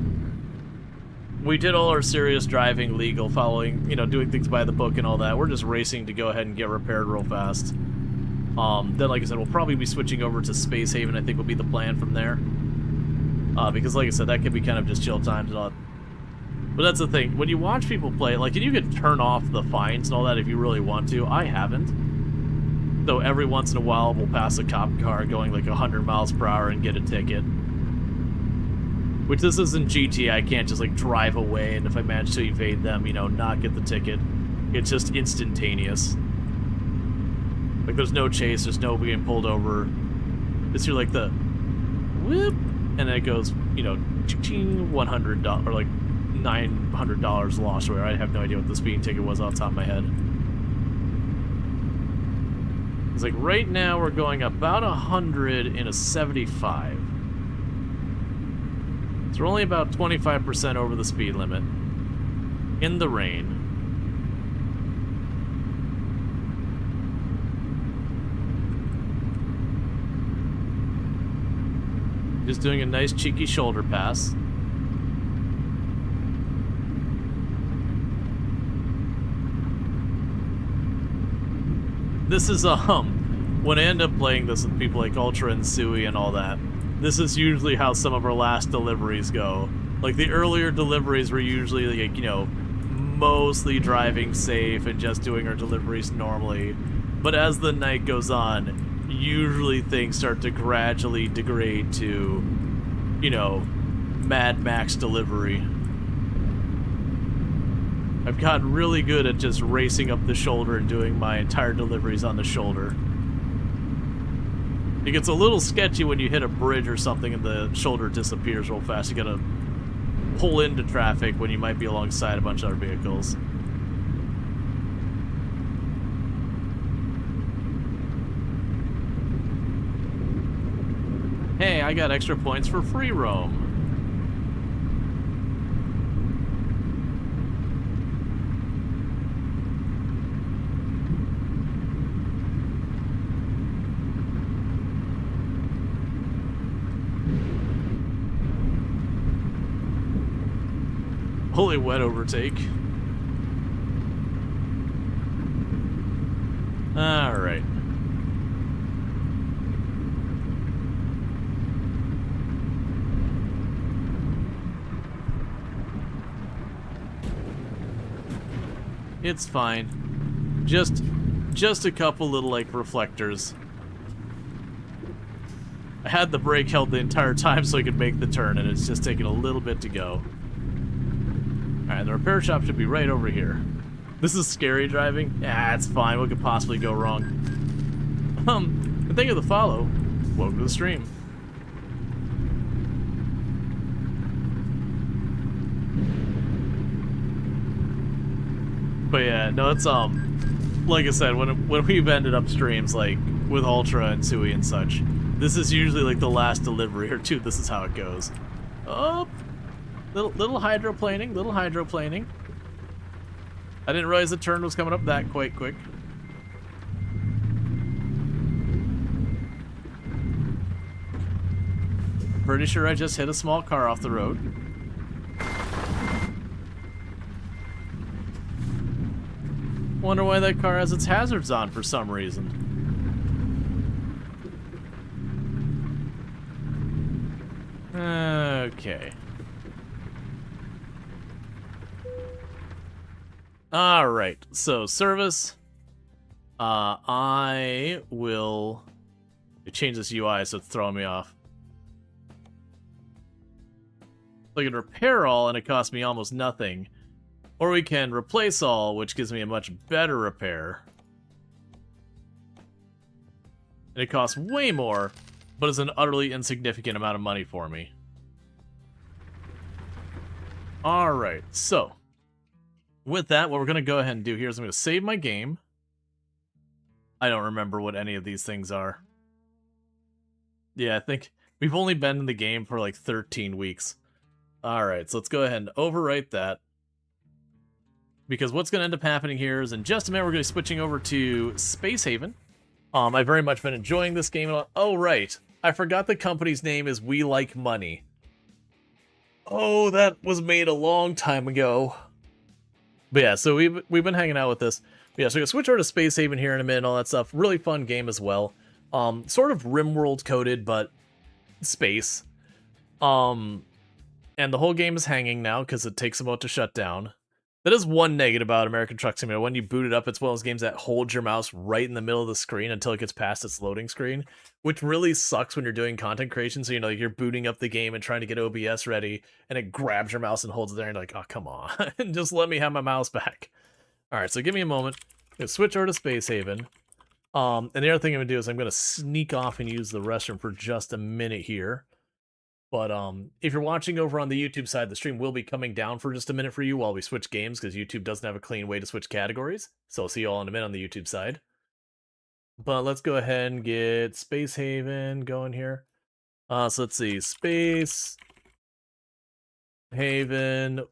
we did all our serious driving legal, following, you know, doing things by the book and all that. We're just racing to go ahead and get repaired real fast. Then, like I said, we'll probably be switching over to Space Haven, I think will be the plan from there. Because, like I said, that could be kind of just chill times and all that. But that's the thing, when you watch people play, like, and you can turn off the fines and all that if you really want to. I haven't. So every once in a while, we'll pass a cop car going like 100 miles per hour and get a ticket. Which this isn't GTA, I can't just like drive away and if I manage to evade them, you know, not get the ticket. It's just instantaneous. Like there's no chase, there's no being pulled over. It's here like the whoop, and then it goes, you know, $100 or like $900 lost. Where I have no idea what the speeding ticket was off the top of my head. It's like right now we're going about 100 in a 75. So we're only about 25% over the speed limit in the rain. Just doing a nice cheeky shoulder pass. This is, when I end up playing this with people like Ultra and Sui and all that, this is usually how some of our last deliveries go. Like, the earlier deliveries were usually, like, you know, mostly driving safe and just doing our deliveries normally. But as the night goes on, usually things start to gradually degrade to, you know, Mad Max delivery. I've gotten really good at just racing up the shoulder and doing my entire deliveries on the shoulder. It gets a little sketchy when you hit a bridge or something and the shoulder disappears real fast. You gotta pull into traffic when you might be alongside a bunch of other vehicles. Hey, I got extra points for free roam. Holy wet overtake. Alright. It's fine. Just a couple little, like, reflectors. I had the brake held the entire time so I could make the turn, and it's just taking a little bit to go. Alright, the repair shop should be right over here. This is scary driving? Yeah, it's fine. What could possibly go wrong? And thank you for the follow. Welcome to the stream. But yeah, no, it's, like I said, when we've ended up streams, like, with Ultra and Sui and such, this is usually, like, the last delivery or two. This is how it goes. Oh! Little hydroplaning, little hydroplaning. I didn't realize the turn was coming up that quite quick. Pretty sure I just hit a small car off the road. Wonder why that car has its hazards on for some reason. Okay. Alright, so service. I will change this UI so it's throwing me off. So I can repair all and it costs me almost nothing. Or we can replace all, which gives me a much better repair. And it costs way more, but it's an utterly insignificant amount of money for me. Alright, so with that, what we're going to go ahead and do here is I'm going to save my game. I don't remember what any of these things are. Yeah, I think we've only been in the game for like 13 weeks. Alright, so let's go ahead and overwrite that. Because what's going to end up happening here is in just a minute we're going to be switching over to Space Haven. I've very much been enjoying this game. Oh, right. I forgot the company's name is We Like Money. Oh, that was made a long time ago. But yeah, so we've been hanging out with this. But yeah, so we're going to switch over to Space Haven here in a minute and all that stuff. Really fun game as well. Sort of RimWorld coded, but space. And the whole game is hanging now because it takes a moment to shut down. That is one negative about American Truck Simulator. When you boot it up, it's one of those games that holds your mouse right in the middle of the screen until it gets past its loading screen, which really sucks when you're doing content creation. So, you're booting up the game and trying to get OBS ready, and it grabs your mouse and holds it there, and you're like, oh, come on. Just let me have my mouse back. All right, so give me a moment. I'm going to switch over to Space Haven. And the other thing I'm going to do is I'm going to sneak off and use the restroom for just a minute here. But if you're watching over on the YouTube side, the stream will be coming down for just a minute for you while we switch games, because YouTube doesn't have a clean way to switch categories. So I'll see you all in a minute on the YouTube side. But let's go ahead and get Space Haven going here. So let's see. Space Haven